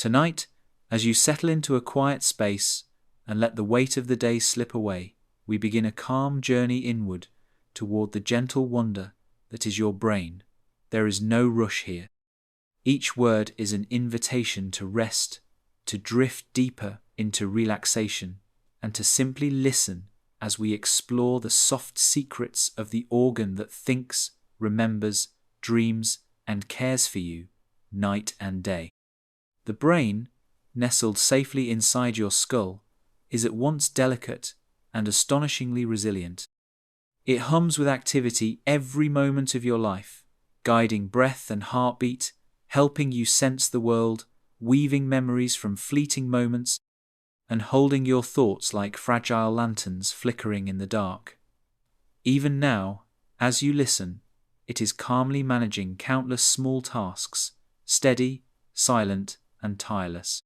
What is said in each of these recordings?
Tonight, as you settle into a quiet space and let the weight of the day slip away, we begin a calm journey inward toward the gentle wonder that is your brain. There is no rush here. Each word is an invitation to rest, to drift deeper into relaxation, and to simply listen as we explore the soft secrets of the organ that thinks, remembers, dreams, and cares for you night and day. The brain, nestled safely inside your skull, is at once delicate and astonishingly resilient. It hums with activity every moment of your life, guiding breath and heartbeat, helping you sense the world, weaving memories from fleeting moments, and holding your thoughts like fragile lanterns flickering in the dark. Even now, as you listen, it is calmly managing countless small tasks, steady, silent, and tireless.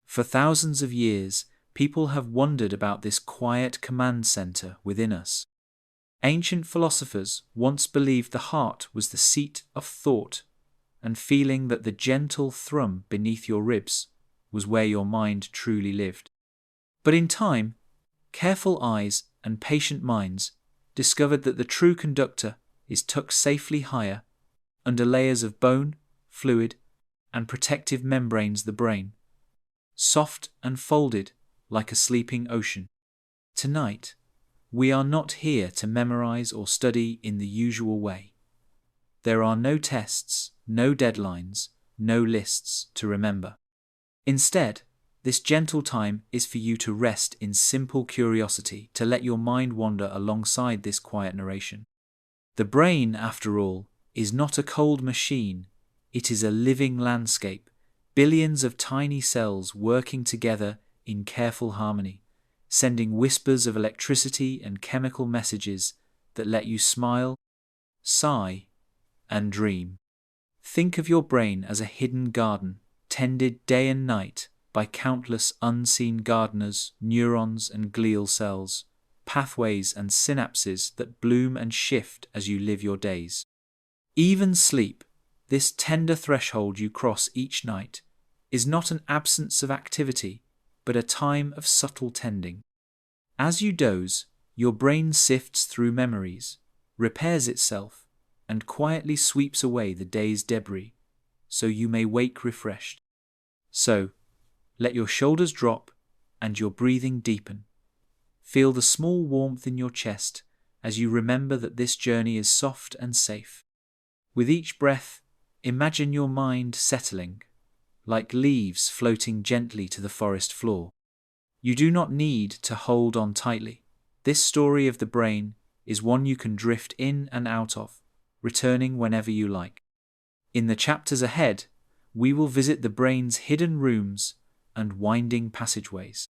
For thousands of years, people have wondered about this quiet command center within us. Ancient philosophers once believed the heart was the seat of thought, and feeling that the gentle thrum beneath your ribs was where your mind truly lived. But in time, careful eyes and patient minds discovered that the true conductor is tucked safely higher, under layers of bone, fluid, and protective membranes, the brain, soft and folded like a sleeping ocean. Tonight, we are not here to memorize or study in the usual way. There are no tests, no deadlines, no lists to remember. Instead, this gentle time is for you to rest in simple curiosity, to let your mind wander alongside this quiet narration. The brain, after all, is not a cold machine. It is a living landscape, billions of tiny cells working together in careful harmony, sending whispers of electricity and chemical messages that let you smile, sigh, and dream. Think of your brain as a hidden garden, tended day and night by countless unseen gardeners, neurons and glial cells, pathways and synapses that bloom and shift as you live your days. Even sleep, this tender threshold you cross each night, is not an absence of activity, but a time of subtle tending. As you doze, your brain sifts through memories, repairs itself, and quietly sweeps away the day's debris, so you may wake refreshed. So, let your shoulders drop and your breathing deepen. Feel the small warmth in your chest as you remember that this journey is soft and safe. With each breath, imagine your mind settling, like leaves floating gently to the forest floor. You do not need to hold on tightly. This story of the brain is one you can drift in and out of, returning whenever you like. In the chapters ahead, we will visit the brain's hidden rooms and winding passageways.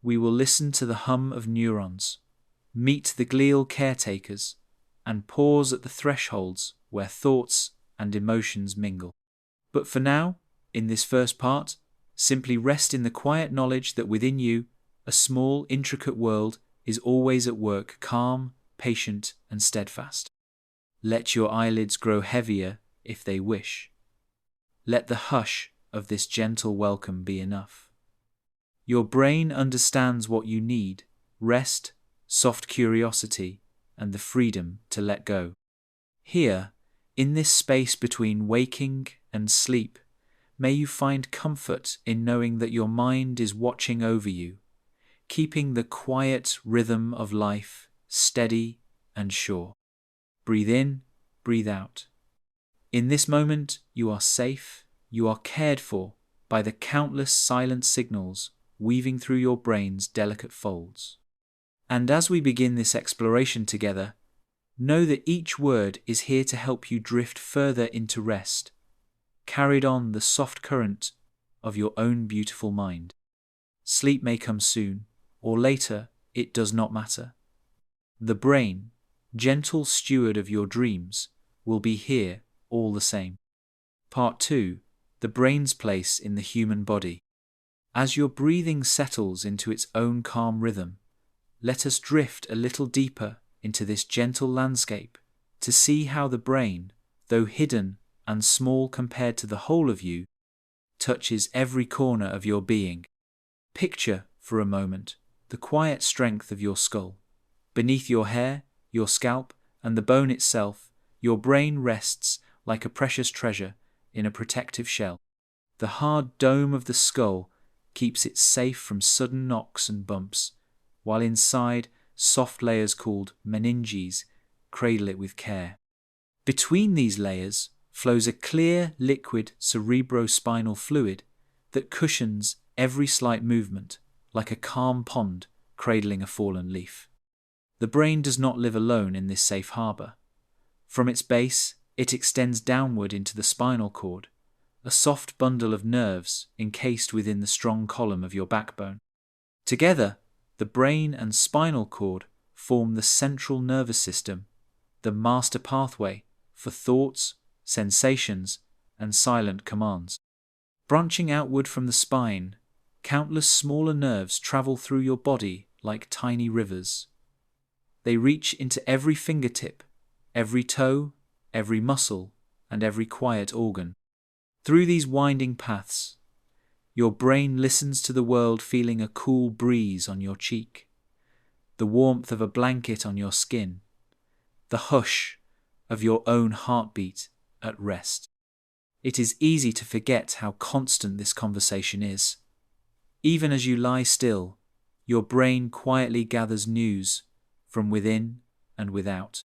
We will listen to the hum of neurons, meet the glial caretakers, and pause at the thresholds where thoughts and emotions mingle. But for now, in this first part, simply rest in the quiet knowledge that within you, a small, intricate world is always at work, calm, patient, and steadfast. Let your eyelids grow heavier if they wish. Let the hush of this gentle welcome be enough. Your brain understands what you need: rest, soft curiosity, and the freedom to let go. Here, in this space between waking and sleep, may you find comfort in knowing that your mind is watching over you, keeping the quiet rhythm of life steady and sure. Breathe in, breathe out. In this moment, you are safe, you are cared for by the countless silent signals weaving through your brain's delicate folds. And as we begin this exploration together, know that each word is here to help you drift further into rest, carried on the soft current of your own beautiful mind. Sleep may come soon, or later, it does not matter. The brain, gentle steward of your dreams, will be here all the same. Part 2. The brain's place in the human body. As your breathing settles into its own calm rhythm, let us drift a little deeper into this gentle landscape to see how the brain, though hidden and small compared to the whole of you, touches every corner of your being. Picture, for a moment, the quiet strength of your skull. Beneath your hair, your scalp, and the bone itself, your brain rests like a precious treasure in a protective shell. The hard dome of the skull keeps it safe from sudden knocks and bumps, while inside, soft layers called meninges cradle it with care. Between these layers flows a clear, liquid cerebrospinal fluid that cushions every slight movement, like a calm pond cradling a fallen leaf. The brain does not live alone in this safe harbor. From its base, it extends downward into the spinal cord, a soft bundle of nerves encased within the strong column of your backbone. Together, the brain and spinal cord form the central nervous system, the master pathway for thoughts, sensations, and silent commands. Branching outward from the spine, countless smaller nerves travel through your body like tiny rivers. They reach into every fingertip, every toe, every muscle, and every quiet organ. Through these winding paths, your brain listens to the world, feeling a cool breeze on your cheek, the warmth of a blanket on your skin, the hush of your own heartbeat at rest. It is easy to forget how constant this conversation is. Even as you lie still, your brain quietly gathers news from within and without.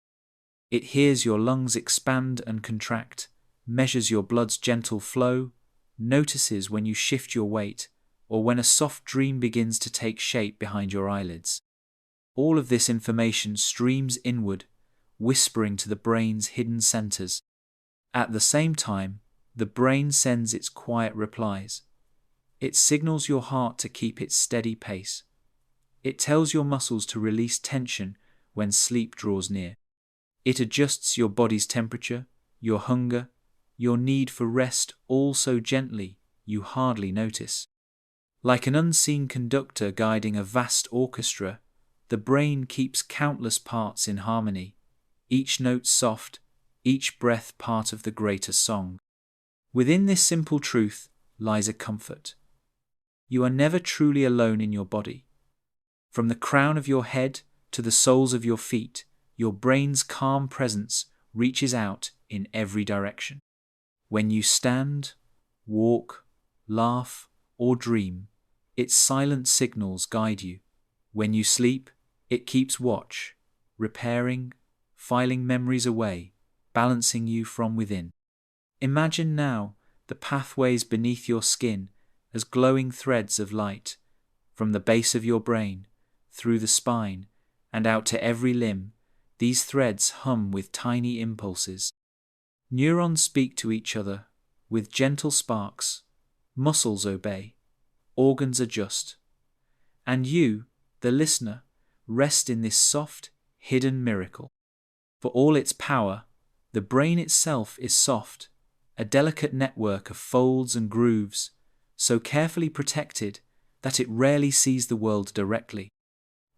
It hears your lungs expand and contract, measures your blood's gentle flow, notices when you shift your weight, or when a soft dream begins to take shape behind your eyelids. All of this information streams inward, whispering to the brain's hidden centers. At the same time, the brain sends its quiet replies. It signals your heart to keep its steady pace. It tells your muscles to release tension when sleep draws near. It adjusts your body's temperature, your hunger, your need for rest, all so gently you hardly notice. Like an unseen conductor guiding a vast orchestra, the brain keeps countless parts in harmony, each note soft, each breath part of the greater song. Within this simple truth lies a comfort. You are never truly alone in your body. From the crown of your head to the soles of your feet, your brain's calm presence reaches out in every direction. When you stand, walk, laugh, or dream, its silent signals guide you. When you sleep, it keeps watch, repairing, filing memories away, balancing you from within. Imagine now the pathways beneath your skin as glowing threads of light, from the base of your brain, through the spine, and out to every limb. These threads hum with tiny impulses. Neurons speak to each other with gentle sparks, muscles obey, organs adjust. And you, the listener, rest in this soft, hidden miracle. For all its power, the brain itself is soft, a delicate network of folds and grooves, so carefully protected that it rarely sees the world directly.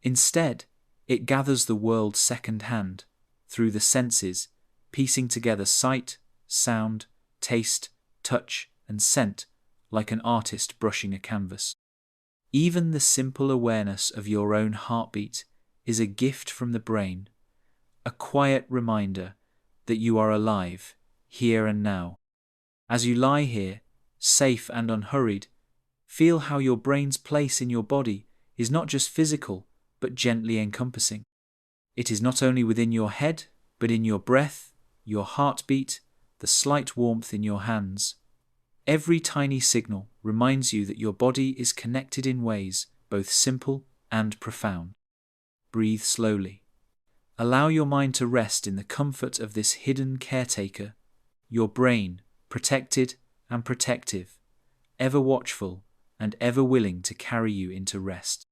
Instead, it gathers the world second-hand, through the senses, piecing together sight, sound, taste, touch, and scent like an artist brushing a canvas. Even the simple awareness of your own heartbeat is a gift from the brain, a quiet reminder that you are alive, here and now. As you lie here, safe and unhurried, feel how your brain's place in your body is not just physical, but gently encompassing. It is not only within your head, but in your breath, your heartbeat, the slight warmth in your hands. Every tiny signal reminds you that your body is connected in ways both simple and profound. Breathe slowly. Allow your mind to rest in the comfort of this hidden caretaker, your brain, protected and protective, ever watchful and ever willing to carry you into rest.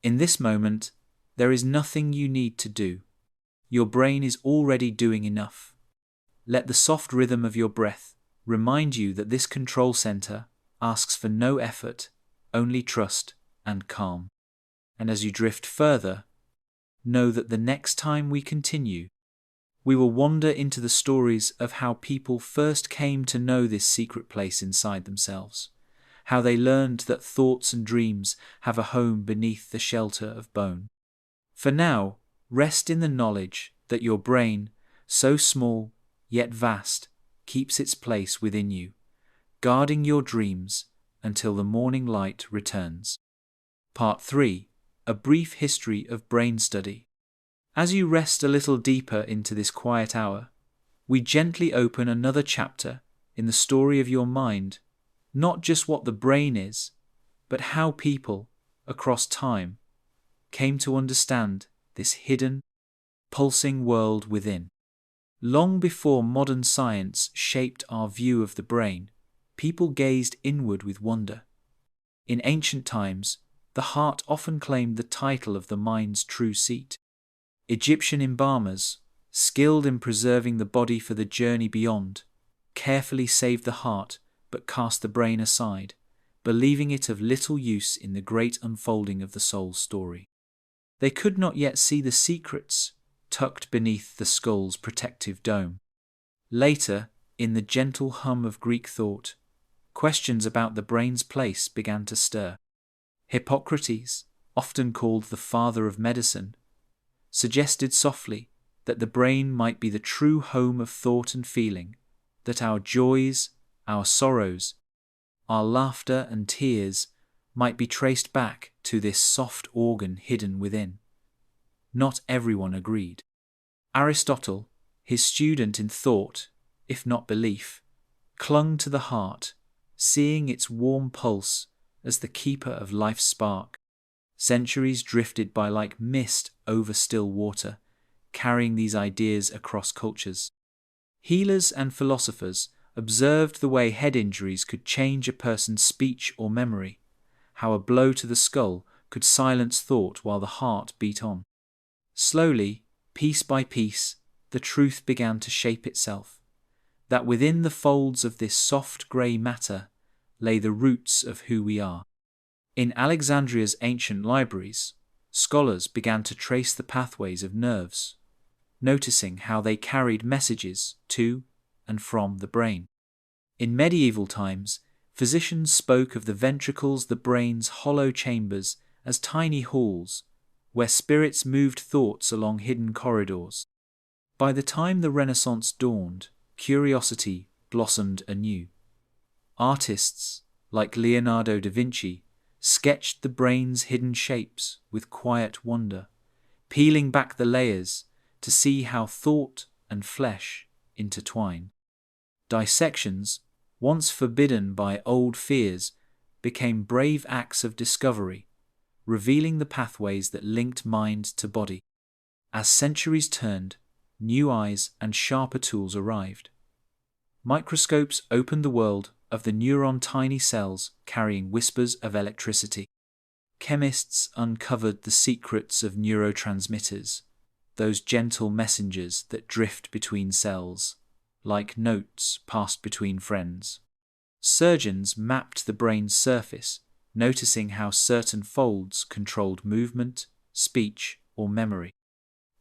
In this moment, there is nothing you need to do. Your brain is already doing enough. Let the soft rhythm of your breath remind you that this control center asks for no effort, only trust and calm. And as you drift further, know that the next time we continue, We will wander into the stories of how people first came to know this secret place inside themselves, how they learned that thoughts and dreams have a home beneath the shelter of bone. For now, rest in the knowledge that your brain, so small yet vast, keeps its place within you, guarding your dreams until the morning light returns. Part 3. A brief history of brain study. As you rest a little deeper into this quiet hour, we gently open another chapter in the story of your mind, not just what the brain is, but how people, across time, came to understand this hidden, pulsing world within. Long before modern science shaped our view of the brain, people gazed inward with wonder. In ancient times, the heart often claimed the title of the mind's true seat. Egyptian embalmers, skilled in preserving the body for the journey beyond, carefully saved the heart but cast the brain aside, believing it of little use in the great unfolding of the soul's story. They could not yet see the secrets tucked beneath the skull's protective dome. Later, in the gentle hum of Greek thought, questions about the brain's place began to stir. Hippocrates, often called the father of medicine, suggested softly that the brain might be the true home of thought and feeling, that our joys, our sorrows, our laughter and tears might be traced back to this soft organ hidden within. Not everyone agreed. Aristotle, his student in thought, if not belief, clung to the heart, seeing its warm pulse as the keeper of life's spark. Centuries drifted by like mist over still water, carrying these ideas across cultures. Healers and philosophers observed the way head injuries could change a person's speech or memory, how a blow to the skull could silence thought while the heart beat on. Slowly, piece by piece, the truth began to shape itself, that within the folds of this soft grey matter lay the roots of who we are. In Alexandria's ancient libraries, scholars began to trace the pathways of nerves, noticing how they carried messages to and from the brain. In medieval times, physicians spoke of the ventricles, the brain's hollow chambers, as tiny halls where spirits moved thoughts along hidden corridors. By the time the Renaissance dawned, curiosity blossomed anew. Artists, like Leonardo da Vinci, sketched the brain's hidden shapes with quiet wonder, peeling back the layers to see how thought and flesh intertwine. Dissections, once forbidden by old fears, became brave acts of discovery, revealing the pathways that linked mind to body. As centuries turned, new eyes and sharper tools arrived. Microscopes opened the world of the neuron, tiny cells carrying whispers of electricity. Chemists uncovered the secrets of neurotransmitters, those gentle messengers that drift between cells, like notes passed between friends. Surgeons mapped the brain's surface, noticing how certain folds controlled movement, speech, or memory.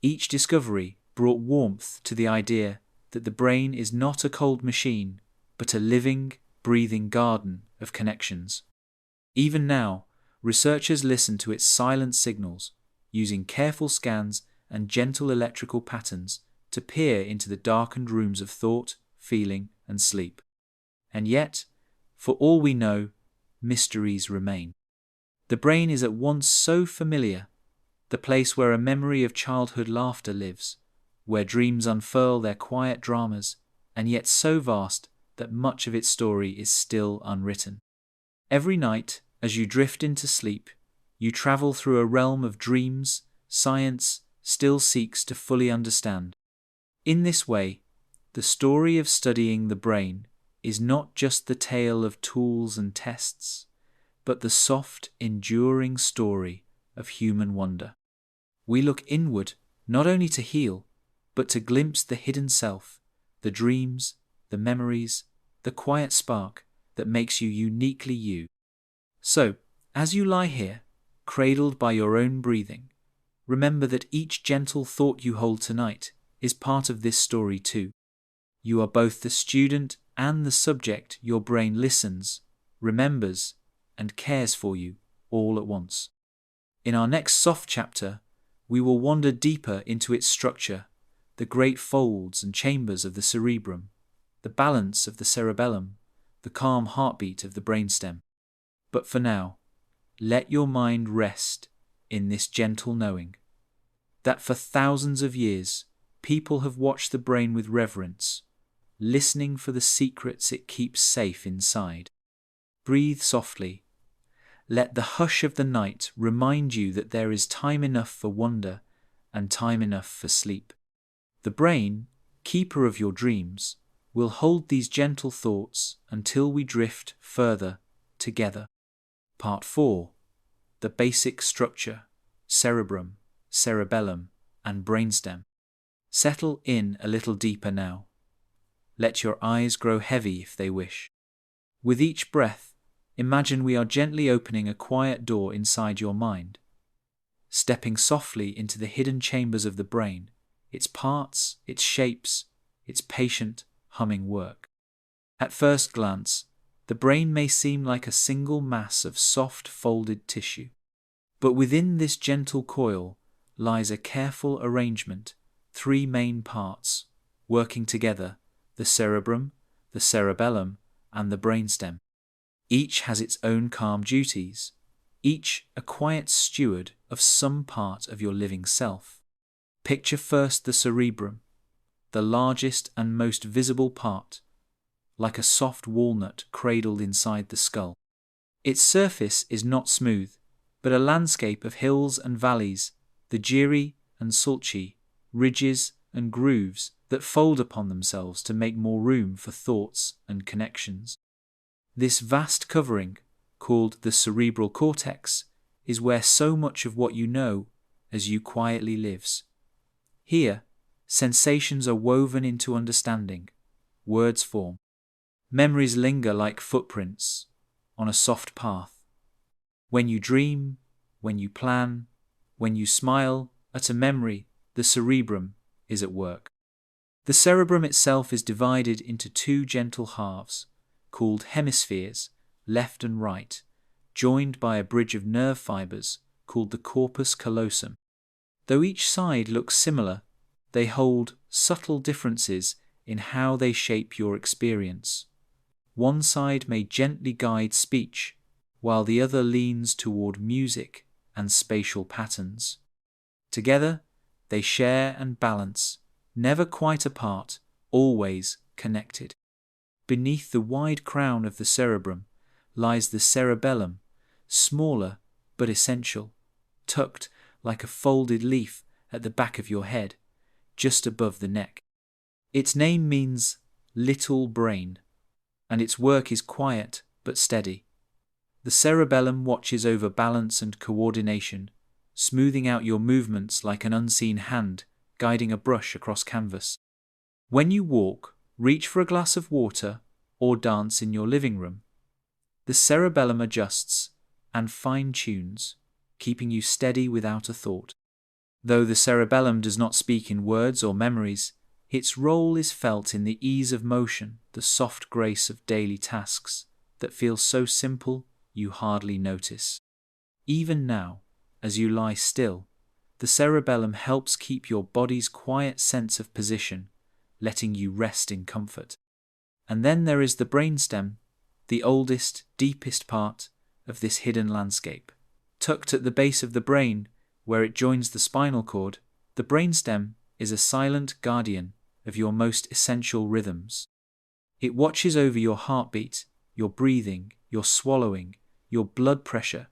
Each discovery brought warmth to the idea that the brain is not a cold machine, but a living, breathing garden of connections. Even now, researchers listen to its silent signals, using careful scans and gentle electrical patterns to peer into the darkened rooms of thought, feeling, and sleep. And yet, for all we know, mysteries remain. The brain is at once so familiar, the place where a memory of childhood laughter lives, where dreams unfurl their quiet dramas, and yet so vast that much of its story is still unwritten. Every night, as you drift into sleep, you travel through a realm of dreams science still seeks to fully understand. In this way, the story of studying the brain is not just the tale of tools and tests, but the soft, enduring story of human wonder. We look inward not only to heal, but to glimpse the hidden self, the dreams, the memories, the quiet spark that makes you uniquely you. So, as you lie here, cradled by your own breathing, remember that each gentle thought you hold tonight is part of this story too. You are both the student and the subject. Your brain listens, remembers, and cares for you all at once. In our next soft chapter, we will wander deeper into its structure, the great folds and chambers of the cerebrum, the balance of the cerebellum, the calm heartbeat of the brainstem. But for now, let your mind rest in this gentle knowing that for thousands of years, people have watched the brain with reverence, listening for the secrets it keeps safe inside. Breathe softly. Let the hush of the night remind you that there is time enough for wonder and time enough for sleep. The brain, keeper of your dreams, will hold these gentle thoughts until we drift further together. Part 4. The basic structure, cerebrum, cerebellum, and brainstem. Settle in a little deeper now. Let your eyes grow heavy if they wish. With each breath, imagine we are gently opening a quiet door inside your mind, stepping softly into the hidden chambers of the brain, its parts, its shapes, its patient, humming work. At first glance, the brain may seem like a single mass of soft folded tissue. But within this gentle coil lies a careful arrangement, 3 main parts, working together, the cerebrum, the cerebellum, and the brainstem. Each has its own calm duties, each a quiet steward of some part of your living self. Picture first the cerebrum, the largest and most visible part, like a soft walnut cradled inside the skull. Its surface is not smooth, but a landscape of hills and valleys, the giri and sulci, ridges and grooves that fold upon themselves to make more room for thoughts and connections. This vast covering, called the cerebral cortex, is where so much of what you know as you quietly lives. Here, sensations are woven into understanding, words form, memories linger like footprints on a soft path. When you dream, when you plan, when you smile at a memory, the cerebrum is at work. The cerebrum itself is divided into 2 gentle halves, called hemispheres, left and right, joined by a bridge of nerve fibers called the corpus callosum. Though each side looks similar, they hold subtle differences in how they shape your experience. One side may gently guide speech, while the other leans toward music and spatial patterns. Together, they share and balance, never quite apart, always connected. Beneath the wide crown of the cerebrum lies the cerebellum, smaller but essential, tucked like a folded leaf at the back of your head, just above the neck. Its name means little brain, and its work is quiet but steady. The cerebellum watches over balance and coordination, smoothing out your movements like an unseen hand guiding a brush across canvas. When you walk, reach for a glass of water, or dance in your living room, the cerebellum adjusts and fine-tunes, keeping you steady without a thought. Though the cerebellum does not speak in words or memories, its role is felt in the ease of motion, the soft grace of daily tasks that feel so simple you hardly notice. Even now, as you lie still, the cerebellum helps keep your body's quiet sense of position, letting you rest in comfort. And then there is the brainstem, the oldest, deepest part of this hidden landscape. Tucked at the base of the brain, where it joins the spinal cord, the brainstem is a silent guardian of your most essential rhythms. It watches over your heartbeat, your breathing, your swallowing, your blood pressure,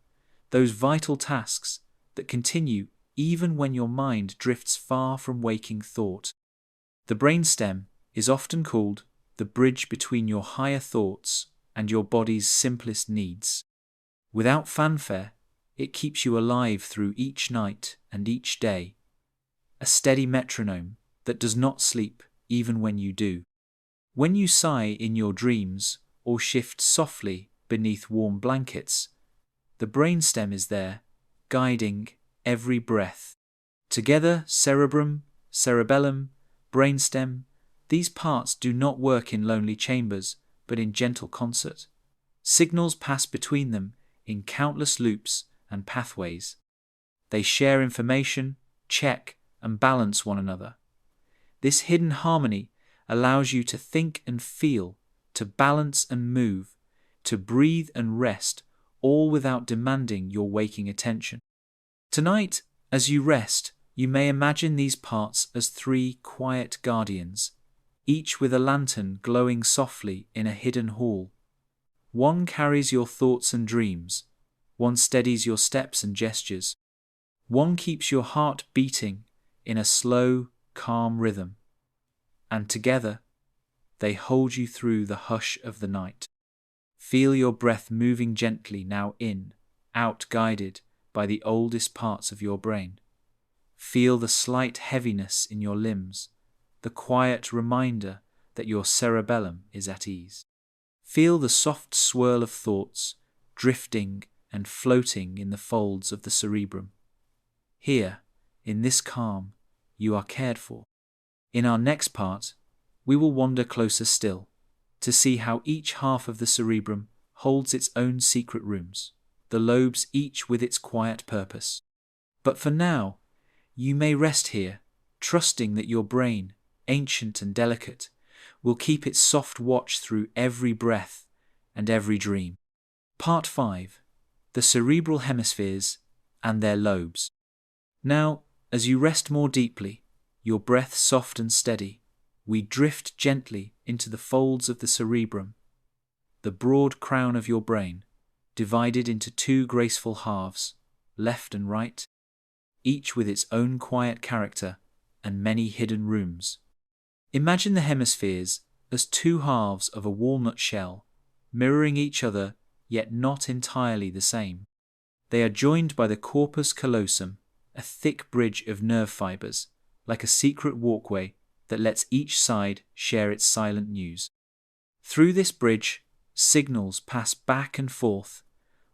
those vital tasks that continue even when your mind drifts far from waking thought. The brainstem is often called the bridge between your higher thoughts and your body's simplest needs. Without fanfare, it keeps you alive through each night and each day, a steady metronome that does not sleep even when you do. When you sigh in your dreams or shift softly beneath warm blankets, the brainstem is there, guiding every breath. Together, cerebrum, cerebellum, brainstem, these parts do not work in lonely chambers, but in gentle concert. Signals pass between them in countless loops and pathways. They share information, check, and balance one another. This hidden harmony allows you to think and feel, to balance and move, to breathe and rest, all without demanding your waking attention. Tonight, as you rest, you may imagine these parts as three quiet guardians, each with a lantern glowing softly in a hidden hall. One carries your thoughts and dreams, one steadies your steps and gestures, one keeps your heart beating in a slow, calm rhythm, and together they hold you through the hush of the night. Feel your breath moving gently now in, out, guided by the oldest parts of your brain. Feel the slight heaviness in your limbs, the quiet reminder that your cerebellum is at ease. Feel the soft swirl of thoughts drifting and floating in the folds of the cerebrum. Here, in this calm, you are cared for. In our next part, we will wander closer still to see how each half of the cerebrum holds its own secret rooms, the lobes each with its quiet purpose. But for now, you may rest here, trusting that your brain, ancient and delicate, will keep its soft watch through every breath and every dream. Part 5. The Cerebral Hemispheres and Their Lobes. Now, as you rest more deeply, your breath soft and steady, we drift gently into the folds of the cerebrum, the broad crown of your brain, divided into two graceful halves, left and right, each with its own quiet character and many hidden rooms. Imagine the hemispheres as two halves of a walnut shell, mirroring each other yet not entirely the same. They are joined by the corpus callosum, a thick bridge of nerve fibers, like a secret walkway that lets each side share its silent news. Through this bridge, signals pass back and forth,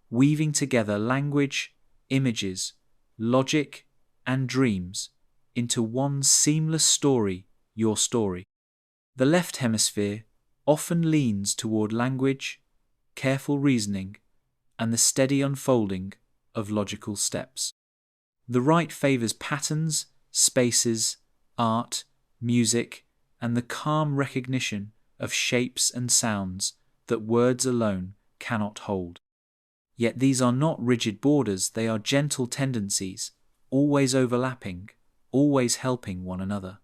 weaving together language, images, logic, and dreams into one seamless story, your story. The left hemisphere often leans toward language, careful reasoning, and the steady unfolding of logical steps. The right favors patterns, spaces, art, music, and the calm recognition of shapes and sounds that words alone cannot hold. Yet these are not rigid borders, they are gentle tendencies, always overlapping, always helping one another.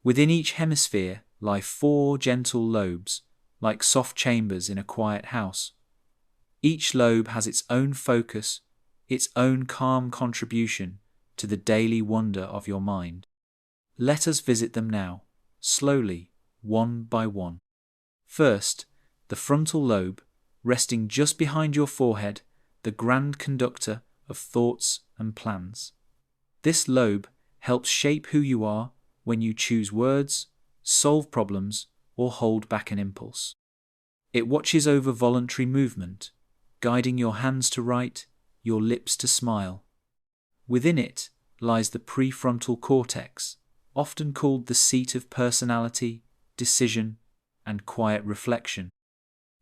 Within each hemisphere lie four gentle lobes, like soft chambers in a quiet house. Each lobe has its own focus, its own calm contribution to the daily wonder of your mind. Let us visit them now, slowly, one by one. First, the frontal lobe, resting just behind your forehead, the grand conductor of thoughts and plans. This lobe helps shape who you are when you choose words, solve problems, or hold back an impulse. It watches over voluntary movement, guiding your hands to write, your lips to smile. Within it lies the prefrontal cortex, often called the seat of personality, decision, and quiet reflection.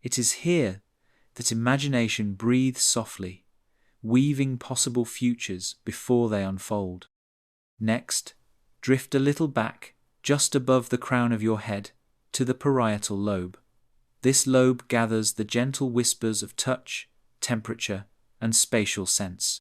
It is here that imagination breathes softly, weaving possible futures before they unfold. Next, drift a little back, just above the crown of your head, to the parietal lobe. This lobe gathers the gentle whispers of touch, temperature, and spatial sense.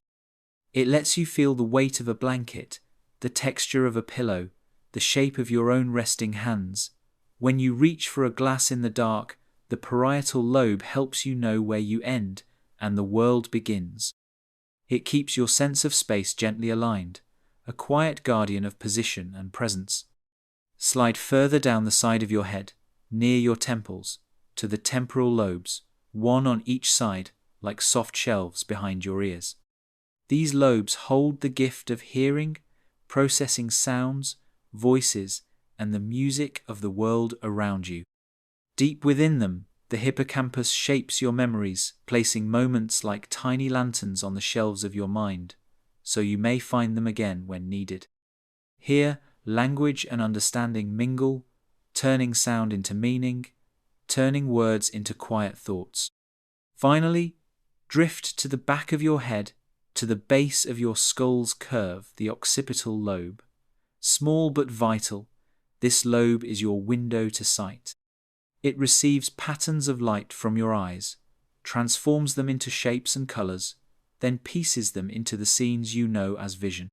It lets you feel the weight of a blanket, the texture of a pillow, the shape of your own resting hands. When you reach for a glass in the dark, the parietal lobe helps you know where you end and the world begins. It keeps your sense of space gently aligned, a quiet guardian of position and presence. Slide further down the side of your head, near your temples, to the temporal lobes, one on each side, like soft shelves behind your ears. These lobes hold the gift of hearing, processing sounds, voices, and the music of the world around you. Deep within them, the hippocampus shapes your memories, placing moments like tiny lanterns on the shelves of your mind, so you may find them again when needed. Here, Language and understanding mingle, turning sound into meaning, turning words into quiet thoughts. Finally, drift to the back of your head, to the base of your skull's curve, the occipital lobe. Small but vital, this lobe is your window to sight. It receives patterns of light from your eyes, transforms them into shapes and colors, then pieces them into the scenes you know as vision.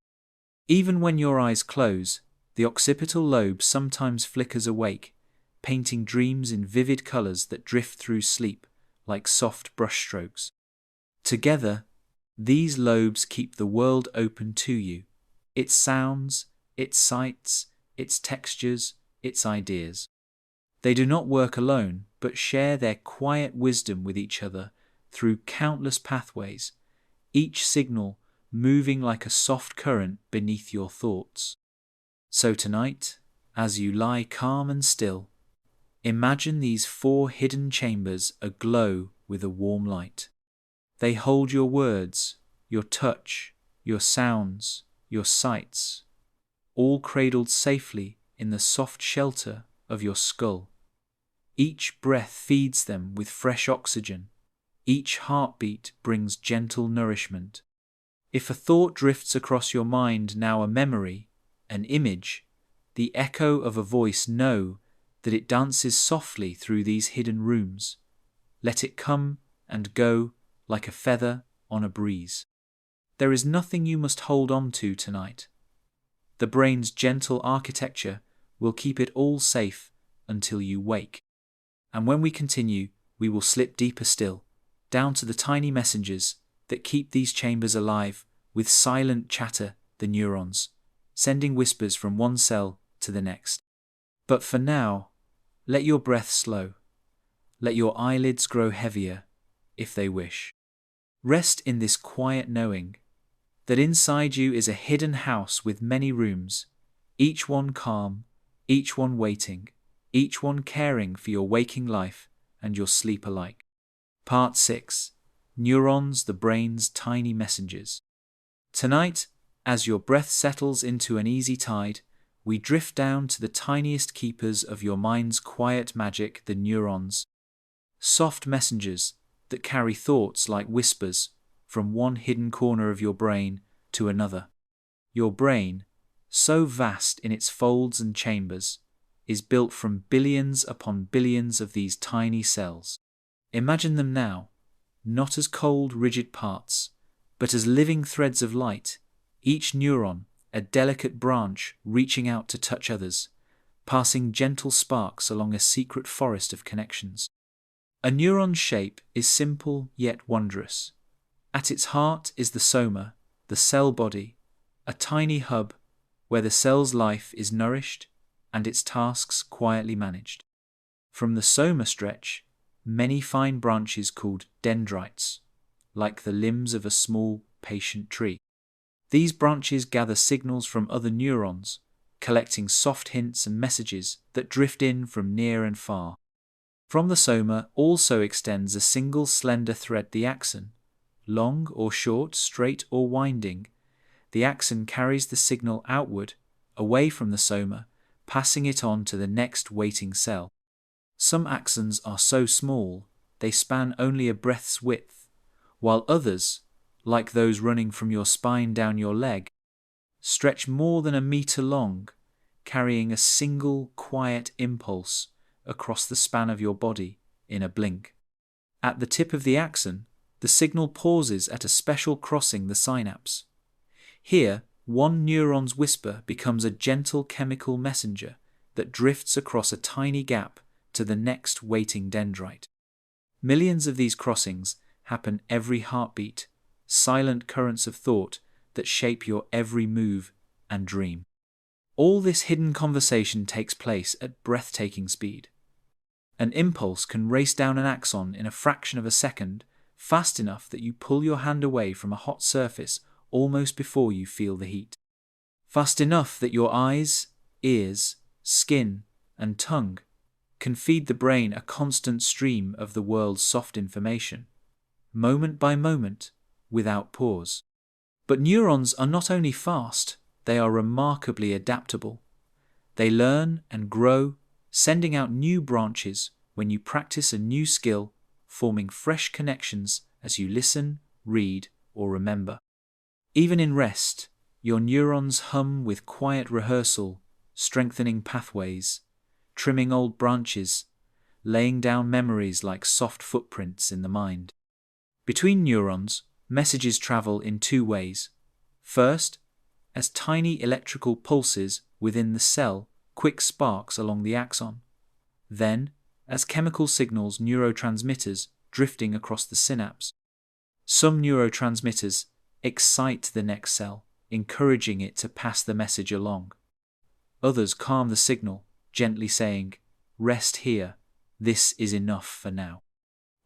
Even when your eyes close, the occipital lobe sometimes flickers awake, painting dreams in vivid colors that drift through sleep like soft brushstrokes. Together, these lobes keep the world open to you, its sounds, its sights, its textures, its ideas. They do not work alone, but share their quiet wisdom with each other through countless pathways, each signal moving like a soft current beneath your thoughts. So tonight, as you lie calm and still, imagine these 4 hidden chambers aglow with a warm light. They hold your words, your touch, your sounds, your sights, all cradled safely in the soft shelter of your skull. Each breath feeds them with fresh oxygen. Each heartbeat brings gentle nourishment. If a thought drifts across your mind, now a memory, an image, the echo of a voice, know that it dances softly through these hidden rooms. Let it come and go like a feather on a breeze. There is nothing you must hold on to tonight. The brain's gentle architecture will keep it all safe until you wake. And when we continue, we will slip deeper still, down to the tiny messengers that keep these chambers alive with silent chatter, the neurons, sending whispers from one cell to the next. But for now, let your breath slow. Let your eyelids grow heavier, if they wish. Rest in this quiet knowing that inside you is a hidden house with many rooms, each one calm, each one waiting, each one caring for your waking life and your sleep alike. Part 6. Neurons, the brain's tiny messengers. Tonight, as your breath settles into an easy tide, we drift down to the tiniest keepers of your mind's quiet magic, the neurons. Soft messengers that carry thoughts like whispers from one hidden corner of your brain to another. Your brain, so vast in its folds and chambers, is built from billions upon billions of these tiny cells. Imagine them now, not as cold, rigid parts, but as living threads of light, each neuron a delicate branch reaching out to touch others, passing gentle sparks along a secret forest of connections. A neuron's shape is simple yet wondrous. At its heart is the soma, the cell body, a tiny hub where the cell's life is nourished and its tasks quietly managed. From the soma stretch many fine branches called dendrites, like the limbs of a small, patient tree. These branches gather signals from other neurons, collecting soft hints and messages that drift in from near and far. From the soma also extends a single slender thread, the axon. Long or short, straight or winding, the axon carries the signal outward, away from the soma, passing it on to the next waiting cell. Some axons are so small they span only a breath's width, while others, like those running from your spine down your leg, stretch more than a meter long, carrying a single quiet impulse across the span of your body in a blink. At the tip of the axon, the signal pauses at a special crossing, the synapse. Here, one neuron's whisper becomes a gentle chemical messenger that drifts across a tiny gap to the next waiting dendrite. Millions of these crossings happen every heartbeat, silent currents of thought that shape your every move and dream. All this hidden conversation takes place at breathtaking speed. An impulse can race down an axon in a fraction of a second, fast enough that you pull your hand away from a hot surface almost before you feel the heat. Fast enough that your eyes, ears, skin, and tongue can feed the brain a constant stream of the world's soft information, moment by moment, without pause. But neurons are not only fast, they are remarkably adaptable. They learn and grow, sending out new branches when you practice a new skill, forming fresh connections as you listen, read, or remember. Even in rest, your neurons hum with quiet rehearsal, strengthening pathways, trimming old branches, laying down memories like soft footprints in the mind. Between neurons, messages travel in two ways. First, as tiny electrical pulses within the cell, quick sparks along the axon. Then, as chemical signals, neurotransmitters drifting across the synapse. Some neurotransmitters excite the next cell, encouraging it to pass the message along. Others calm the signal, gently saying, "Rest here, this is enough for now."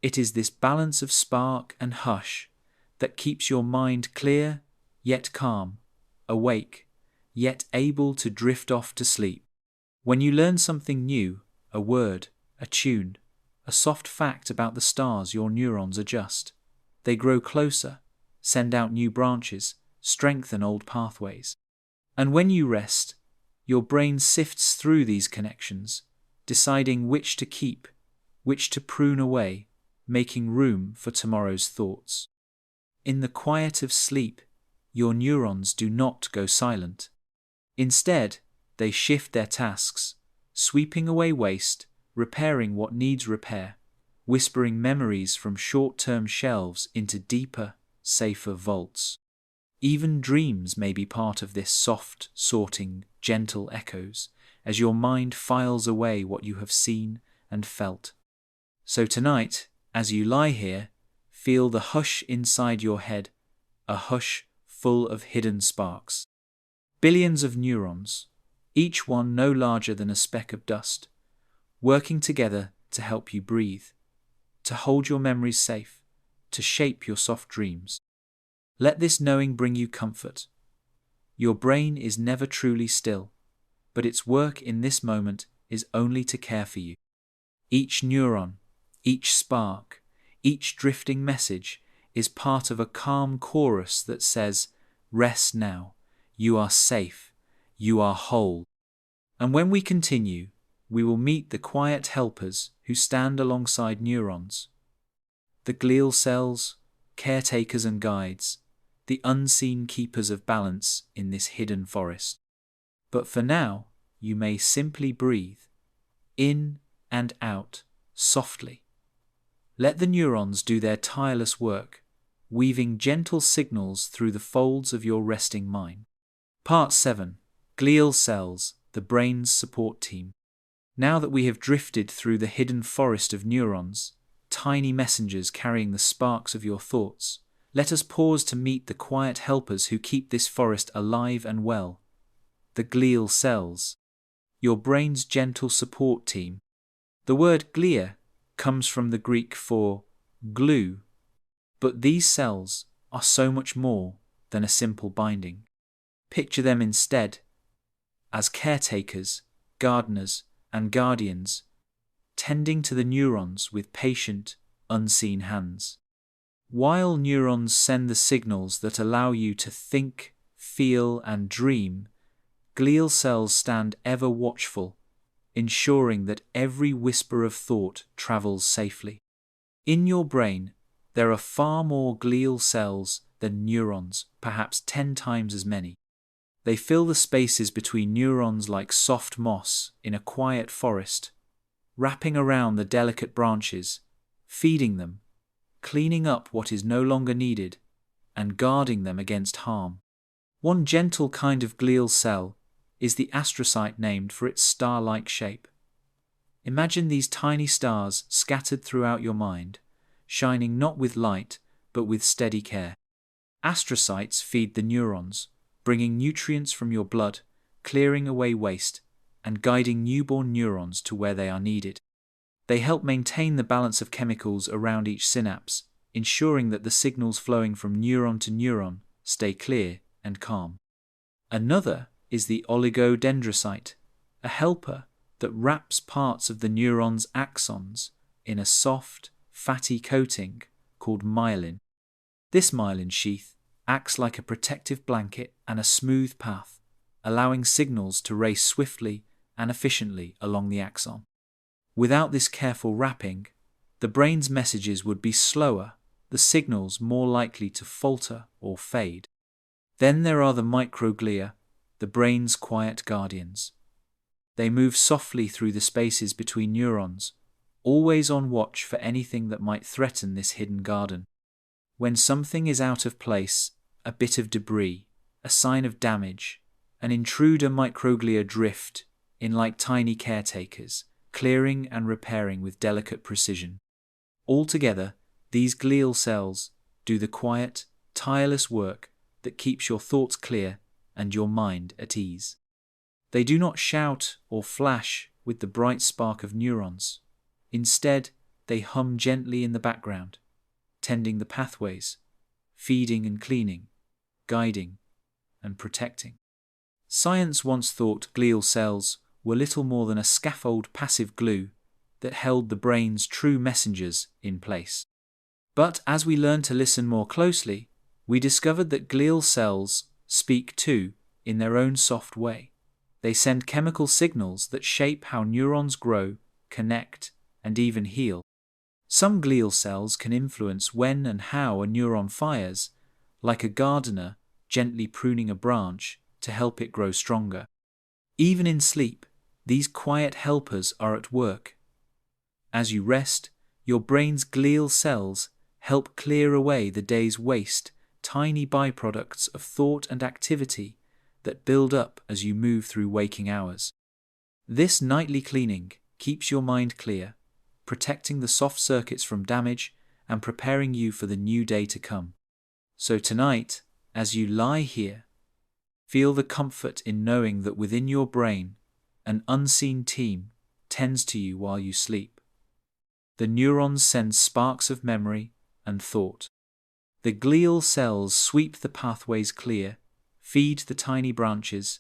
It is this balance of spark and hush that keeps your mind clear, yet calm, awake, yet able to drift off to sleep. When you learn something new, a word, a tune, a soft fact about the stars, your neurons adjust. They grow closer, send out new branches, strengthen old pathways. And when you rest, your brain sifts through these connections, deciding which to keep, which to prune away, making room for tomorrow's thoughts. In the quiet of sleep, your neurons do not go silent. Instead, they shift their tasks, sweeping away waste, repairing what needs repair, whispering memories from short-term shelves into deeper, safer vaults. Even dreams may be part of this soft, sorting, gentle echoes, as your mind files away what you have seen and felt. So tonight, as you lie here, feel the hush inside your head, a hush full of hidden sparks. Billions of neurons, each one no larger than a speck of dust, working together to help you breathe, to hold your memories safe, to shape your soft dreams. Let this knowing bring you comfort. Your brain is never truly still, but its work in this moment is only to care for you. Each neuron, each spark, each drifting message is part of a calm chorus that says, "Rest now, you are safe, you are whole." And when we continue, we will meet the quiet helpers who stand alongside neurons. The glial cells, caretakers and guides, the unseen keepers of balance in this hidden forest. But for now, you may simply breathe, in and out, softly. Let the neurons do their tireless work, weaving gentle signals through the folds of your resting mind. Part 7. Glial cells, the brain's support team. Now that we have drifted through the hidden forest of neurons, tiny messengers carrying the sparks of your thoughts, let us pause to meet the quiet helpers who keep this forest alive and well. The glial cells, your brain's gentle support team. The word glia comes from the Greek for glue, but these cells are so much more than a simple binding. Picture them instead as caretakers, gardeners, and guardians, tending to the neurons with patient, unseen hands. While neurons send the signals that allow you to think, feel, and dream, glial cells stand ever watchful, ensuring that every whisper of thought travels safely. In your brain, there are far more glial cells than neurons, perhaps 10 times as many. They fill the spaces between neurons like soft moss in a quiet forest, wrapping around the delicate branches, feeding them, cleaning up what is no longer needed, and guarding them against harm. One gentle kind of glial cell is the astrocyte, named for its star-like shape. Imagine these tiny stars scattered throughout your mind, shining not with light, but with steady care. Astrocytes feed the neurons, bringing nutrients from your blood, clearing away waste, and guiding newborn neurons to where they are needed. They help maintain the balance of chemicals around each synapse, ensuring that the signals flowing from neuron to neuron stay clear and calm. Another is the oligodendrocyte, a helper that wraps parts of the neuron's axons in a soft, fatty coating called myelin. This myelin sheath acts like a protective blanket and a smooth path, allowing signals to race swiftly and efficiently along the axon. Without this careful wrapping, the brain's messages would be slower, the signals more likely to falter or fade. Then there are the microglia, the brain's quiet guardians. They move softly through the spaces between neurons, always on watch for anything that might threaten this hidden garden. When something is out of place, a bit of debris, a sign of damage, an intruder, microglia drift in like tiny caretakers, clearing and repairing with delicate precision. Altogether, these glial cells do the quiet, tireless work that keeps your thoughts clear and your mind at ease. They do not shout or flash with the bright spark of neurons. Instead, they hum gently in the background, tending the pathways, feeding and cleaning, guiding and protecting. Science once thought glial cells were little more than a scaffold passive glue that held the brain's true messengers in place. But as we learned to listen more closely, we discovered that glial cells speak too in their own soft way. They send chemical signals that shape how neurons grow, connect, and even heal. Some glial cells can influence when and how a neuron fires, like a gardener gently pruning a branch to help it grow stronger. Even in sleep, these quiet helpers are at work. As you rest, your brain's glial cells help clear away the day's waste, tiny byproducts of thought and activity that build up as you move through waking hours. This nightly cleaning keeps your mind clear, protecting the soft circuits from damage and preparing you for the new day to come. So tonight, as you lie here, feel the comfort in knowing that within your brain, an unseen team tends to you while you sleep. The neurons send sparks of memory and thought. The glial cells sweep the pathways clear, feed the tiny branches,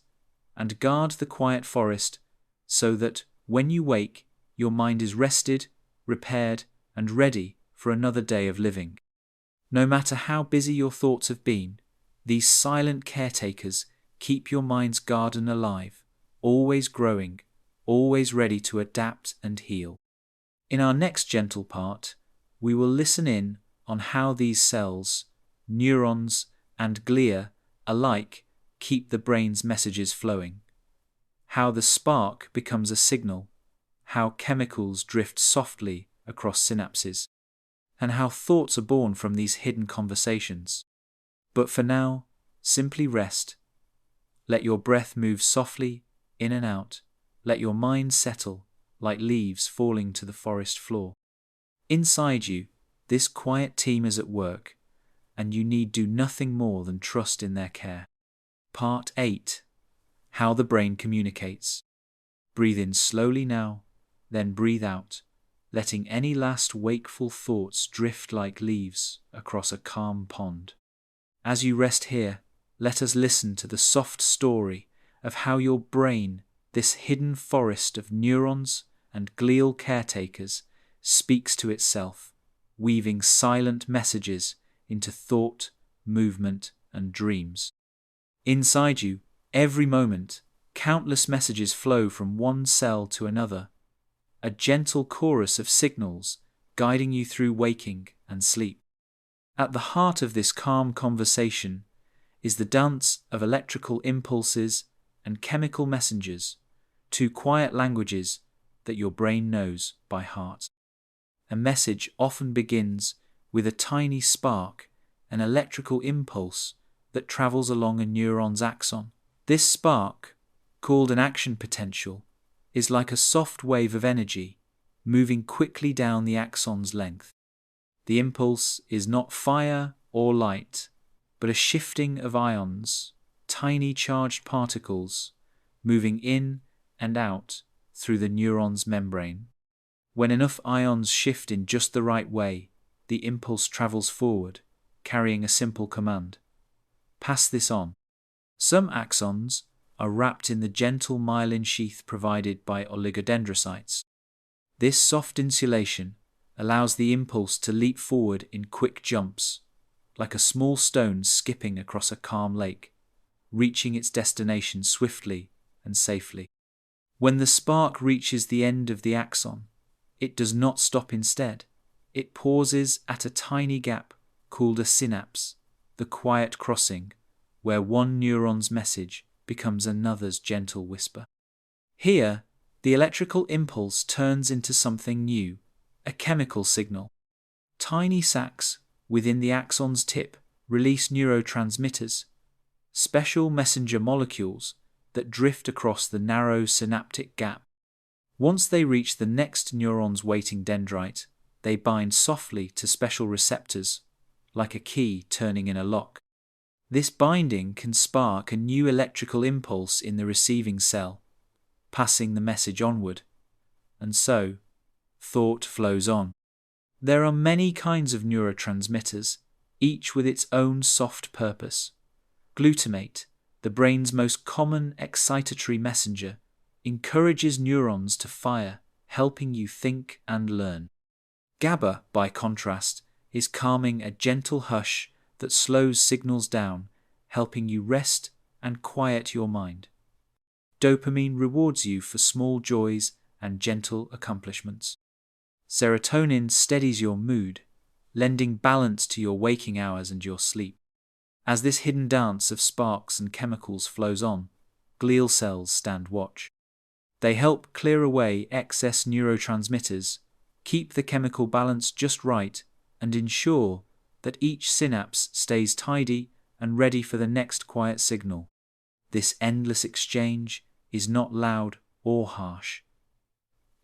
and guard the quiet forest so that, when you wake, your mind is rested, repaired, and ready for another day of living. No matter how busy your thoughts have been, these silent caretakers keep your mind's garden alive, always growing, always ready to adapt and heal. In our next gentle part, we will listen in on how these cells, neurons, and glia alike keep the brain's messages flowing. How the spark becomes a signal, how chemicals drift softly across synapses, and how thoughts are born from these hidden conversations. But for now, simply rest. Let your breath move softly in and out. Let your mind settle like leaves falling to the forest floor. Inside you, this quiet team is at work, and you need do nothing more than trust in their care. Part 8. How the brain communicates. Breathe in slowly now, then breathe out, letting any last wakeful thoughts drift like leaves across a calm pond. As you rest here, let us listen to the soft story of how your brain, this hidden forest of neurons and glial caretakers, speaks to itself, weaving silent messages into thought, movement, and dreams. Inside you, every moment, countless messages flow from one cell to another, a gentle chorus of signals guiding you through waking and sleep. At the heart of this calm conversation is the dance of electrical impulses and chemical messengers, two quiet languages that your brain knows by heart. A message often begins with a tiny spark, an electrical impulse that travels along a neuron's axon. This spark, called an action potential, is like a soft wave of energy moving quickly down the axon's length. The impulse is not fire or light, but a shifting of ions, tiny charged particles, moving in and out through the neuron's membrane. When enough ions shift in just the right way, the impulse travels forward, carrying a simple command. Pass this on. Some axons are wrapped in the gentle myelin sheath provided by oligodendrocytes. This soft insulation allows the impulse to leap forward in quick jumps, like a small stone skipping across a calm lake, reaching its destination swiftly and safely. When the spark reaches the end of the axon, it does not stop instead. It pauses at a tiny gap called a synapse, the quiet crossing, where one neuron's message becomes another's gentle whisper. Here, the electrical impulse turns into something new, a chemical signal. Tiny sacs within the axon's tip release neurotransmitters, special messenger molecules that drift across the narrow synaptic gap. Once they reach the next neuron's waiting dendrite, they bind softly to special receptors, like a key turning in a lock. This binding can spark a new electrical impulse in the receiving cell, passing the message onward. And so, thought flows on. There are many kinds of neurotransmitters, each with its own soft purpose. Glutamate, the brain's most common excitatory messenger, encourages neurons to fire, helping you think and learn. GABA, by contrast, is calming, a gentle hush that slows signals down, helping you rest and quiet your mind. Dopamine rewards you for small joys and gentle accomplishments. Serotonin steadies your mood, lending balance to your waking hours and your sleep. As this hidden dance of sparks and chemicals flows on, glial cells stand watch. They help clear away excess neurotransmitters, keep the chemical balance just right, and ensure that each synapse stays tidy and ready for the next quiet signal. This endless exchange is not loud or harsh.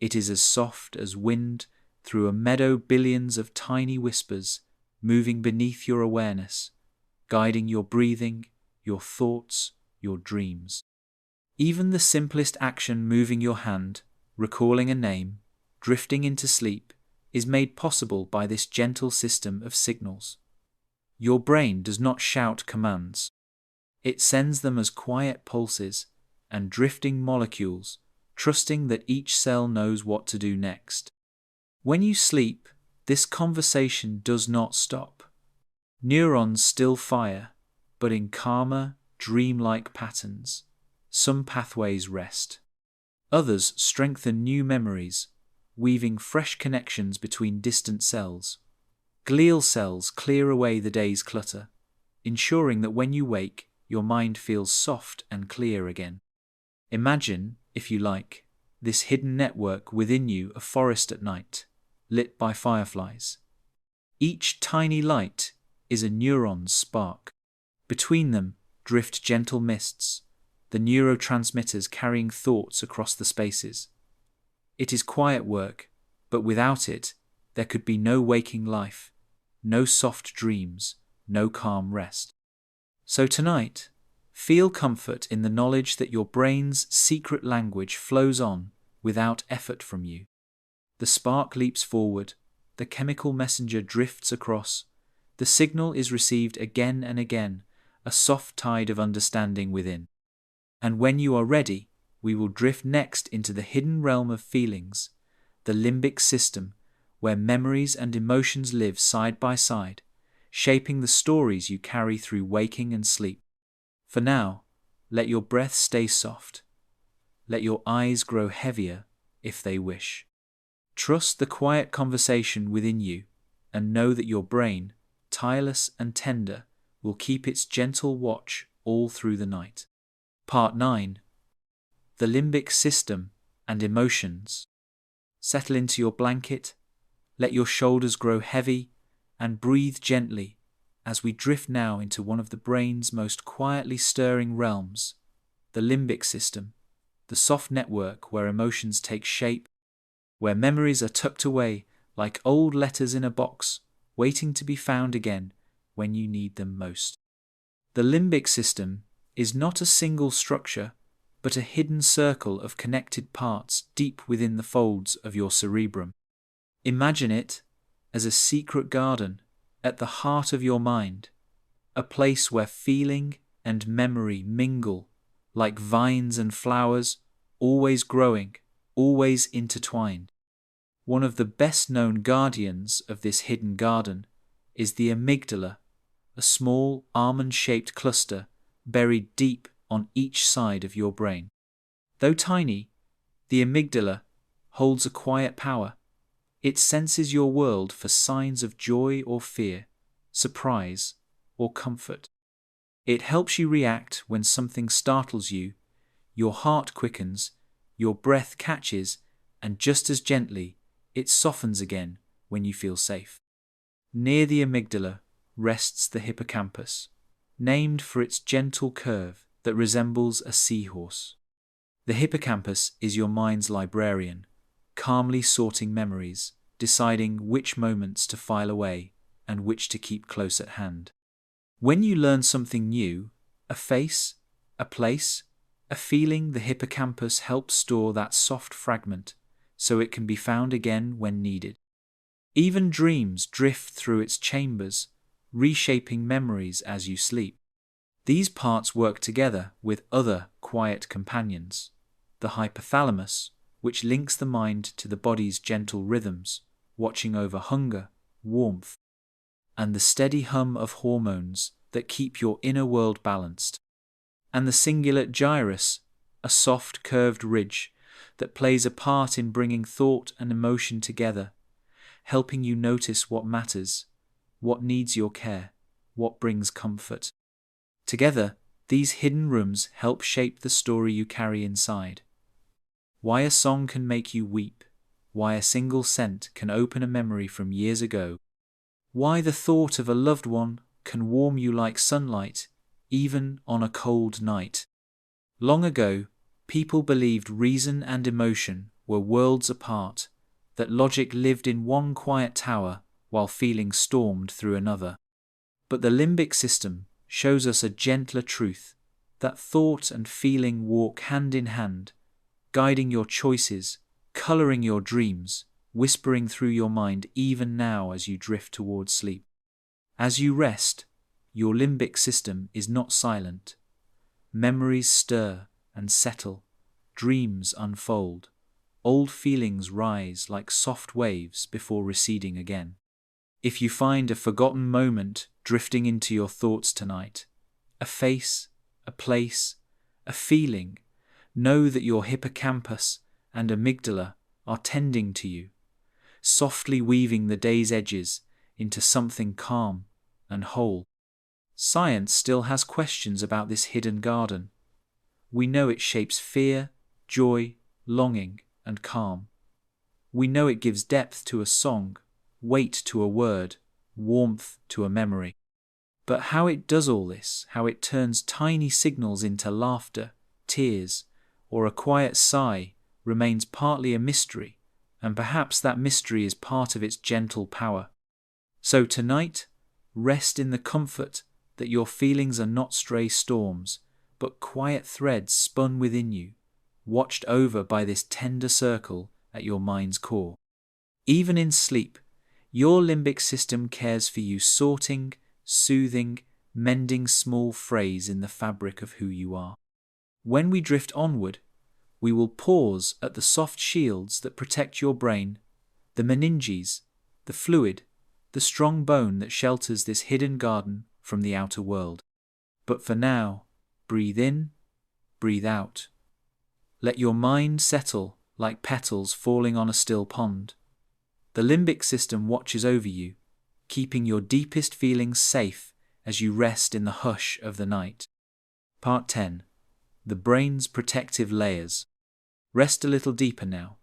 It is as soft as wind through a meadow, billions of tiny whispers moving beneath your awareness, guiding your breathing, your thoughts, your dreams. Even the simplest action, moving your hand, recalling a name, drifting into sleep, is made possible by this gentle system of signals. Your brain does not shout commands. It sends them as quiet pulses and drifting molecules, trusting that each cell knows what to do next. When you sleep, this conversation does not stop. Neurons still fire, but in calmer, dreamlike patterns. Some pathways rest. Others strengthen new memories, weaving fresh connections between distant cells. Glial cells clear away the day's clutter, ensuring that when you wake, your mind feels soft and clear again. Imagine, if you like, this hidden network within you, a forest at night, lit by fireflies. Each tiny light is a neuron's spark. Between them drift gentle mists, the neurotransmitters carrying thoughts across the spaces. It is quiet work, but without it, there could be no waking life, no soft dreams, no calm rest. So tonight, feel comfort in the knowledge that your brain's secret language flows on without effort from you. The spark leaps forward, the chemical messenger drifts across, the signal is received again and again, a soft tide of understanding within. And when you are ready, we will drift next into the hidden realm of feelings, the limbic system, where memories and emotions live side by side, shaping the stories you carry through waking and sleep. For now, let your breath stay soft. Let your eyes grow heavier if they wish. Trust the quiet conversation within you and know that your brain, tireless and tender, will keep its gentle watch all through the night. Part 9. The Limbic System and Emotions. Settle into your blanket, let your shoulders grow heavy, and breathe gently as we drift now into one of the brain's most quietly stirring realms, the limbic system, the soft network where emotions take shape, where memories are tucked away like old letters in a box, waiting to be found again when you need them most. The limbic system is not a single structure, but a hidden circle of connected parts deep within the folds of your cerebrum. Imagine it as a secret garden at the heart of your mind, a place where feeling and memory mingle like vines and flowers, always growing, always intertwined. One of the best-known guardians of this hidden garden is the amygdala, a small almond-shaped cluster buried deep on each side of your brain. Though tiny, The amygdala holds a quiet power. It senses your world for signs of joy or fear, surprise or comfort. It helps you react when something startles you, your heart quickens, your breath catches, and just as gently, it softens again when you feel safe. Near the amygdala rests the hippocampus, named for its gentle curve that resembles a seahorse. The hippocampus is your mind's librarian, calmly sorting memories, deciding which moments to file away and which to keep close at hand. When you learn something new, a face, a place, a feeling, the hippocampus helps store that soft fragment so it can be found again when needed. Even dreams drift through its chambers, reshaping memories as you sleep. These parts work together with other quiet companions, the hypothalamus, which links the mind to the body's gentle rhythms, watching over hunger, warmth, and the steady hum of hormones that keep your inner world balanced. And the cingulate gyrus, a soft curved ridge that plays a part in bringing thought and emotion together, helping you notice what matters, what needs your care, what brings comfort. Together, these hidden rooms help shape the story you carry inside. Why a song can make you weep, why a single scent can open a memory from years ago, why the thought of a loved one can warm you like sunlight, even on a cold night. Long ago, people believed reason and emotion were worlds apart, that logic lived in one quiet tower while feeling stormed through another. But the limbic system shows us a gentler truth, that thought and feeling walk hand in hand, guiding your choices, coloring your dreams, whispering through your mind even now as you drift towards sleep. As you rest, your limbic system is not silent. Memories stir and settle, dreams unfold, old feelings rise like soft waves before receding again. If you find a forgotten moment drifting into your thoughts tonight, a face, a place, a feeling, know that your hippocampus and amygdala are tending to you, softly weaving the day's edges into something calm and whole. Science still has questions about this hidden garden. We know it shapes fear, joy, longing, and calm. We know it gives depth to a song, weight to a word, warmth to a memory. But how it does all this, how it turns tiny signals into laughter, tears, or a quiet sigh, remains partly a mystery, and perhaps that mystery is part of its gentle power. So tonight, rest in the comfort that your feelings are not stray storms, but quiet threads spun within you, watched over by this tender circle at your mind's core. Even in sleep, your limbic system cares for you, sorting, soothing, mending small frays in the fabric of who you are. When we drift onward, we will pause at the soft shields that protect your brain, the meninges, the fluid, the strong bone that shelters this hidden garden from the outer world. But for now, breathe in, breathe out. Let your mind settle like petals falling on a still pond. The limbic system watches over you, keeping your deepest feelings safe as you rest in the hush of the night. Part 10. The brain's protective layers. Rest a little deeper now.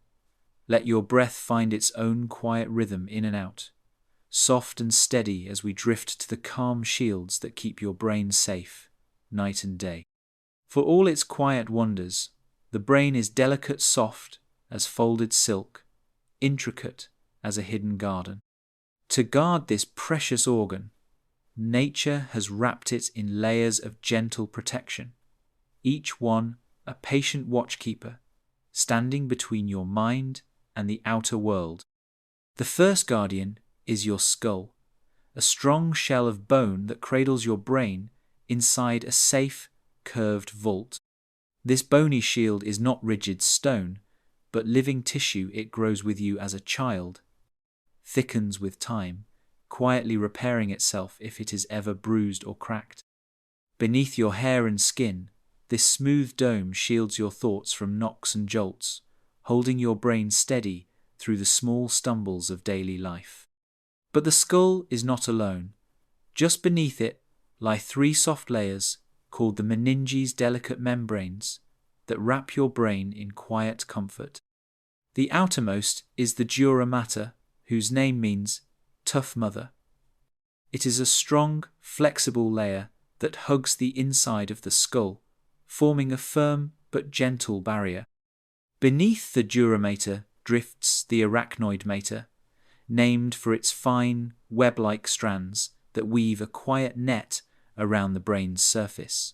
Let your breath find its own quiet rhythm in and out, soft and steady as we drift to the calm shields that keep your brain safe, night and day. For all its quiet wonders, the brain is delicate, soft as folded silk, intricate as a hidden garden. To guard this precious organ, nature has wrapped it in layers of gentle protection, each one a patient watchkeeper, standing between your mind and the outer world. The first guardian is your skull, a strong shell of bone that cradles your brain inside a safe, curved vault. This bony shield is not rigid stone, but living tissue. It grows with you as a child, thickens with time, quietly repairing itself if it is ever bruised or cracked. Beneath your hair and skin, this smooth dome shields your thoughts from knocks and jolts, holding your brain steady through the small stumbles of daily life. But the skull is not alone. Just beneath it lie three soft layers called the meninges, delicate membranes that wrap your brain in quiet comfort. The outermost is the dura mater, whose name means tough mother. It is a strong, flexible layer that hugs the inside of the skull, forming a firm but gentle barrier. Beneath the dura mater drifts the arachnoid mater, named for its fine, web-like strands that weave a quiet net around the brain's surface.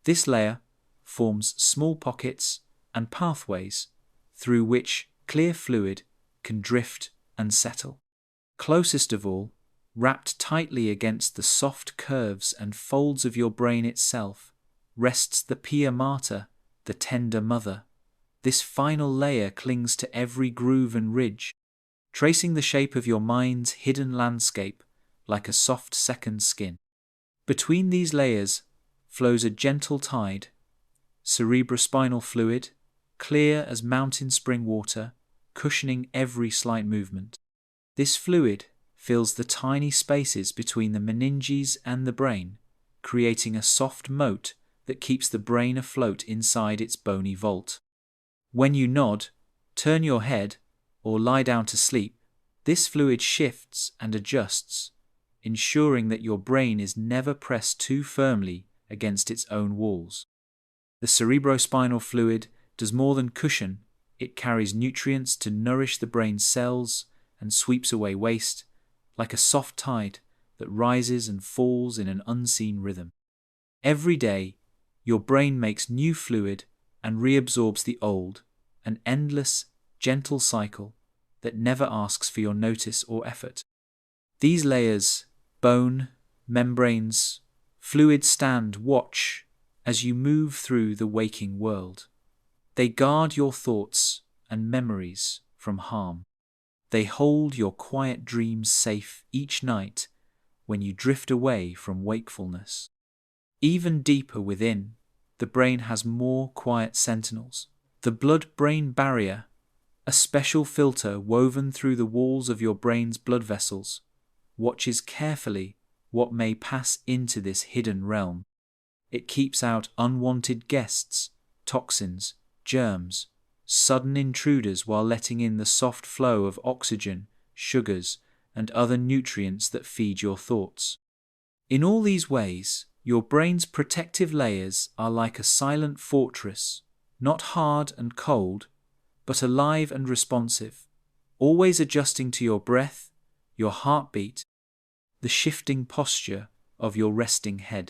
This layer forms small pockets and pathways through which clear fluid can drift and settle. Closest of all, wrapped tightly against the soft curves and folds of your brain itself, rests the pia mater, the tender mother. This final layer clings to every groove and ridge, tracing the shape of your mind's hidden landscape like a soft second skin. Between these layers flows a gentle tide, cerebrospinal fluid, clear as mountain spring water, cushioning every slight movement. This fluid fills the tiny spaces between the meninges and the brain, creating a soft moat that keeps the brain afloat inside its bony vault. When you nod, turn your head, or lie down to sleep, this fluid shifts and adjusts, ensuring that your brain is never pressed too firmly against its own walls. The cerebrospinal fluid does more than cushion, it carries nutrients to nourish the brain's cells and sweeps away waste, like a soft tide that rises and falls in an unseen rhythm. Every day, your brain makes new fluid and reabsorbs the old, an endless, gentle cycle that never asks for your notice or effort. These layers, bone, membranes, fluid, stand watch as you move through the waking world. They guard your thoughts and memories from harm. They hold your quiet dreams safe each night when you drift away from wakefulness. Even deeper within, the brain has more quiet sentinels. The blood-brain barrier, a special filter woven through the walls of your brain's blood vessels, watches carefully what may pass into this hidden realm. It keeps out unwanted guests, toxins, germs, sudden intruders while letting in the soft flow of oxygen, sugars, and other nutrients that feed your thoughts. In all these ways, your brain's protective layers are like a silent fortress, not hard and cold, but alive and responsive, always adjusting to your breath, your heartbeat, the shifting posture of your resting head.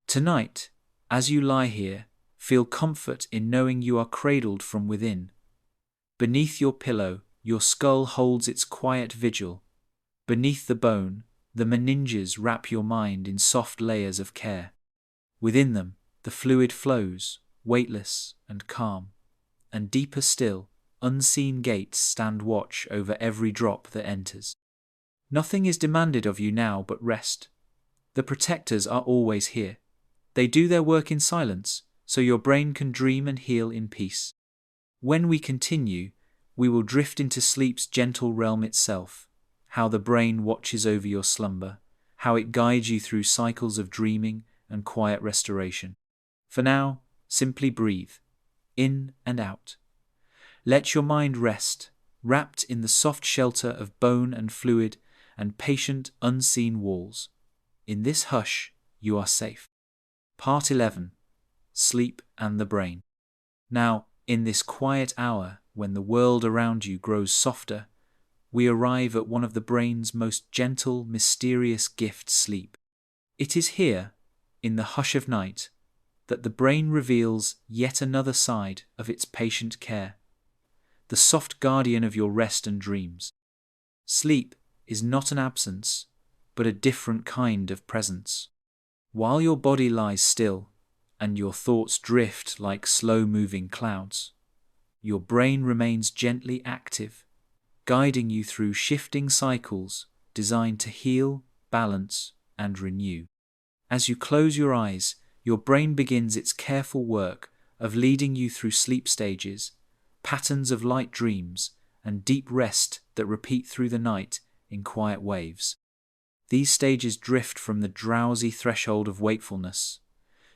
Tonight, as you lie here, feel comfort in knowing you are cradled from within. Beneath your pillow, your skull holds its quiet vigil. Beneath the bone, the meninges wrap your mind in soft layers of care. Within them, the fluid flows, weightless and calm. And deeper still, unseen gates stand watch over every drop that enters. Nothing is demanded of you now but rest. The protectors are always here. They do their work in silence, so your brain can dream and heal in peace. When we continue, we will drift into sleep's gentle realm itself, how the brain watches over your slumber, how it guides you through cycles of dreaming and quiet restoration. For now, simply breathe, in and out. Let your mind rest, wrapped in the soft shelter of bone and fluid and patient, unseen walls. In this hush, you are safe. Part 11. Sleep and the Brain. Now, in this quiet hour, when the world around you grows softer, we arrive at one of the brain's most gentle, mysterious gifts, sleep. It is here, in the hush of night, that the brain reveals yet another side of its patient care, the soft guardian of your rest and dreams. Sleep is not an absence, but a different kind of presence. While your body lies still, and your thoughts drift like slow-moving clouds, your brain remains gently active, guiding you through shifting cycles designed to heal, balance, and renew. As you close your eyes, your brain begins its careful work of leading you through sleep stages, patterns of light dreams, and deep rest that repeat through the night in quiet waves. These stages drift from the drowsy threshold of wakefulness,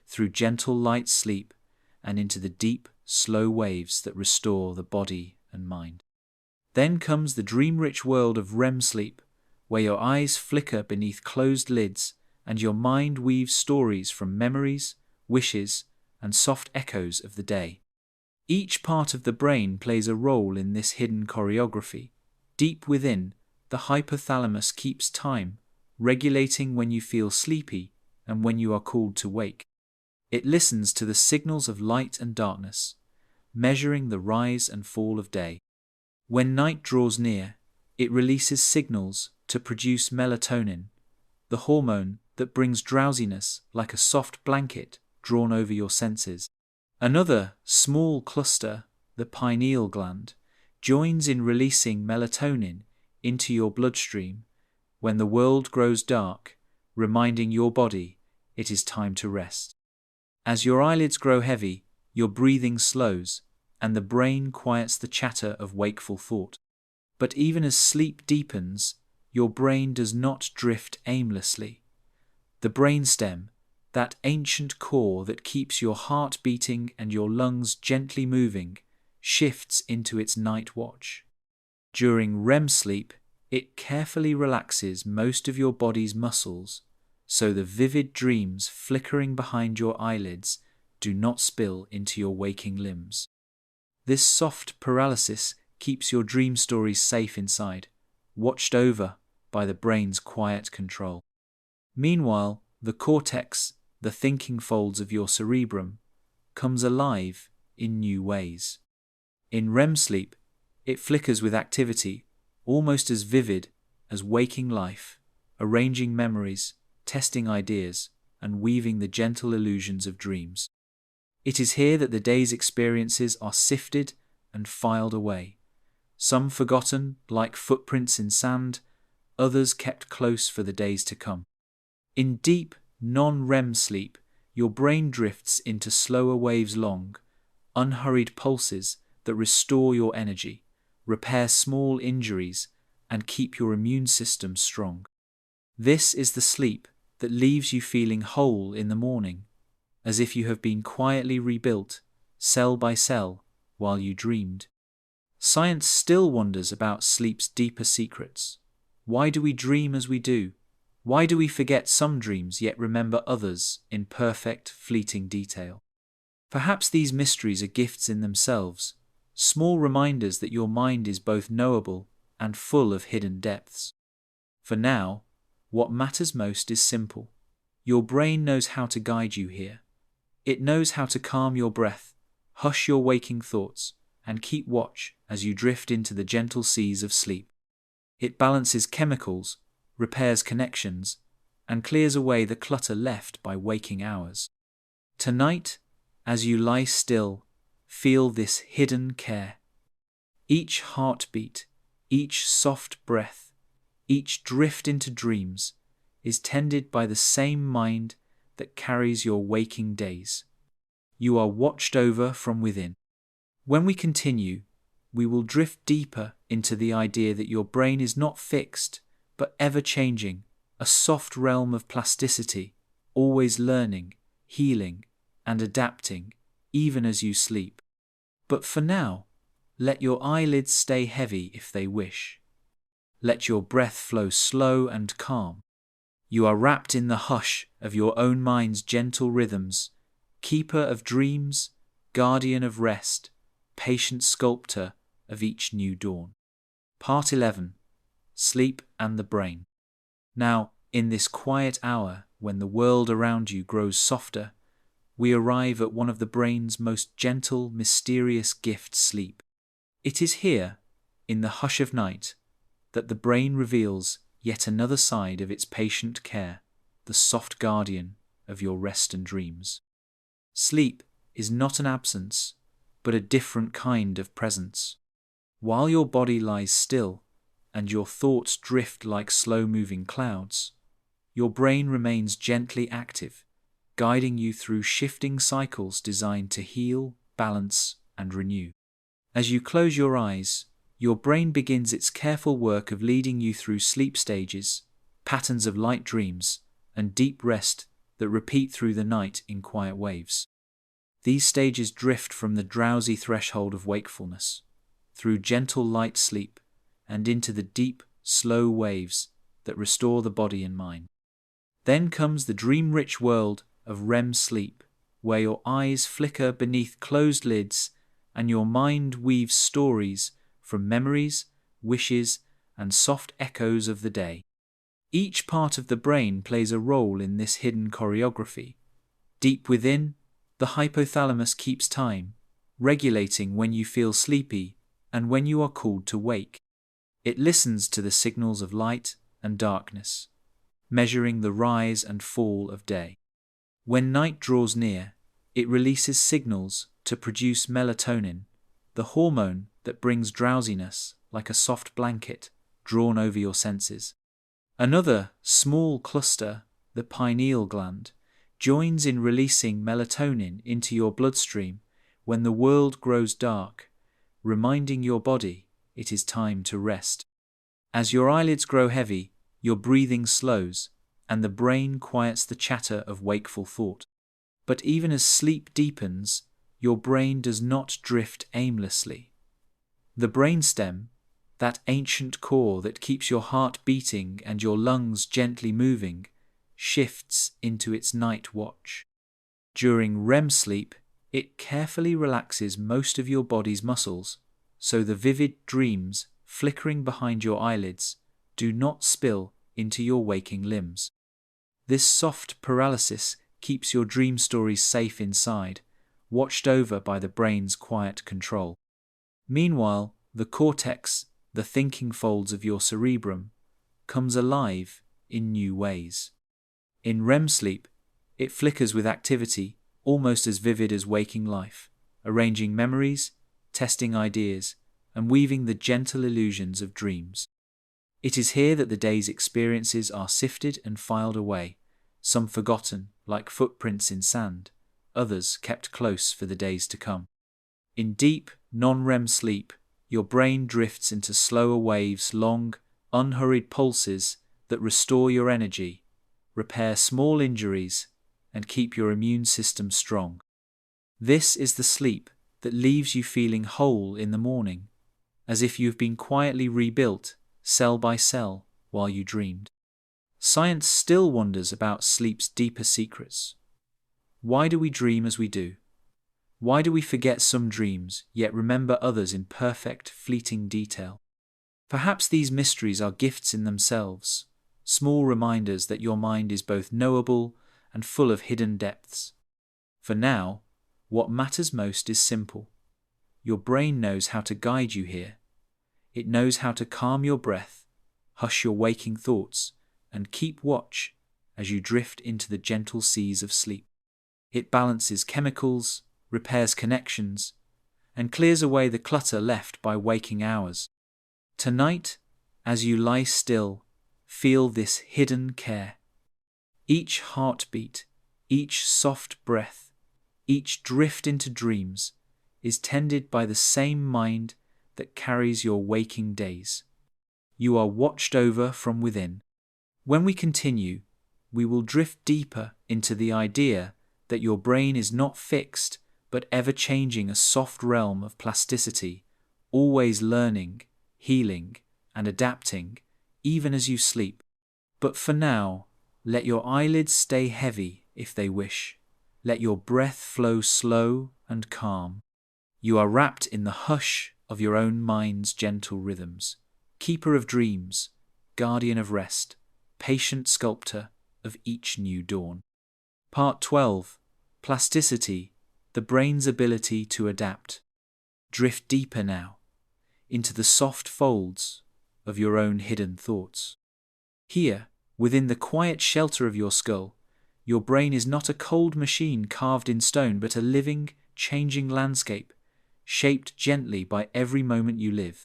through gentle light sleep, and into the deep, slow waves that restore the body and mind. Then comes the dream-rich world of REM sleep, where your eyes flicker beneath closed lids and your mind weaves stories from memories, wishes, and soft echoes of the day. Each part of the brain plays a role in this hidden choreography. Deep within, the hypothalamus keeps time, regulating when you feel sleepy and when you are called to wake. It listens to the signals of light and darkness, measuring the rise and fall of day. When night draws near, it releases signals to produce melatonin, the hormone that brings drowsiness like a soft blanket drawn over your senses. Another small cluster, the pineal gland, joins in releasing melatonin into your bloodstream when the world grows dark, reminding your body it is time to rest. As your eyelids grow heavy, your breathing slows, and the brain quiets the chatter of wakeful thought. But even as sleep deepens, your brain does not drift aimlessly. The brainstem, that ancient core that keeps your heart beating and your lungs gently moving, shifts into its night watch. During REM sleep, it carefully relaxes most of your body's muscles, so the vivid dreams flickering behind your eyelids do not spill into your waking limbs. This soft paralysis keeps your dream stories safe inside, watched over by the brain's quiet control. Meanwhile, the cortex, the thinking folds of your cerebrum, comes alive in new ways. In REM sleep, it flickers with activity, almost as vivid as waking life, arranging memories, testing ideas, and weaving the gentle illusions of dreams. It is here that the day's experiences are sifted and filed away, some forgotten like footprints in sand, others kept close for the days to come. In deep, non-REM sleep, your brain drifts into slower waves long, unhurried pulses that restore your energy, repair small injuries, and keep your immune system strong. This is the sleep that leaves you feeling whole in the morning, as if you have been quietly rebuilt, cell by cell, while you dreamed. Science still wonders about sleep's deeper secrets. Why do we dream as we do? Why do we forget some dreams yet remember others in perfect, fleeting detail? Perhaps these mysteries are gifts in themselves, small reminders that your mind is both knowable and full of hidden depths. For now, what matters most is simple. Your brain knows how to guide you here. It knows how to calm your breath, hush your waking thoughts, and keep watch as you drift into the gentle seas of sleep. It balances chemicals, repairs connections, and clears away the clutter left by waking hours. Tonight, as you lie still, feel this hidden care. Each heartbeat, each soft breath, each drift into dreams is tended by the same mind that carries your waking days. You are watched over from within. When we continue, we will drift deeper into the idea that your brain is not fixed, but ever-changing, a soft realm of plasticity, always learning, healing, and adapting, even as you sleep. But for now, let your eyelids stay heavy if they wish. Let your breath flow slow and calm. You are wrapped in the hush of your own mind's gentle rhythms, keeper of dreams, guardian of rest, patient sculptor of each new dawn. Part 11. Sleep and the Brain. Now, in this quiet hour, when the world around you grows softer, we arrive at one of the brain's most gentle, mysterious gifts, sleep. It is here, in the hush of night, that the brain reveals yet another side of its patient care, the soft guardian of your rest and dreams. Sleep is not an absence, but a different kind of presence. While your body lies still, and your thoughts drift like slow-moving clouds, your brain remains gently active, guiding you through shifting cycles designed to heal, balance, and renew. As you close your eyes, your brain begins its careful work of leading you through sleep stages, patterns of light dreams, and deep rest that repeat through the night in quiet waves. These stages drift from the drowsy threshold of wakefulness, through gentle light sleep, and into the deep, slow waves that restore the body and mind. Then comes the dream-rich world of REM sleep, where your eyes flicker beneath closed lids and your mind weaves stories from memories, wishes, and soft echoes of the day. Each part of the brain plays a role in this hidden choreography. Deep within, the hypothalamus keeps time, regulating when you feel sleepy and when you are called to wake. It listens to the signals of light and darkness, measuring the rise and fall of day. When night draws near, it releases signals to produce melatonin, the hormone that brings drowsiness like a soft blanket drawn over your senses. Another small cluster, the pineal gland, joins in releasing melatonin into your bloodstream when the world grows dark, reminding your body it is time to rest. As your eyelids grow heavy, your breathing slows, and the brain quiets the chatter of wakeful thought. But even as sleep deepens, your brain does not drift aimlessly. The brainstem, that ancient core that keeps your heart beating and your lungs gently moving, shifts into its night watch. During REM sleep, it carefully relaxes most of your body's muscles, so the vivid dreams flickering behind your eyelids do not spill into your waking limbs. This soft paralysis keeps your dream stories safe inside, watched over by the brain's quiet control. Meanwhile, the cortex, the thinking folds of your cerebrum, comes alive in new ways. In REM sleep, it flickers with activity almost as vivid as waking life, arranging memories, testing ideas, and weaving the gentle illusions of dreams. It is here that the day's experiences are sifted and filed away, some forgotten, like footprints in sand, others kept close for the days to come. In deep, non-REM sleep, your brain drifts into slower waves, long, unhurried pulses that restore your energy, repair small injuries, and keep your immune system strong. This is the sleep that leaves you feeling whole in the morning, as if you've been quietly rebuilt, cell by cell, while you dreamed. Science still wonders about sleep's deeper secrets. Why do we dream as we do? Why do we forget some dreams, yet remember others in perfect, fleeting detail? Perhaps these mysteries are gifts in themselves, small reminders that your mind is both knowable and full of hidden depths. For now, what matters most is simple. Your brain knows how to guide you here. It knows how to calm your breath, hush your waking thoughts, and keep watch as you drift into the gentle seas of sleep. It balances chemicals, repairs connections, and clears away the clutter left by waking hours. Tonight, as you lie still, feel this hidden care. Each heartbeat, each soft breath, each drift into dreams is tended by the same mind that carries your waking days. You are watched over from within. When we continue, we will drift deeper into the idea that your brain is not fixed but ever-changing, a soft realm of plasticity, always learning, healing, and adapting, even as you sleep. But for now, let your eyelids stay heavy if they wish. Let your breath flow slow and calm. You are wrapped in the hush of your own mind's gentle rhythms, keeper of dreams, guardian of rest, patient sculptor of each new dawn. Part 12. Plasticity, the brain's ability to adapt. Drift deeper now, into the soft folds of your own hidden thoughts. Here, within the quiet shelter of your skull, your brain is not a cold machine carved in stone, but a living, changing landscape, shaped gently by every moment you live.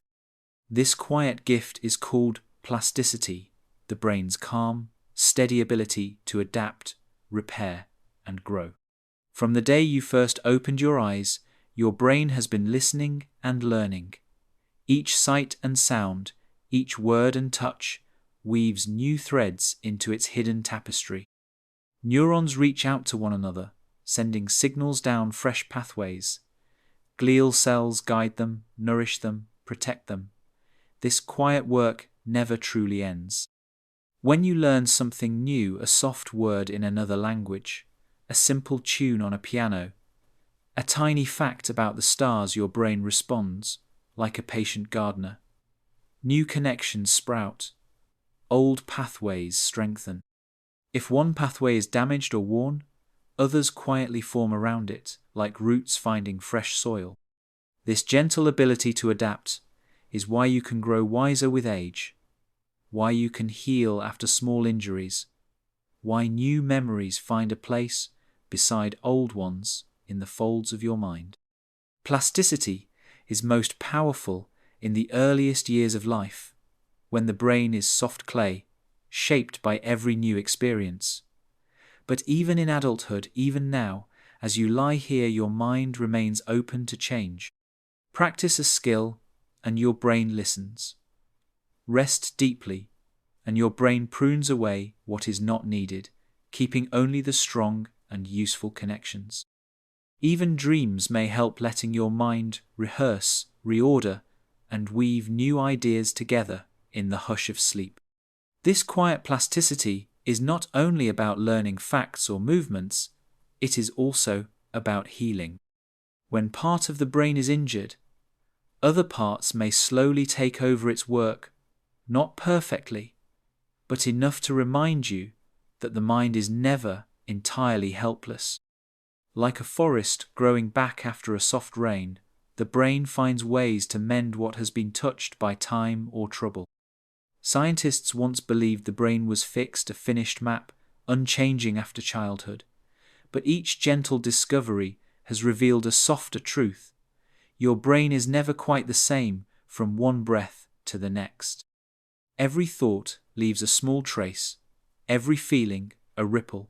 This quiet gift is called plasticity, the brain's calm, steady ability to adapt, repair, and grow. From the day you first opened your eyes, Your brain has been listening and learning. Each sight and sound, each word and touch, weaves new threads into its hidden tapestry. Neurons reach out to one another, sending signals down fresh pathways. Glial cells guide them, nourish them, protect them. This quiet work never truly ends. When you learn something new, a soft word in another language, a simple tune on a piano, a tiny fact about the stars, your brain responds, like a patient gardener. New connections sprout. Old pathways strengthen. If one pathway is damaged or worn, others quietly form around it, like roots finding fresh soil. This gentle ability to adapt is why you can grow wiser with age, why you can heal after small injuries, why new memories find a place beside old ones in the folds of your mind. Plasticity is most powerful in the earliest years of life, when the brain is soft clay, shaped by every new experience. But even in adulthood, even now, as you lie here, your mind remains open to change. Practice a skill, and your brain listens. Rest deeply, and your brain prunes away what is not needed, keeping only the strong and useful connections. Even dreams may help, letting your mind rehearse, reorder, and weave new ideas together in the hush of sleep. This quiet plasticity is not only about learning facts or movements, it is also about healing. When part of the brain is injured, other parts may slowly take over its work, not perfectly, but enough to remind you that the mind is never entirely helpless. Like a forest growing back after a soft rain, the brain finds ways to mend what has been touched by time or trouble. Scientists once believed the brain was fixed, a finished map, unchanging after childhood. But each gentle discovery has revealed a softer truth. Your brain is never quite the same from one breath to the next. Every thought leaves a small trace, every feeling a ripple,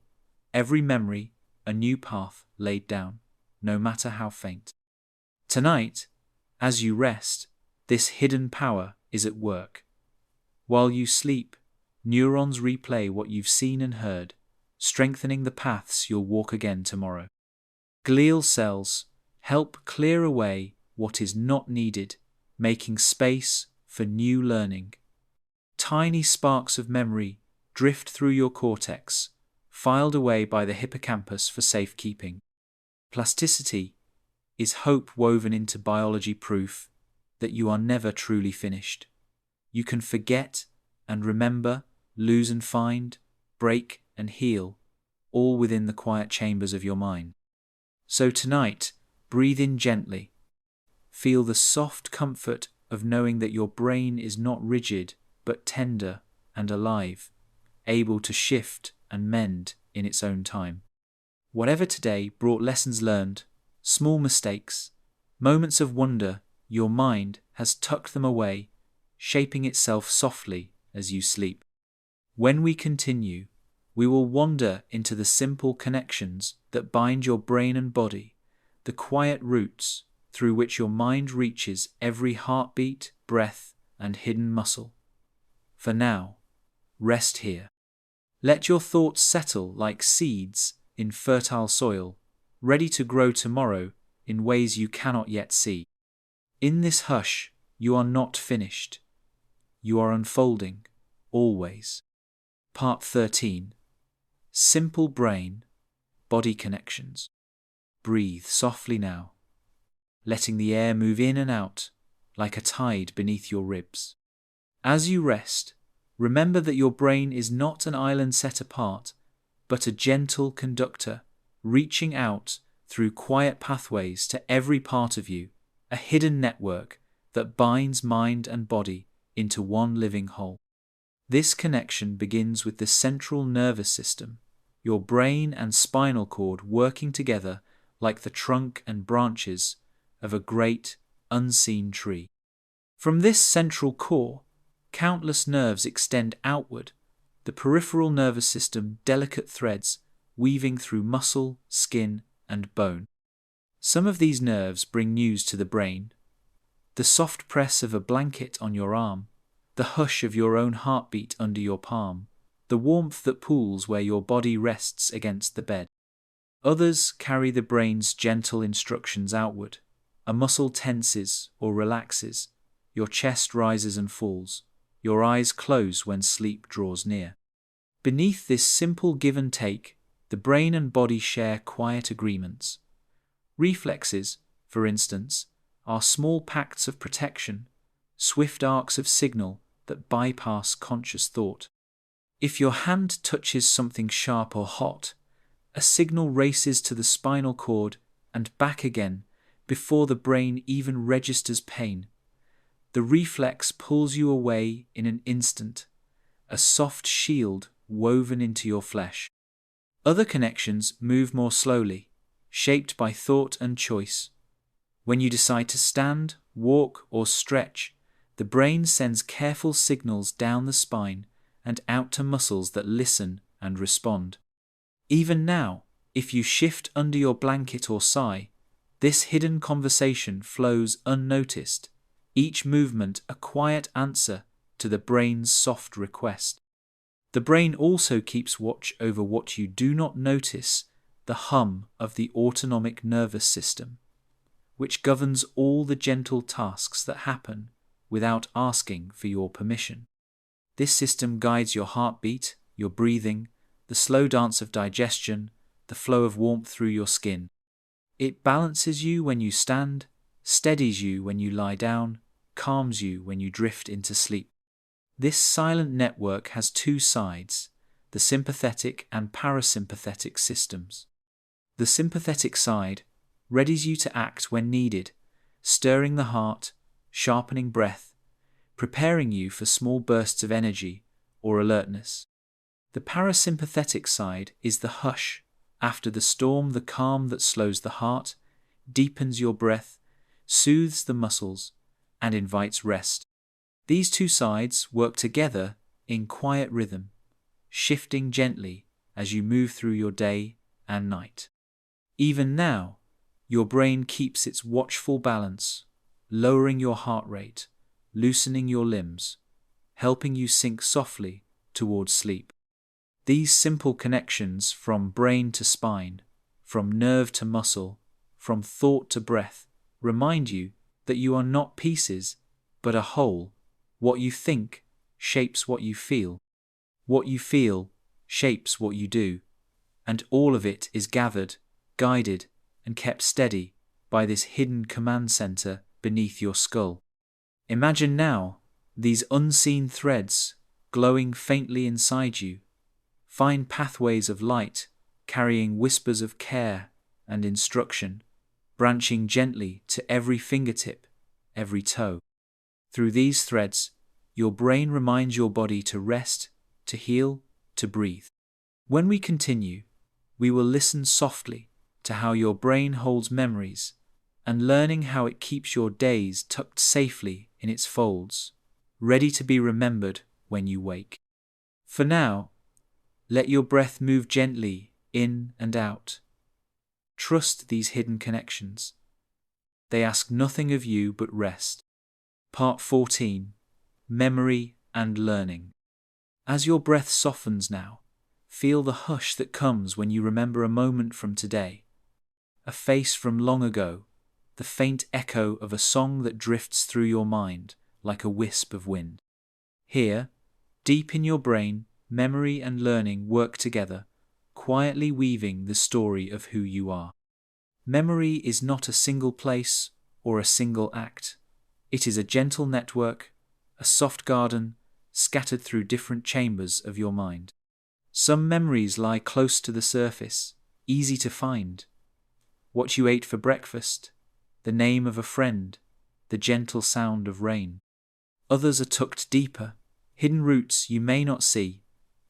every memory a new path laid down, no matter how faint. Tonight, as you rest, this hidden power is at work. While you sleep, neurons replay what you've seen and heard, strengthening the paths you'll walk again tomorrow. Glial cells help clear away what is not needed, making space for new learning. Tiny sparks of memory drift through your cortex, filed away by the hippocampus for safekeeping. Plasticity is hope woven into biology, proof that you are never truly finished. You can forget and remember, lose and find, break and heal, all within the quiet chambers of your mind. So tonight, breathe in gently. Feel the soft comfort of knowing that your brain is not rigid, but tender and alive, able to shift and mend in its own time. Whatever today brought lessons learned, small mistakes, moments of wonder, your mind has tucked them away, shaping itself softly as you sleep. When we continue, we will wander into the simple connections that bind your brain and body, the quiet roots through which your mind reaches every heartbeat, breath, and hidden muscle. For now, rest here. Let your thoughts settle like seeds in fertile soil, ready to grow tomorrow in ways you cannot yet see. In this hush, you are not finished. You are unfolding, always. Part 13. Simple brain, body connections. Breathe softly now, letting the air move in and out like a tide beneath your ribs. As you rest, remember that your brain is not an island set apart, but a gentle conductor reaching out through quiet pathways to every part of you, a hidden network that binds mind and body into one living whole. This connection begins with the central nervous system, your brain and spinal cord working together like the trunk and branches of a great, unseen tree. From this central core, countless nerves extend outward, the peripheral nervous system delicate threads weaving through muscle, skin, and bone. Some of these nerves bring news to the brain. The soft press of a blanket on your arm, the hush of your own heartbeat under your palm, the warmth that pools where your body rests against the bed. Others carry the brain's gentle instructions outward. A muscle tenses or relaxes, your chest rises and falls, your eyes close when sleep draws near. Beneath this simple give and take, the brain and body share quiet agreements. Reflexes, for instance, are small pacts of protection, swift arcs of signal that bypass conscious thought. If your hand touches something sharp or hot, a signal races to the spinal cord and back again before the brain even registers pain. The reflex pulls you away in an instant, a soft shield woven into your flesh. Other connections move more slowly, shaped by thought and choice. When you decide to stand, walk, or stretch, the brain sends careful signals down the spine and out to muscles that listen and respond. Even now, if you shift under your blanket or sigh, this hidden conversation flows unnoticed, each movement a quiet answer to the brain's soft request. The brain also keeps watch over what you do not notice, the hum of the autonomic nervous system, which governs all the gentle tasks that happen without asking for your permission. This system guides your heartbeat, your breathing, the slow dance of digestion, the flow of warmth through your skin. It balances you when you stand, steadies you when you lie down, calms you when you drift into sleep. This silent network has two sides, the sympathetic and parasympathetic systems. The sympathetic side readies you to act when needed, stirring the heart, sharpening breath, preparing you for small bursts of energy or alertness. The parasympathetic side is the hush. After the storm, the calm that slows the heart, deepens your breath, soothes the muscles, and invites rest. These two sides work together in quiet rhythm, shifting gently as you move through your day and night. Even now, your brain keeps its watchful balance, lowering your heart rate, loosening your limbs, helping you sink softly towards sleep. These simple connections from brain to spine, from nerve to muscle, from thought to breath, remind you that you are not pieces, but a whole. What you think shapes what you feel. What you feel shapes what you do. And all of it is gathered, guided, and kept steady by this hidden command center beneath your skull. Imagine now these unseen threads glowing faintly inside you, fine pathways of light carrying whispers of care and instruction, branching gently to every fingertip, every toe. Through these threads, your brain reminds your body to rest, to heal, to breathe. When we continue, we will listen softly to how your brain holds memories and learning how it keeps your days tucked safely in its folds, ready to be remembered when you wake. For now, let your breath move gently in and out. Trust these hidden connections. They ask nothing of you but rest. Part 14. Memory and Learning. As your breath softens now, feel the hush that comes when you remember a moment from today, a face from long ago, the faint echo of a song that drifts through your mind like a wisp of wind. Here, deep in your brain, memory and learning work together, quietly weaving the story of who you are. Memory is not a single place or a single act. It is a gentle network, a soft garden, scattered through different chambers of your mind. Some memories lie close to the surface, easy to find. What you ate for breakfast, the name of a friend, the gentle sound of rain. Others are tucked deeper, hidden roots you may not see,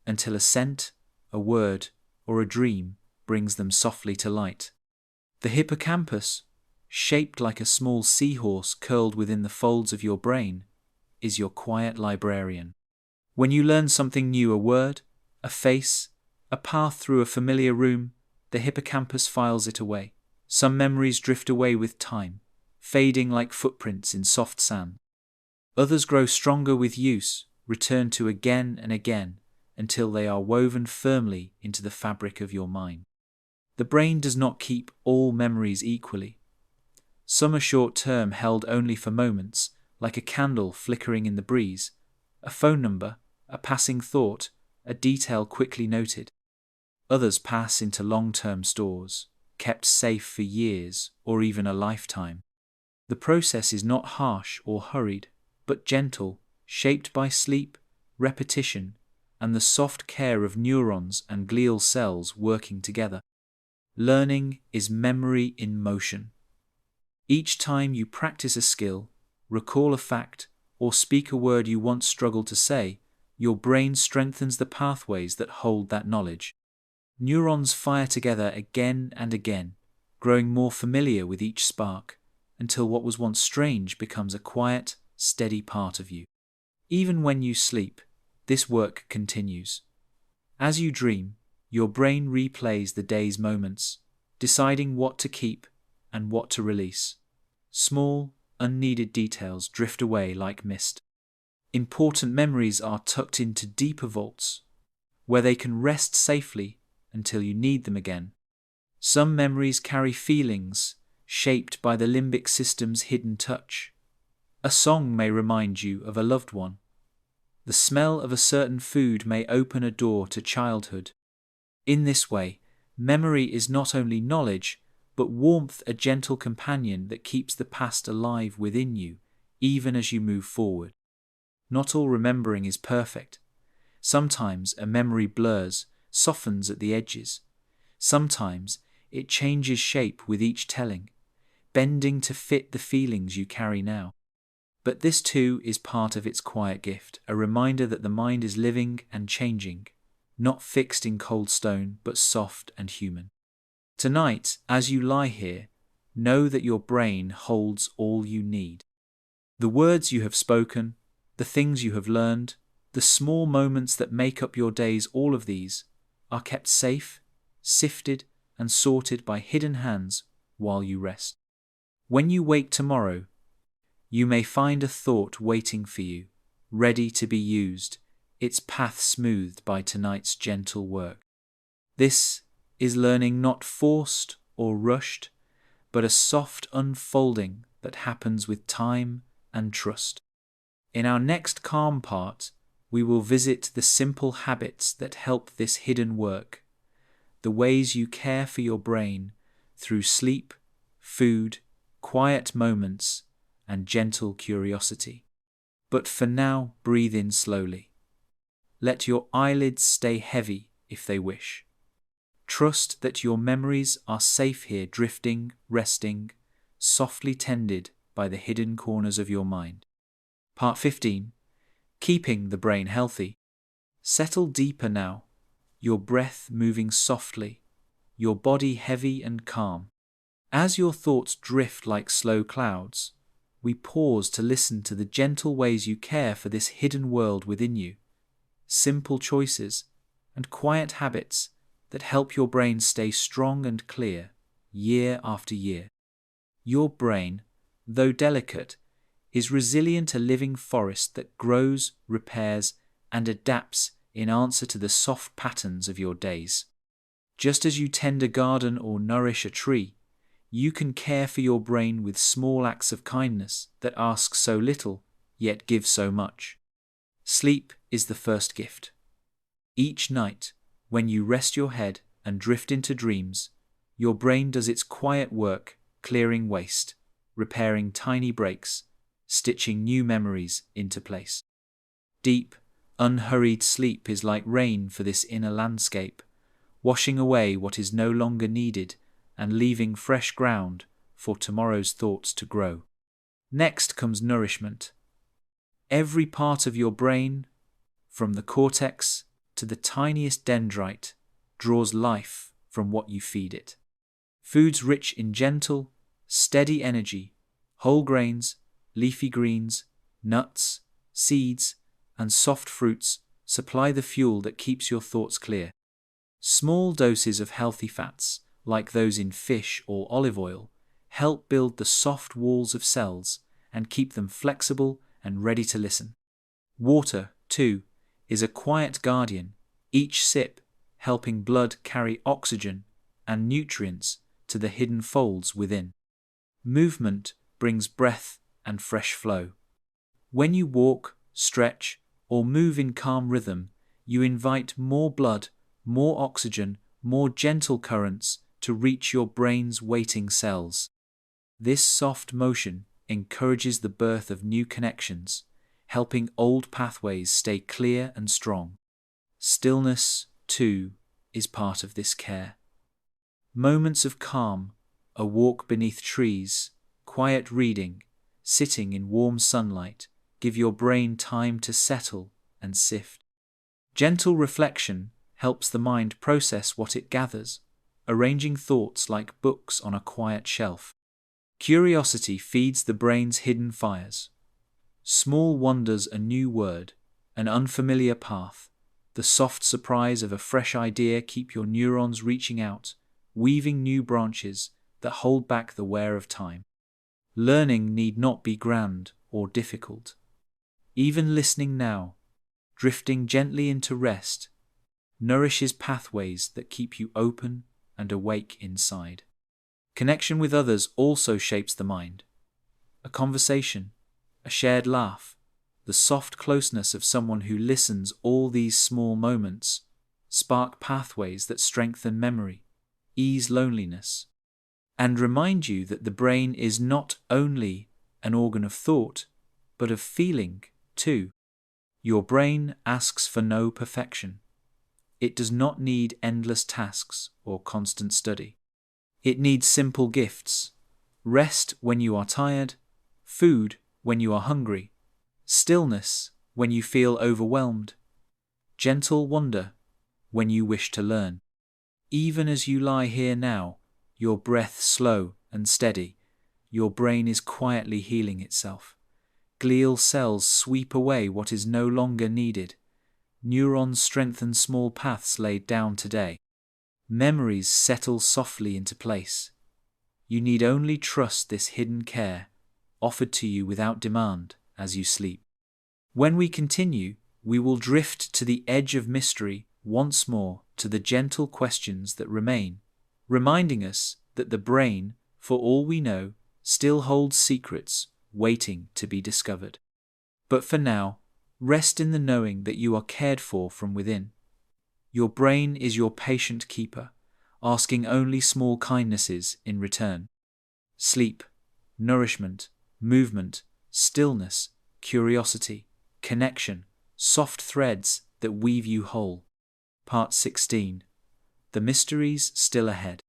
until a scent, a word, or a dream brings them softly to light. The hippocampus, shaped like a small seahorse curled within the folds of your brain, is your quiet librarian. When you learn something new, a word, a face, a path through a familiar room, the hippocampus files it away, Some memories drift away with time, fading like footprints in soft sand. Others grow stronger with use, return to again and again, until they are woven firmly into the fabric of your mind. The brain does not keep all memories equally. Some are short-term, held only for moments, like a candle flickering in the breeze, a phone number, a passing thought, a detail quickly noted. Others pass into long-term stores, kept safe for years or even a lifetime. The process is not harsh or hurried, but gentle, shaped by sleep, repetition, and the soft care of neurons and glial cells working together. Learning is memory in motion. Each time you practice a skill, recall a fact, or speak a word you once struggled to say, your brain strengthens the pathways that hold that knowledge. Neurons fire together again and again, growing more familiar with each spark, until what was once strange becomes a quiet, steady part of you. Even when you sleep, this work continues. As you dream, your brain replays the day's moments, deciding what to keep and what to release. Small, unneeded details drift away like mist. Important memories are tucked into deeper vaults, where they can rest safely until you need them again. Some memories carry feelings shaped by the limbic system's hidden touch. A song may remind you of a loved one. The smell of a certain food may open a door to childhood. In this way, memory is not only knowledge, but warmth, a gentle companion that keeps the past alive within you, even as you move forward. Not all remembering is perfect. Sometimes a memory blurs, softens at the edges. Sometimes it changes shape with each telling, bending to fit the feelings you carry now. But this too is part of its quiet gift, a reminder that the mind is living and changing, not fixed in cold stone, but soft and human. Tonight, as you lie here, know that your brain holds all you need. The words you have spoken, the things you have learned, the small moments that make up your days, all of these are kept safe, sifted, and sorted by hidden hands while you rest. When you wake tomorrow, you may find a thought waiting for you, ready to be used, its path smoothed by tonight's gentle work. This is learning not forced or rushed, but a soft unfolding that happens with time and trust. In our next calm part, we will visit the simple habits that help this hidden work, the ways you care for your brain through sleep, food, quiet moments, and gentle curiosity. But for now, breathe in slowly. Let your eyelids stay heavy if they wish. Trust that your memories are safe here, drifting, resting, softly tended by the hidden corners of your mind. Part 15. Keeping the brain healthy. Settle deeper now, your breath moving softly, your body heavy and calm. As your thoughts drift like slow clouds, we pause to listen to the gentle ways you care for this hidden world within you. Simple choices and quiet habits that help your brain stay strong and clear year after year. Your brain, though delicate, is resilient, a living forest that grows, repairs, and adapts in answer to the soft patterns of your days. Just as you tend a garden or nourish a tree, you can care for your brain with small acts of kindness that ask so little, yet give so much. Sleep is the first gift. Each night, when you rest your head and drift into dreams, your brain does its quiet work, clearing waste, repairing tiny breaks, stitching new memories into place. Deep, unhurried sleep is like rain for this inner landscape, washing away what is no longer needed and leaving fresh ground for tomorrow's thoughts to grow. Next comes nourishment. Every part of your brain, from the cortex to the tiniest dendrite, draws life from what you feed it. Foods rich in gentle, steady energy, whole grains, leafy greens, nuts, seeds, and soft fruits supply the fuel that keeps your thoughts clear. Small doses of healthy fats, like those in fish or olive oil, help build the soft walls of cells and keep them flexible and ready to listen. Water, too, is a quiet guardian, each sip helping blood carry oxygen and nutrients to the hidden folds within. Movement brings breath and fresh flow. When you walk, stretch, or move in calm rhythm, you invite more blood, more oxygen, more gentle currents to reach your brain's waiting cells. This soft motion encourages the birth of new connections, helping old pathways stay clear and strong. Stillness, too, is part of this care. Moments of calm, a walk beneath trees, quiet reading, sitting in warm sunlight, give your brain time to settle and sift. Gentle reflection helps the mind process what it gathers, arranging thoughts like books on a quiet shelf. Curiosity feeds the brain's hidden fires. Small wonders, a new word, an unfamiliar path, the soft surprise of a fresh idea keep your neurons reaching out, weaving new branches that hold back the wear of time. Learning need not be grand or difficult. Even listening now, drifting gently into rest, nourishes pathways that keep you open and awake inside. Connection with others also shapes the mind. A conversation, a shared laugh, the soft closeness of someone who listens, all these small moments spark pathways that strengthen memory, ease loneliness, and remind you that the brain is not only an organ of thought, but of feeling too. Your brain asks for no perfection. It does not need endless tasks or constant study. It needs simple gifts: rest when you are tired, food when you are hungry, stillness when you feel overwhelmed, gentle wonder when you wish to learn. Even as you lie here now, your breath slow and steady, your brain is quietly healing itself. Glial cells sweep away what is no longer needed. Neurons strengthen small paths laid down today. Memories settle softly into place. You need only trust this hidden care, offered to you without demand as you sleep. When we continue, we will drift to the edge of mystery once more, to the gentle questions that remain, reminding us that the brain, for all we know, still holds secrets waiting to be discovered. But for now, rest in the knowing that you are cared for from within. Your brain is your patient keeper, asking only small kindnesses in return. Sleep, nourishment, movement, stillness, curiosity, connection, soft threads that weave you whole. Part 16. The mysteries still ahead.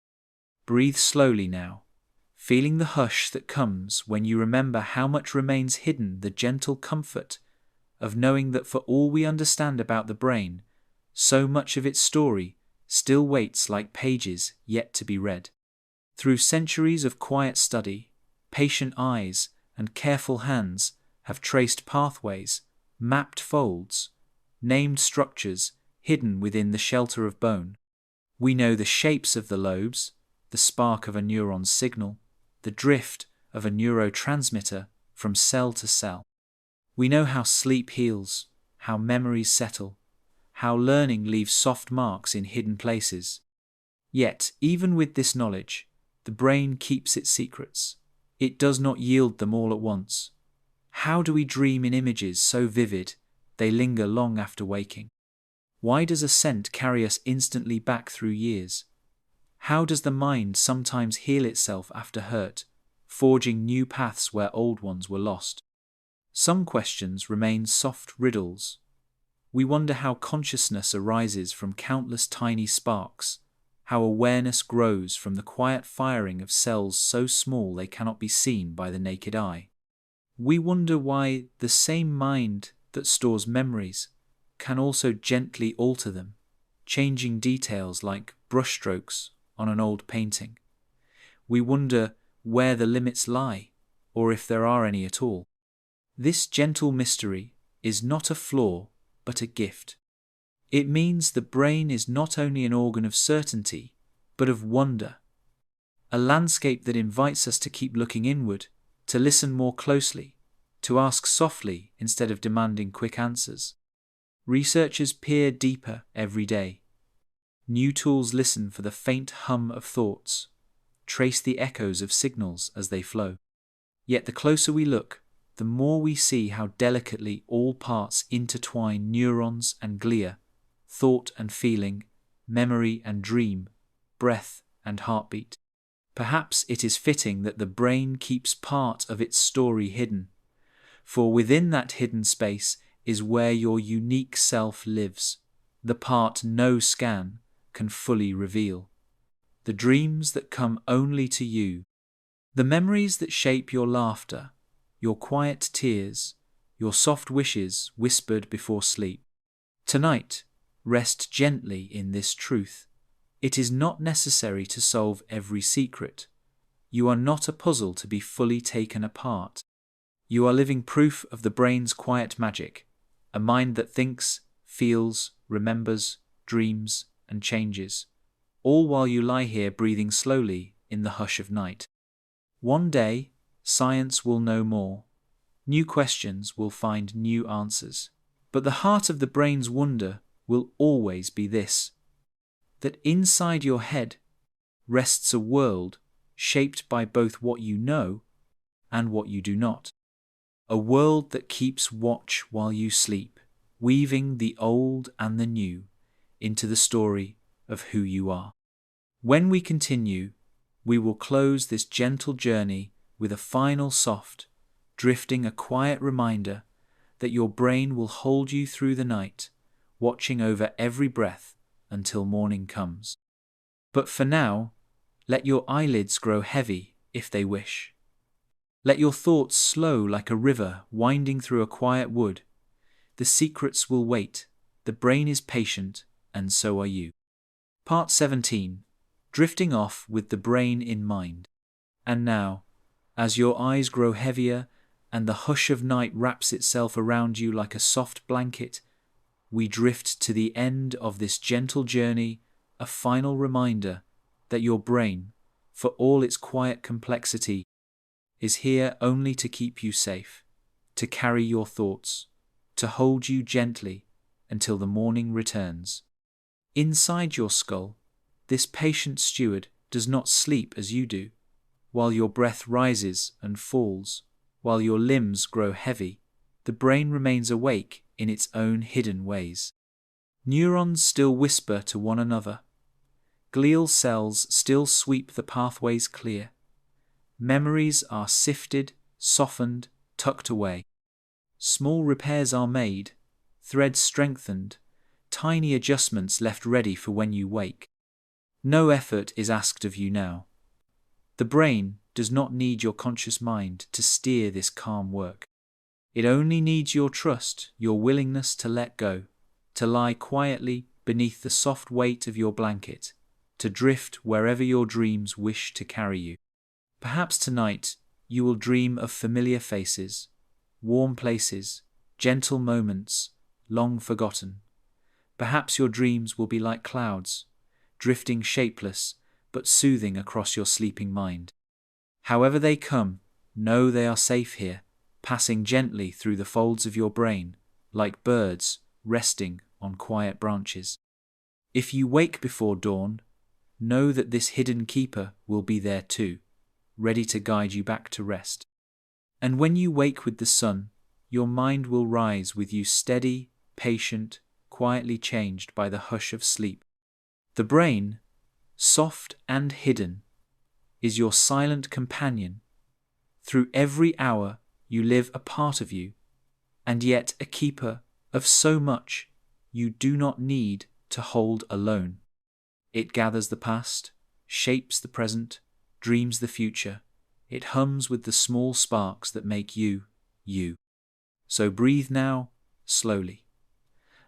Breathe slowly now, feeling the hush that comes when you remember how much remains hidden, the gentle comfort of knowing that for all we understand about the brain, so much of its story still waits like pages yet to be read. Through centuries of quiet study, patient eyes and careful hands have traced pathways, mapped folds, named structures hidden within the shelter of bone. We know the shapes of the lobes, the spark of a neuron's signal, the drift of a neurotransmitter from cell to cell. We know how sleep heals, how memories settle, how learning leaves soft marks in hidden places. Yet, even with this knowledge, the brain keeps its secrets. It does not yield them all at once. How do we dream in images so vivid they linger long after waking? Why does a scent carry us instantly back through years? How does the mind sometimes heal itself after hurt, forging new paths where old ones were lost? Some questions remain soft riddles. We wonder how consciousness arises from countless tiny sparks, how awareness grows from the quiet firing of cells so small they cannot be seen by the naked eye. We wonder why the same mind that stores memories can also gently alter them, changing details like brushstrokes on an old painting. We wonder where the limits lie, or if there are any at all. This gentle mystery is not a flaw, but a gift. It means the brain is not only an organ of certainty, but of wonder, a landscape that invites us to keep looking inward, to listen more closely, to ask softly instead of demanding quick answers. Researchers peer deeper every day. New tools listen for the faint hum of thoughts, trace the echoes of signals as they flow. Yet the closer we look, the more we see how delicately all parts intertwine: neurons and glia, thought and feeling, memory and dream, breath and heartbeat. Perhaps it is fitting that the brain keeps part of its story hidden, for within that hidden space is where your unique self lives, the part no scan can fully reveal. The dreams that come only to you, the memories that shape your laughter, your quiet tears, your soft wishes whispered before sleep. Tonight, rest gently in this truth. It is not necessary to solve every secret. You are not a puzzle to be fully taken apart. You are living proof of the brain's quiet magic, a mind that thinks, feels, remembers, dreams, and changes, all while you lie here breathing slowly in the hush of night. One day, science will know more. New questions will find new answers. But the heart of the brain's wonder will always be this: that inside your head rests a world shaped by both what you know and what you do not. A world that keeps watch while you sleep, weaving the old and the new into the story of who you are. When we continue, we will close this gentle journey with a final soft, drifting, a quiet reminder that your brain will hold you through the night, watching over every breath until morning comes. But for now, let your eyelids grow heavy if they wish. Let your thoughts slow like a river winding through a quiet wood. The secrets will wait, the brain is patient, and so are you. Part 17. Drifting off with the brain in mind. And now, as your eyes grow heavier and the hush of night wraps itself around you like a soft blanket, we drift to the end of this gentle journey, a final reminder that your brain, for all its quiet complexity, is here only to keep you safe, to carry your thoughts, to hold you gently until the morning returns. Inside your skull, this patient steward does not sleep as you do. While your breath rises and falls, while your limbs grow heavy, the brain remains awake in its own hidden ways. Neurons still whisper to one another. Glial cells still sweep the pathways clear. Memories are sifted, softened, tucked away. Small repairs are made, threads strengthened, tiny adjustments left ready for when you wake. No effort is asked of you now. The brain does not need your conscious mind to steer this calm work. It only needs your trust, your willingness to let go, to lie quietly beneath the soft weight of your blanket, to drift wherever your dreams wish to carry you. Perhaps tonight you will dream of familiar faces, warm places, gentle moments, long forgotten. Perhaps your dreams will be like clouds, drifting shapeless but soothing across your sleeping mind. However they come, know they are safe here, passing gently through the folds of your brain, like birds resting on quiet branches. If you wake before dawn, know that this hidden keeper will be there too, ready to guide you back to rest. And when you wake with the sun, your mind will rise with you, steady, patient, quietly changed by the hush of sleep. The brain, soft and hidden, is your silent companion. Through every hour you live a part of you, and yet a keeper of so much you do not need to hold alone. It gathers the past, shapes the present, dreams the future. It hums with the small sparks that make you, you. So breathe now, slowly.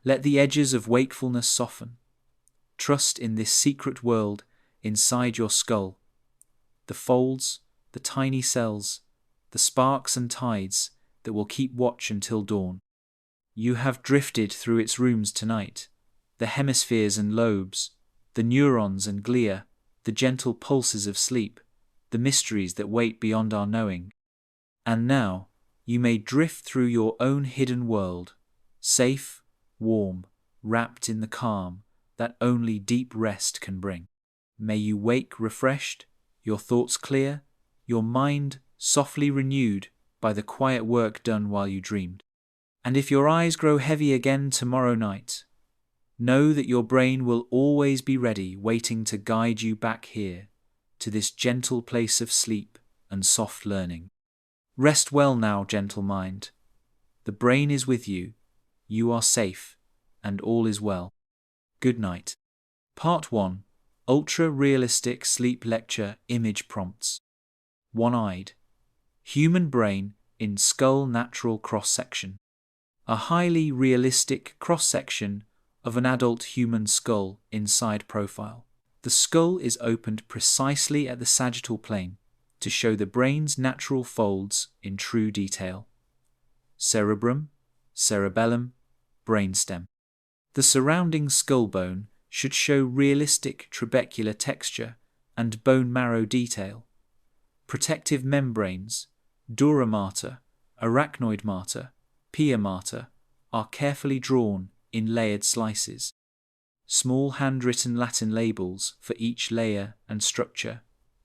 Let the edges of wakefulness soften. Trust in this secret world inside your skull. The folds, the tiny cells, the sparks and tides that will keep watch until dawn. You have drifted through its rooms tonight, the hemispheres and lobes, the neurons and glia, the gentle pulses of sleep. the mysteries that wait beyond our knowing. And now, you may drift through your own hidden world, safe, warm, wrapped in the calm that only deep rest can bring. May you wake refreshed, your thoughts clear, your mind softly renewed by the quiet work done while you dreamed. And if your eyes grow heavy again tomorrow night, know that your brain will always be ready, waiting to guide you back here, to this gentle place of sleep and soft learning. Rest well now, gentle mind. The brain is with you, you are safe, and all is well. Good night. Part 1. Ultra-Realistic Sleep Lecture Image Prompts. One-eyed. Human brain in skull natural cross-section. A highly realistic cross-section of an adult human skull in side profile. The skull is opened precisely at the sagittal plane to show the brain's natural folds in true detail. Cerebrum, cerebellum, brainstem. The surrounding skull bone should show realistic trabecular texture and bone marrow detail. Protective membranes, dura mater, arachnoid mater, pia mater, are carefully drawn in layered slices. Small handwritten Latin labels for each layer and structure: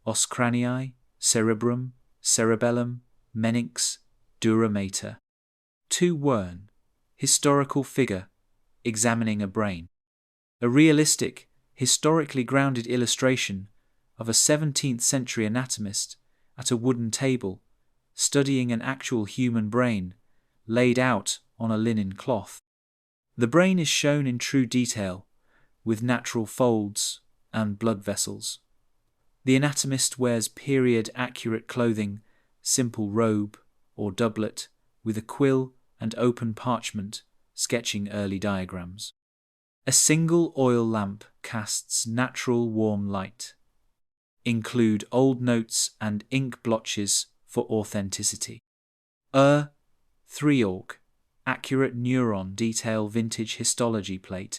os cranii, cerebrum, cerebellum, meninx, dura mater. 2. Wern. Historical figure examining a brain. A realistic, historically grounded illustration of a 17th century anatomist at a wooden table studying an actual human brain laid out on a linen cloth. The brain is shown in true detail, with natural folds and blood vessels. The anatomist wears period-accurate clothing, simple robe or doublet, with a quill and open parchment sketching early diagrams. A single oil lamp casts natural warm light. Include old notes and ink blotches for authenticity. 3-org. Accurate neuron detail vintage histology plate.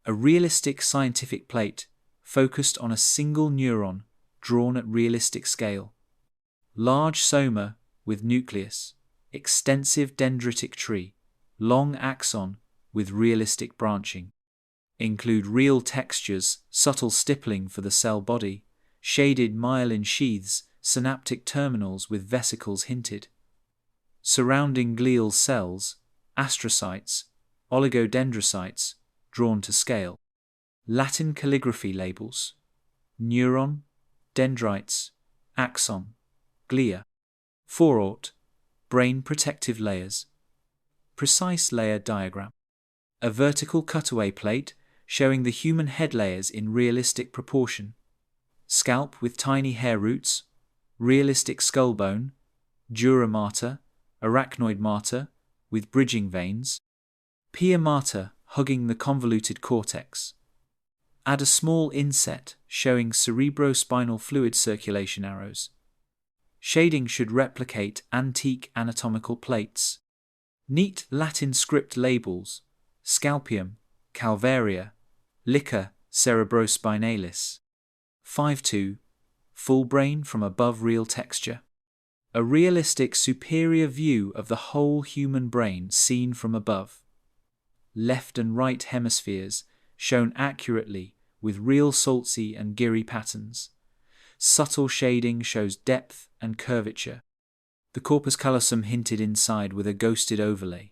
A realistic scientific plate focused on a single neuron drawn at realistic scale. Large soma with nucleus, extensive dendritic tree, long axon with realistic branching. Include real textures, subtle stippling for the cell body, shaded myelin sheaths, synaptic terminals with vesicles hinted. Surrounding glial cells, astrocytes, oligodendrocytes, drawn to scale. Latin calligraphy labels: neuron, dendrites, axon, glia. 4-ort. Brain protective layers. Precise layer diagram. A vertical cutaway plate showing the human head layers in realistic proportion. Scalp with tiny hair roots, realistic skull bone, dura mater, arachnoid mater with bridging veins, pia mater hugging the convoluted cortex. Add a small inset showing cerebrospinal fluid circulation arrows. Shading should replicate antique anatomical plates. Neat Latin script labels: scalpium, calvaria, liquor cerebrospinalis. 5-2. Full brain from above real texture. A realistic superior view of the whole human brain seen from above. Left and right hemispheres shown accurately with real Saltzy and Geary patterns. Subtle shading shows depth and curvature. The corpus callosum hinted inside with a ghosted overlay.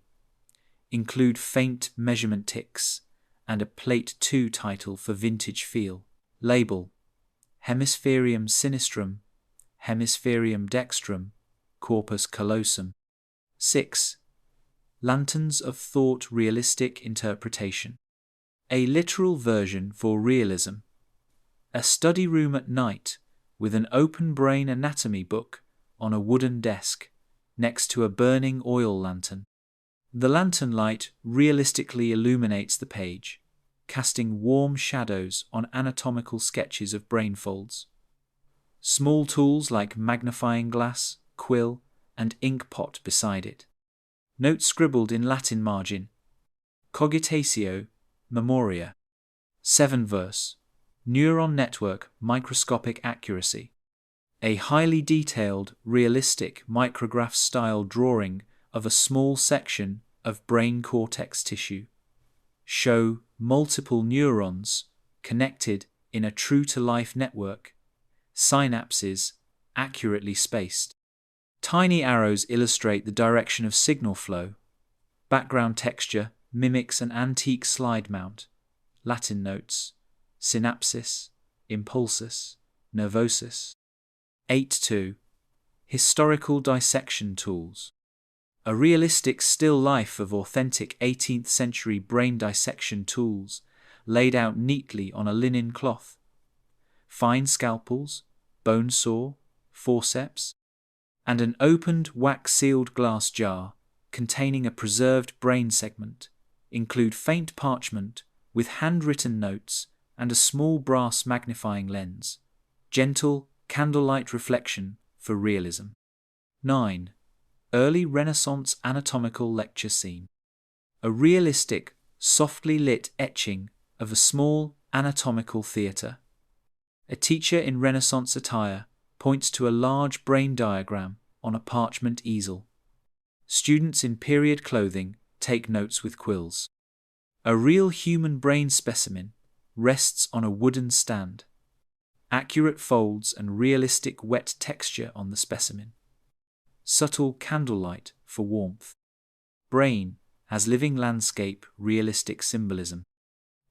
Include faint measurement ticks and a Plate 2 title for vintage feel. Label: Hemispherium sinistrum, Hemispherium dextrum, corpus callosum. 6. Lanterns of thought realistic interpretation. A literal version for realism. A study room at night with an open brain anatomy book on a wooden desk next to a burning oil lantern. The lantern light realistically illuminates the page, casting warm shadows on anatomical sketches of brain folds. Small tools like magnifying glass, quill, and ink pot beside it. Note scribbled in Latin margin: Cogitatio, memoria. 7 verse. Neuron network microscopic accuracy. A highly detailed, realistic micrograph-style drawing of a small section of brain cortex tissue. Show multiple neurons connected in a true-to-life network, synapses accurately spaced. Tiny arrows illustrate the direction of signal flow. Background texture mimics an antique slide mount. Latin notes: synapsis, impulsus, nervosus. 8.2. Historical dissection tools. A realistic still life of authentic 18th century brain dissection tools laid out neatly on a linen cloth. Fine scalpels, bone saw, forceps, and an opened wax-sealed glass jar containing a preserved brain segment include faint parchment with handwritten notes and a small brass magnifying lens. Gentle candlelight reflection for realism. 9. Early Renaissance anatomical lecture scene. A realistic, softly lit etching of a small anatomical theatre. A teacher in Renaissance attire points to a large brain diagram on a parchment easel. Students in period clothing take notes with quills. A real human brain specimen rests on a wooden stand. Accurate folds and realistic wet texture on the specimen. Subtle candlelight for warmth. Brain as living landscape realistic symbolism.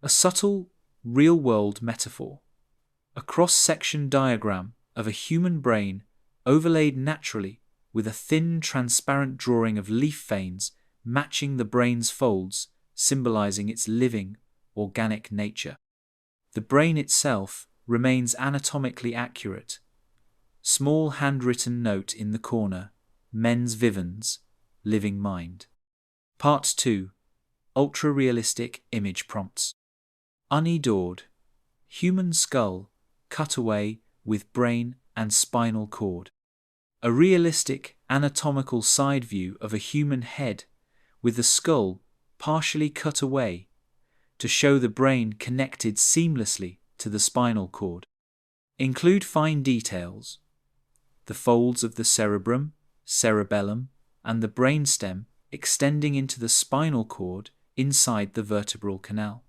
A subtle, real-world metaphor. A cross-section diagram of a human brain overlaid naturally with a thin, transparent drawing of leaf veins matching the brain's folds, symbolizing its living, organic nature. The brain itself remains anatomically accurate. Small handwritten note in the corner, mens vivens, living mind. Part 2. Ultra-realistic image prompts. Unadored. Human skull, cut away with brain and spinal cord. A realistic anatomical side view of a human head with the skull partially cut away to show the brain connected seamlessly to the spinal cord. Include fine details. The folds of the cerebrum, cerebellum, and the brainstem extending into the spinal cord inside the vertebral canal.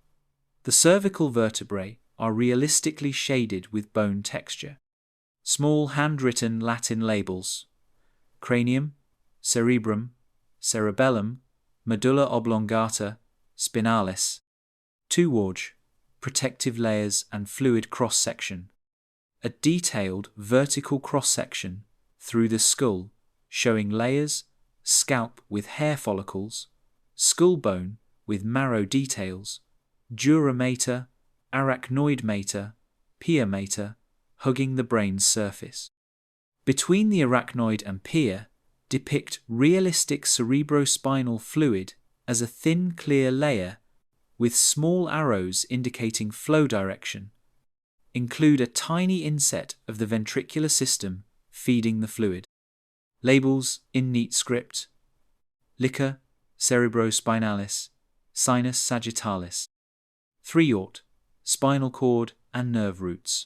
The cervical vertebrae are realistically shaded with bone texture. Small handwritten Latin labels: cranium, cerebrum, cerebellum, medulla oblongata, spinalis. Two-warge, protective layers and fluid cross-section. A detailed vertical cross-section through the skull showing layers, scalp with hair follicles, skull bone with marrow details, dura mater, arachnoid mater, pia mater, hugging the brain's surface. Between the arachnoid and pia, depict realistic cerebrospinal fluid as a thin, clear layer with small arrows indicating flow direction. Include a tiny inset of the ventricular system feeding the fluid. Labels in neat script: liquor, cerebrospinalis, sinus sagittalis. 3-ort, spinal cord and nerve roots.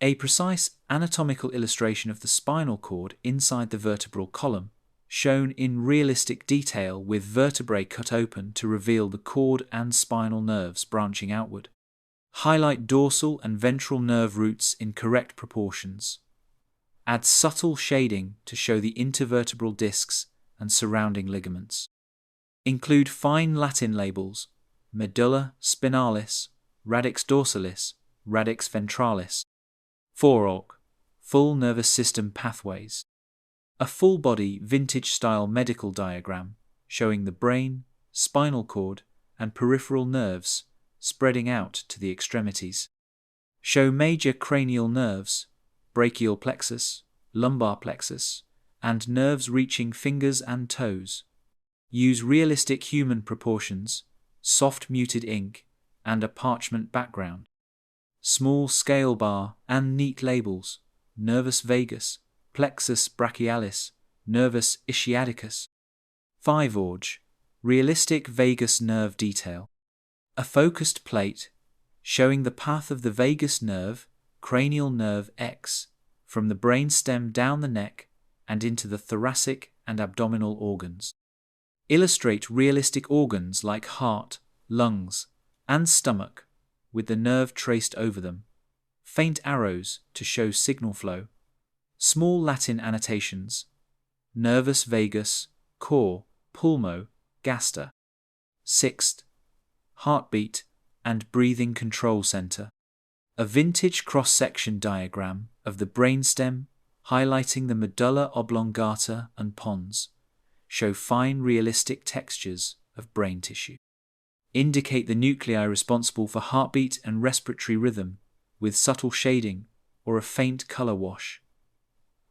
A precise anatomical illustration of the spinal cord inside the vertebral column, shown in realistic detail with vertebrae cut open to reveal the cord and spinal nerves branching outward. Highlight dorsal and ventral nerve roots in correct proportions. Add subtle shading to show the intervertebral discs and surrounding ligaments. Include fine Latin labels: medulla spinalis, radix dorsalis, radix ventralis. 4-ort, full nervous system pathways. A full-body vintage-style medical diagram showing the brain, spinal cord, and peripheral nerves spreading out to the extremities. Show major cranial nerves, brachial plexus, lumbar plexus, and nerves reaching fingers and toes. Use realistic human proportions, soft muted ink, and a parchment background. Small scale bar and neat labels: nervus vagus, plexus brachialis, nervus ischiadicus. 5-orge, realistic vagus nerve detail. A focused plate showing the path of the vagus nerve, cranial nerve X, from the brainstem down the neck and into the thoracic and abdominal organs. Illustrate realistic organs like heart, lungs, and stomach with the nerve traced over them. Faint arrows to show signal flow. Small Latin annotations. Nervus vagus, cor, pulmo, gaster. Sixth, heartbeat and breathing control center. A vintage cross-section diagram of the brainstem highlighting the medulla oblongata and pons show fine realistic textures of brain tissue. Indicate the nuclei responsible for heartbeat and respiratory rhythm with subtle shading or a faint color wash.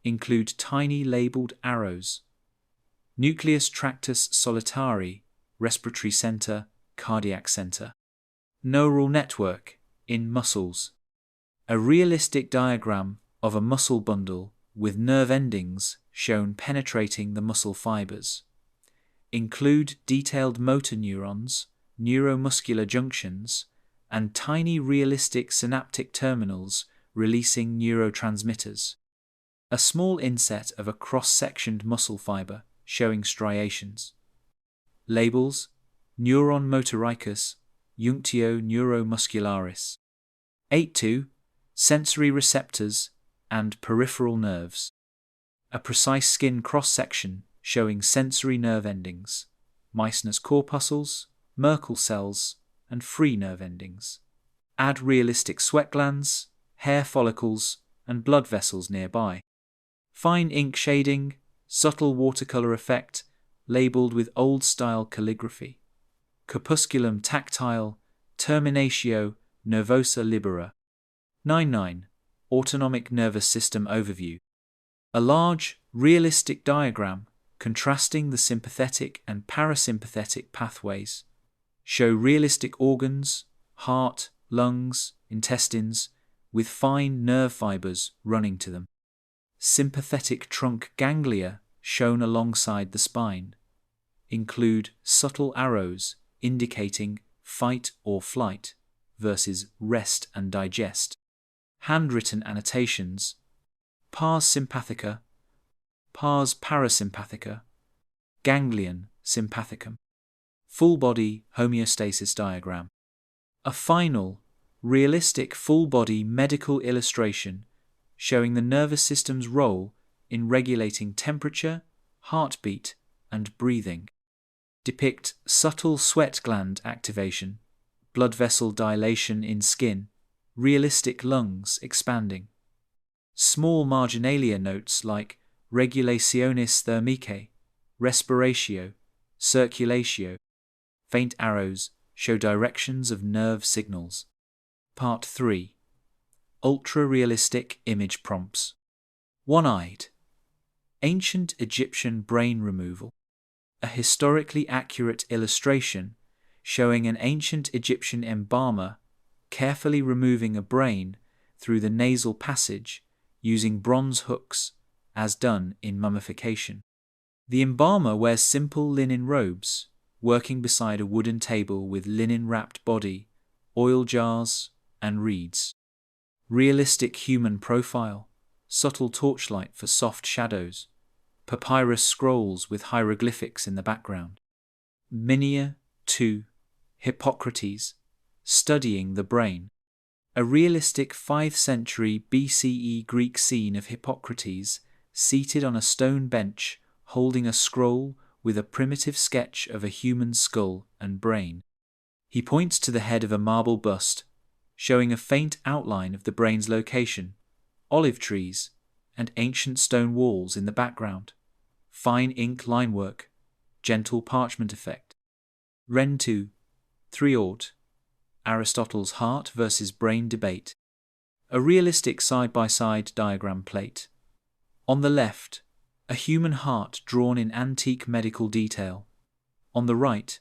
Include tiny labeled arrows. Nucleus tractus solitari, respiratory center, cardiac center. Neural network in muscles. A realistic diagram of a muscle bundle with nerve endings shown penetrating the muscle fibers. Include detailed motor neurons, neuromuscular junctions, and tiny realistic synaptic terminals releasing neurotransmitters. A small inset of a cross-sectioned muscle fiber showing striations. Labels: Neuron motoricus, Junctio neuromuscularis. 8.2 Sensory receptors and peripheral nerves. A precise skin cross-section showing sensory nerve endings, Meissner's corpuscles, Merkel cells, and free nerve endings. Add realistic sweat glands, hair follicles, and blood vessels nearby. Fine ink shading, subtle watercolor effect, labeled with old-style calligraphy. Corpusculum tactile, terminatio nervosa libera. 9.9 Autonomic nervous system overview. A large, realistic diagram contrasting the sympathetic and parasympathetic pathways. Show realistic organs, heart, lungs, intestines, with fine nerve fibers running to them. Sympathetic trunk ganglia shown alongside the spine. Include subtle arrows indicating fight or flight versus rest and digest. Handwritten annotations. Pars sympathica, pars parasympathica, ganglion sympathicum. Full body homeostasis diagram. A final, realistic full body medical illustration showing the nervous system's role in regulating temperature, heartbeat, and breathing. Depict subtle sweat gland activation, blood vessel dilation in skin, realistic lungs expanding. Small marginalia notes like regulationis thermicae, respiratio, circulatio. Faint arrows show directions of nerve signals. Part 3. Ultra-realistic image prompts. One-eyed. Ancient Egyptian brain removal. A historically accurate illustration showing an ancient Egyptian embalmer carefully removing a brain through the nasal passage using bronze hooks, as done in mummification. The embalmer wears simple linen robes, working beside a wooden table with linen-wrapped body, oil jars, and reeds. Realistic human profile, subtle torchlight for soft shadows, papyrus scrolls with hieroglyphics in the background. Minia 2. Hippocrates, studying the brain. A realistic 5th century BCE Greek scene of Hippocrates seated on a stone bench holding a scroll with a primitive sketch of a human skull and brain. He points to the head of a marble bust, showing a faint outline of the brain's location, olive trees, and ancient stone walls in the background. Fine ink line work, gentle parchment effect. Ren 2. 3. Aristotle's heart versus brain debate. A realistic side-by-side diagram plate. On the left, a human heart drawn in antique medical detail. On the right,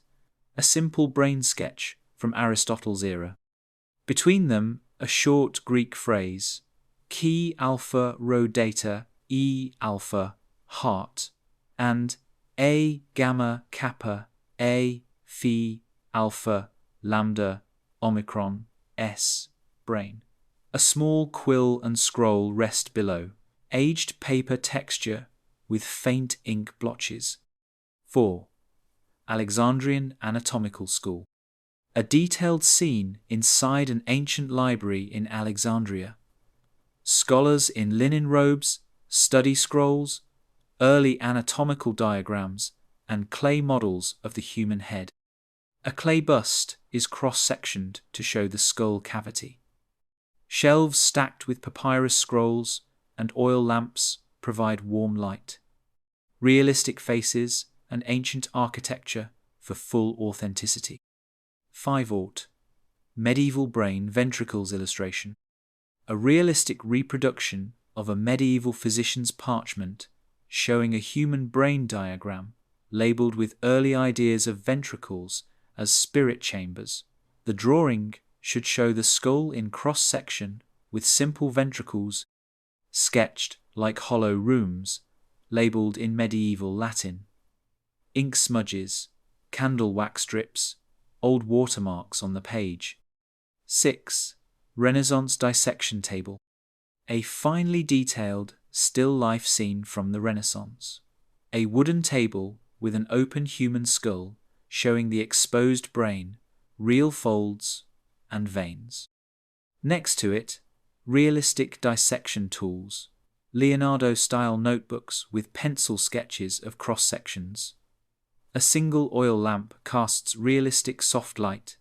a simple brain sketch from Aristotle's era. Between them, a short Greek phrase, chi alpha rho data e alpha heart, and a gamma kappa a phi alpha lambda omicron s brain. A small quill and scroll rest below, Aged paper texture with faint ink blotches. 4. Alexandrian Anatomical School. A detailed scene inside an ancient library in Alexandria. Scholars in linen robes, study scrolls, early anatomical diagrams, and clay models of the human head. A clay bust is cross-sectioned to show the skull cavity. Shelves stacked with papyrus scrolls and oil lamps provide warm light. Realistic faces and ancient architecture for full authenticity. 5. Medieval brain ventricles illustration. A realistic reproduction of a medieval physician's parchment showing a human brain diagram labeled with early ideas of ventricles as spirit chambers. The drawing should show the skull in cross-section with simple ventricles sketched like hollow rooms, labeled in medieval Latin. Ink smudges, candle wax strips, old watermarks on the page. 6. Renaissance dissection table. A finely detailed still life scene from the Renaissance. A wooden table with an open human skull showing the exposed brain, real folds, and veins. Next to it, realistic dissection tools, Leonardo-style notebooks with pencil sketches of cross-sections. A single oil lamp casts realistic soft light.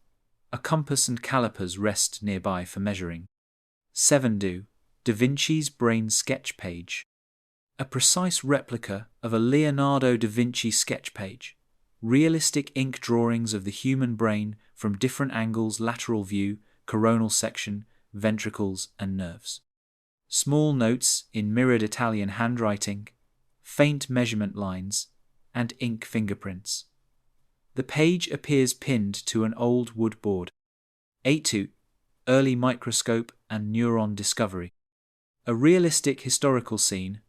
A compass and calipers rest nearby for measuring. 7. Da Vinci's brain sketch page. A precise replica of a Leonardo da Vinci sketch page. Realistic ink drawings of the human brain from different angles, lateral view, coronal section, ventricles, and nerves. Small notes in mirrored Italian handwriting, faint measurement lines, and ink fingerprints. The page appears pinned to an old wood board. 8. Early microscope and neuron discovery. A realistic historical scene,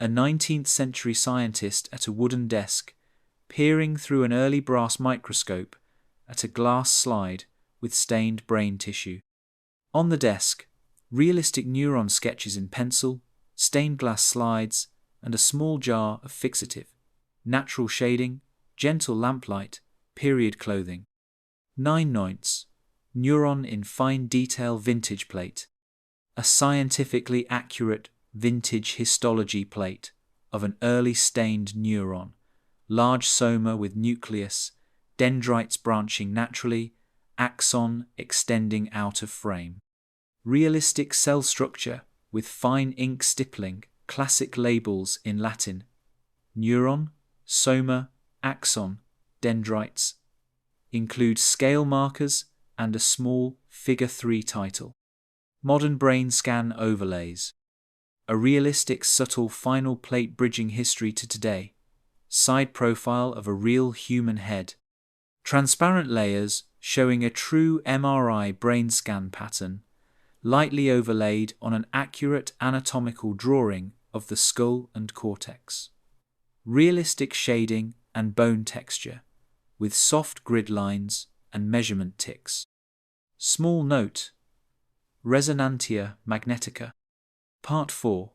a 19th century scientist at a wooden desk, peering through an early brass microscope at a glass slide with stained brain tissue. On the desk, realistic neuron sketches in pencil, stained glass slides, and a small jar of fixative. Natural shading, gentle lamplight, period clothing. 9. Neuron in fine detail vintage plate. A scientifically accurate vintage histology plate of an early stained neuron. Large soma with nucleus, dendrites branching naturally, axon extending out of frame. Realistic cell structure with fine ink stippling, classic labels in Latin. Neuron, soma, axon, dendrites. Include scale markers and a small Figure 3 title. Modern brain scan overlays. A realistic subtle final plate bridging history to today. Side profile of a real human head. Transparent layers showing a true MRI brain scan pattern, lightly overlaid on an accurate anatomical drawing of the skull and cortex. Realistic shading and bone texture, with soft grid lines and measurement ticks. Small note: Resonantia magnetica. Part 4.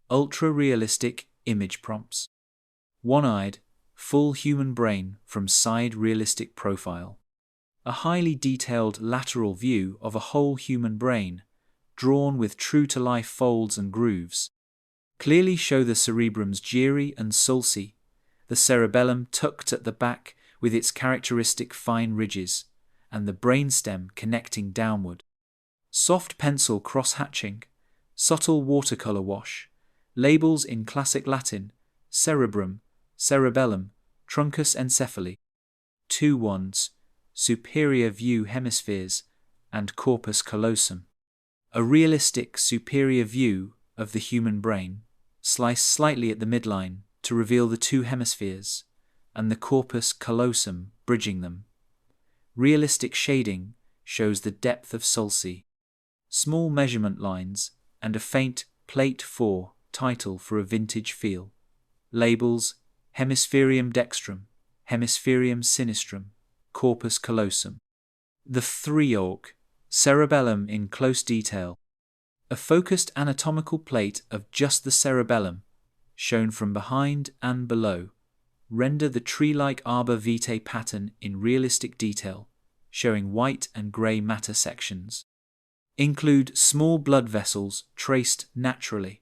Ultra-realistic image prompts. One-eyed, full human brain from side realistic profile. A highly detailed lateral view of a whole human brain, drawn with true-to-life folds and grooves. Clearly show the cerebrum's gyri and sulci, the cerebellum tucked at the back with its characteristic fine ridges, and the brainstem connecting downward. Soft pencil cross-hatching, subtle watercolor wash, labels in classic Latin, cerebrum, cerebellum, truncus encephali. 2 superior view hemispheres, and corpus callosum. A realistic superior view of the human brain, sliced slightly at the midline to reveal the 2 hemispheres, and the corpus callosum bridging them. Realistic shading shows the depth of sulci. Small measurement lines and a faint Plate 4 title for a vintage feel. Labels: Hemispherium dextrum, Hemispherium sinistrum, corpus callosum. The 3 cerebellum in close detail. A focused anatomical plate of just the cerebellum, shown from behind and below, render the tree-like arbor vitae pattern in realistic detail, showing white and grey matter sections. Include small blood vessels traced naturally.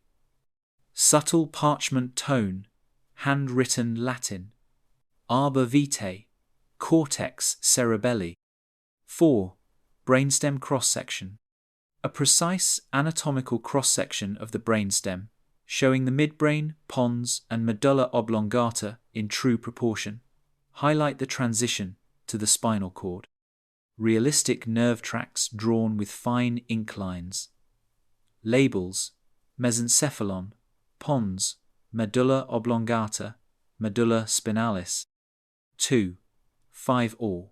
Subtle parchment tone, handwritten Latin. Arbor vitae, cortex cerebelli. 4. Brainstem cross-section. A precise anatomical cross-section of the brainstem, showing the midbrain, pons, and medulla oblongata in true proportion, highlight the transition to the spinal cord. Realistic nerve tracks drawn with fine ink lines. Labels: mesencephalon, pons, medulla oblongata, medulla spinalis. 2. 5 or.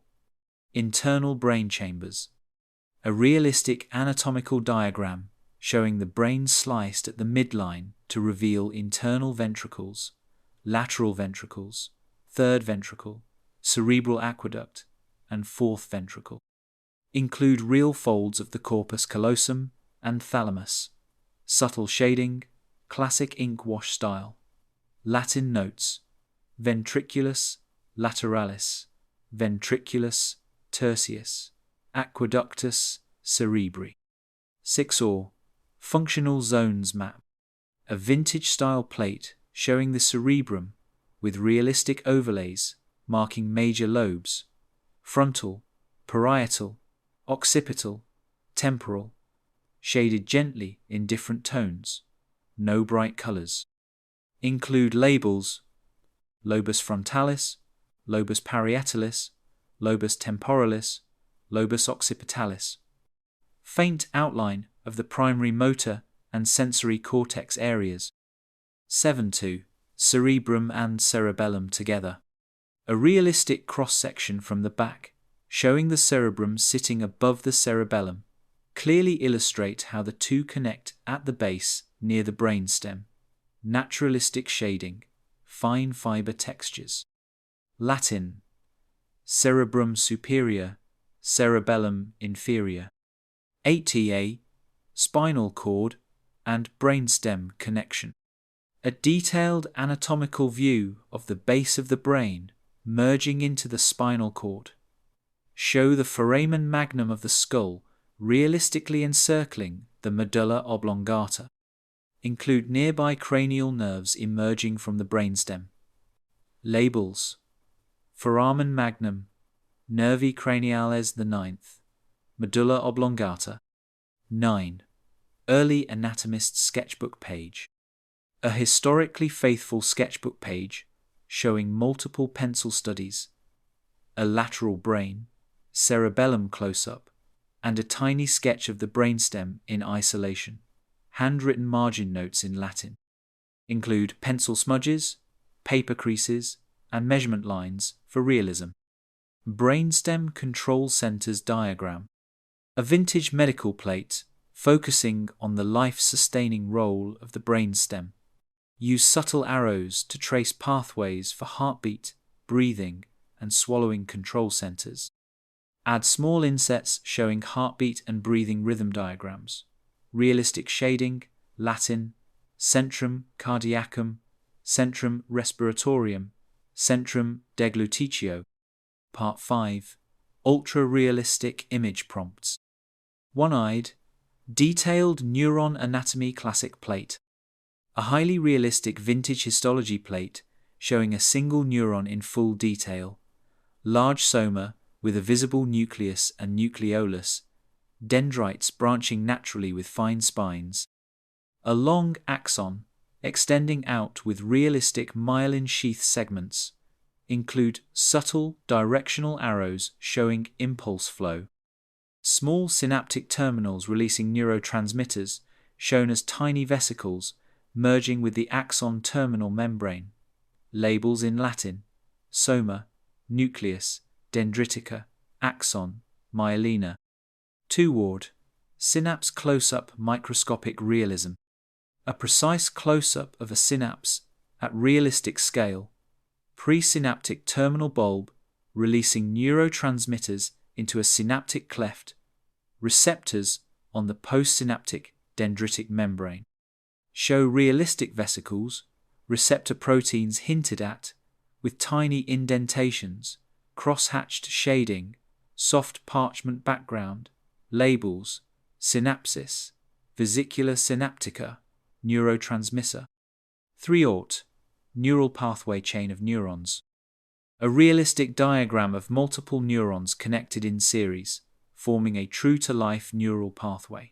Internal brain chambers. A realistic anatomical diagram showing the brain sliced at the midline to reveal internal ventricles, lateral ventricles, third ventricle, cerebral aqueduct, and fourth ventricle. Include real folds of the corpus callosum and thalamus. Subtle shading, classic ink wash style. Latin notes: ventriculus lateralis, ventriculus tertius, aqueductus cerebri. 6 or. Functional zones map. A vintage-style plate showing the cerebrum with realistic overlays marking major lobes: frontal, parietal, occipital, temporal, shaded gently in different tones, no bright colors. Include labels: lobus frontalis, lobus parietalis, lobus temporalis, lobus occipitalis. Faint outline of the primary motor and sensory cortex areas. 7 2. Cerebrum and cerebellum together. A realistic cross-section from the back, showing the cerebrum sitting above the cerebellum, clearly illustrate how the two connect at the base near the brainstem. Naturalistic shading, fine fiber textures. Latin: cerebrum superior, cerebellum inferior. 8a. Spinal cord and brainstem connection. A detailed anatomical view of the base of the brain merging into the spinal cord. Show the foramen magnum of the skull realistically encircling the medulla oblongata. Include nearby cranial nerves emerging from the brainstem. Labels: foramen magnum, nervi craniales the 9th, medulla oblongata. 9. Early anatomist sketchbook page. A historically faithful sketchbook page showing multiple pencil studies, a lateral brain, cerebellum close-up, and a tiny sketch of the brainstem in isolation. Handwritten margin notes in Latin. Include pencil smudges, paper creases, and measurement lines for realism. Brainstem control centers diagram. A vintage medical plate focusing on the life-sustaining role of the brainstem. Use subtle arrows to trace pathways for heartbeat, breathing, and swallowing control centers. Add small insets showing heartbeat and breathing rhythm diagrams. Realistic shading, Latin: centrum cardiacum, centrum respiratorium, centrum deglutitio. Part 5. Ultra-realistic image prompts. One-eyed, detailed neuron anatomy classic plate. A highly realistic vintage histology plate showing a single neuron in full detail. Large soma with a visible nucleus and nucleolus. Dendrites branching naturally with fine spines. A long axon extending out with realistic myelin sheath segments. Include subtle directional arrows showing impulse flow. Small synaptic terminals releasing neurotransmitters shown as tiny vesicles merging with the axon terminal membrane. Labels in Latin: soma, nucleus, dendritica, axon, myelina. 2 ward. Synapse close-up microscopic realism. A precise close-up of a synapse at realistic scale. Presynaptic terminal bulb releasing neurotransmitters into a synaptic cleft. Receptors on the postsynaptic dendritic membrane. Show realistic vesicles, receptor proteins hinted at, with tiny indentations, cross-hatched shading, soft parchment background, labels, synapsis, vesicular synaptica, neurotransmitter. 3. Neural pathway chain of neurons. A realistic diagram of multiple neurons connected in series, forming a true-to-life neural pathway.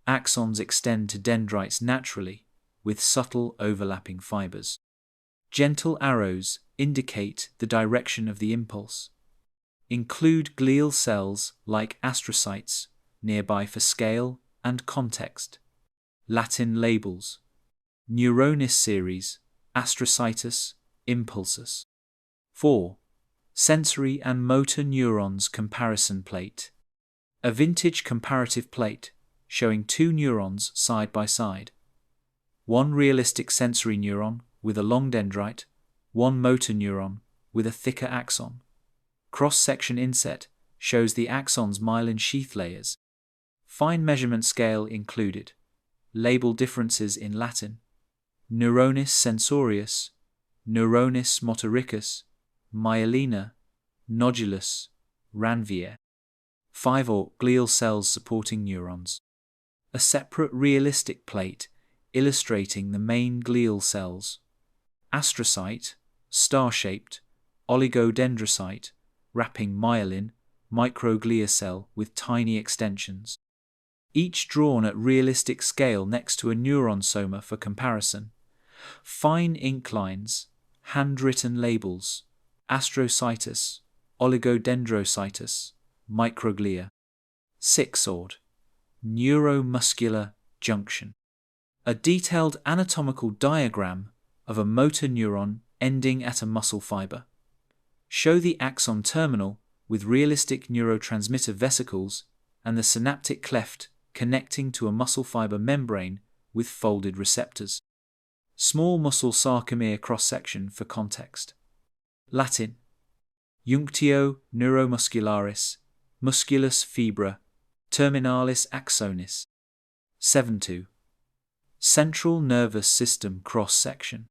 Axons extend to dendrites naturally, with subtle overlapping fibers. Gentle arrows indicate the direction of the impulse. Include glial cells like astrocytes, nearby for scale and context. Latin labels. Neuronis series, astrocytus, impulsus. 4. Sensory and motor neurons comparison plate. A vintage comparative plate showing two neurons side by side. One realistic sensory neuron with a long dendrite, one motor neuron with a thicker axon. Cross-section inset shows the axon's myelin sheath layers. Fine measurement scale included. Label differences in Latin. Neuronis sensorius, Neuronis motoricus, myelina, nodulus, ranvier. 5. Glial cells supporting neurons. A separate realistic plate illustrating the main glial cells. Astrocyte, star-shaped, oligodendrocyte, wrapping myelin, microglia cell with tiny extensions. Each drawn at realistic scale next to a neuron soma for comparison. Fine ink lines, handwritten labels, astrocytus, oligodendrocytus, microglia. 6. Neuromuscular junction. A detailed anatomical diagram of a motor neuron ending at a muscle fiber. Show the axon terminal with realistic neurotransmitter vesicles and the synaptic cleft connecting to a muscle fiber membrane with folded receptors. Small muscle sarcomere cross-section for context. Latin. Junctio neuromuscularis, musculus fibra, terminalis axonis. 7. Central nervous system cross-section.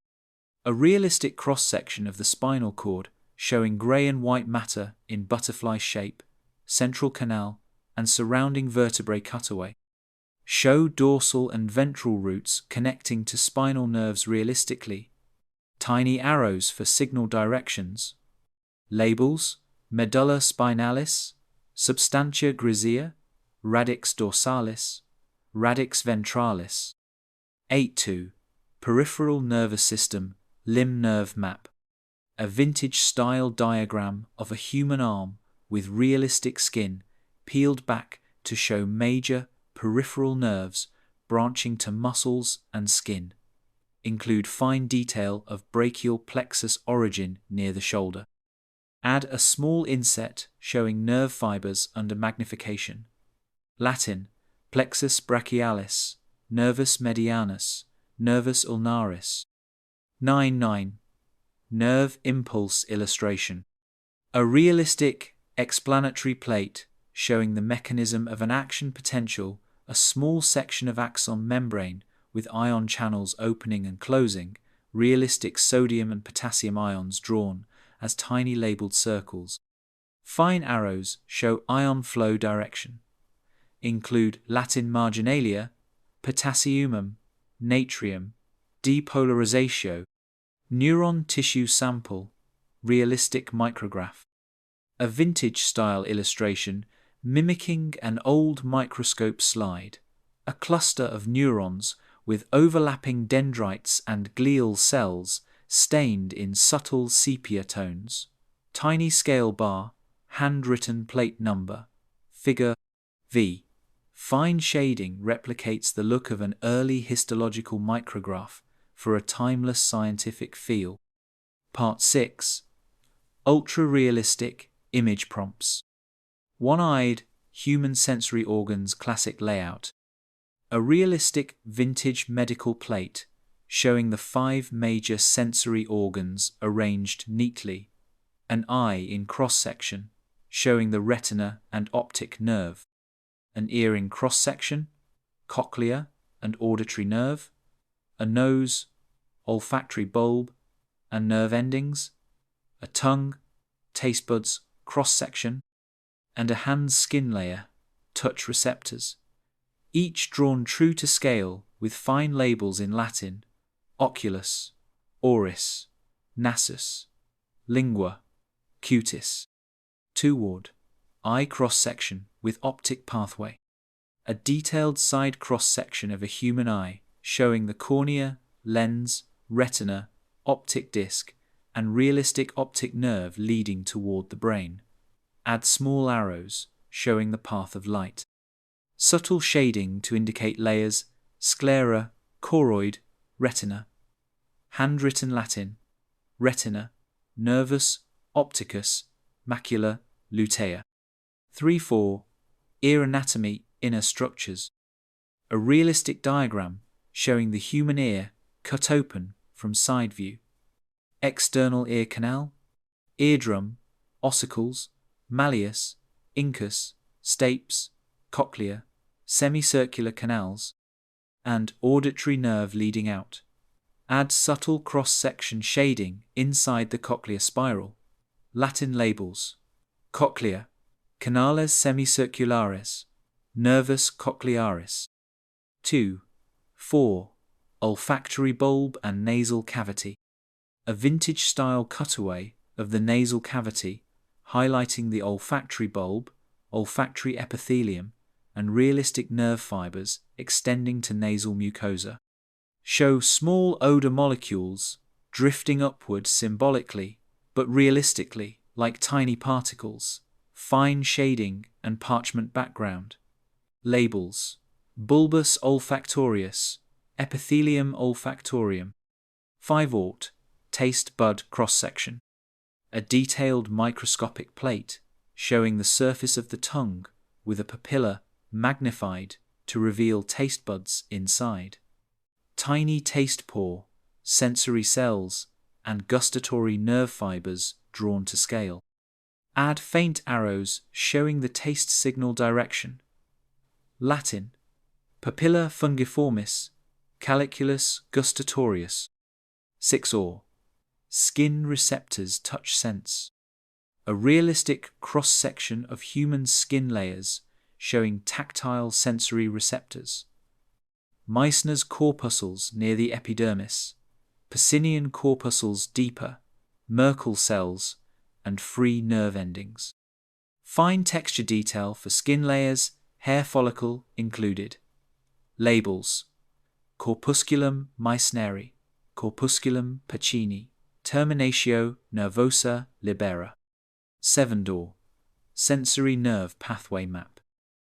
A realistic cross-section of the spinal cord showing grey and white matter in butterfly shape, central canal, and surrounding vertebrae cutaway. Show dorsal and ventral roots connecting to spinal nerves realistically. Tiny arrows for signal directions. Labels: medulla spinalis, substantia grisea, radix dorsalis, radix ventralis. 8. Peripheral nervous system, limb nerve map. A vintage-style diagram of a human arm with realistic skin peeled back to show major peripheral nerves branching to muscles and skin. Include fine detail of brachial plexus origin near the shoulder. Add a small inset showing nerve fibers under magnification. Latin, plexus brachialis, nervus medianus, nervus ulnaris. 9. Nerve impulse illustration. A realistic explanatory plate showing the mechanism of an action potential, a small section of axon membrane with ion channels opening and closing, realistic sodium and potassium ions drawn as tiny labeled circles. Fine arrows show ion flow direction. Include Latin marginalia, potassiumum, natrium, depolarizatio, neuron tissue sample, realistic micrograph. A vintage-style illustration mimicking an old microscope slide, a cluster of neurons with overlapping dendrites and glial cells stained in subtle sepia tones. Tiny scale bar, handwritten plate number, figure V. Fine shading replicates the look of an early histological micrograph for a timeless scientific feel. Part 6. Ultra-realistic image prompts. One-eyed, human sensory organs classic layout. A realistic vintage medical plate showing the 5 major sensory organs arranged neatly. An eye in cross-section showing the retina and optic nerve. An ear in cross-section, cochlea, and auditory nerve, a nose, olfactory bulb and nerve endings, a tongue, taste buds, cross-section, and a hand's skin layer, touch receptors, each drawn true to scale with fine labels in Latin: oculus, oris, nassus, lingua, cutis. Toward, eye cross-section with optic pathway. A detailed side cross-section of a human eye showing the cornea, lens, retina, optic disc, and realistic optic nerve leading toward the brain. Add small arrows showing the path of light. Subtle shading to indicate layers: sclera, choroid, retina. Handwritten Latin: retina, nervus, opticus, macula, lutea. 3-4. Ear anatomy, inner structures. A realistic diagram showing the human ear cut open from side view. External ear canal, eardrum, ossicles, malleus, incus, stapes, cochlea, semicircular canals, and auditory nerve leading out. Add subtle cross-section shading inside the cochlear spiral. Latin labels: cochlea, canales semicircularis, nervus cochlearis. 2-4. Olfactory bulb and nasal cavity. A vintage-style cutaway of the nasal cavity, highlighting the olfactory bulb, olfactory epithelium, and realistic nerve fibers extending to nasal mucosa. Show small odor molecules drifting upward symbolically, but realistically, like tiny particles. Fine shading and parchment background. Labels: bulbus olfactorius, epithelium olfactorium. 5-aught. Taste bud cross-section. A detailed microscopic plate showing the surface of the tongue with a papilla magnified to reveal taste buds inside. Tiny taste pore, sensory cells, and gustatory nerve fibers drawn to scale. Add faint arrows showing the taste signal direction. Latin: papilla fungiformis, caliculus gustatorius. 6-or. Skin receptors touch sense. A realistic cross-section of human skin layers showing tactile sensory receptors. Meissner's corpuscles near the epidermis, Pacinian corpuscles deeper, Merkel cells, and free nerve endings. Fine texture detail for skin layers, hair follicle included. Labels: corpusculum Meissneri, corpusculum Pacini, terminatio nervosa libera. 7-door. Sensory nerve pathway map.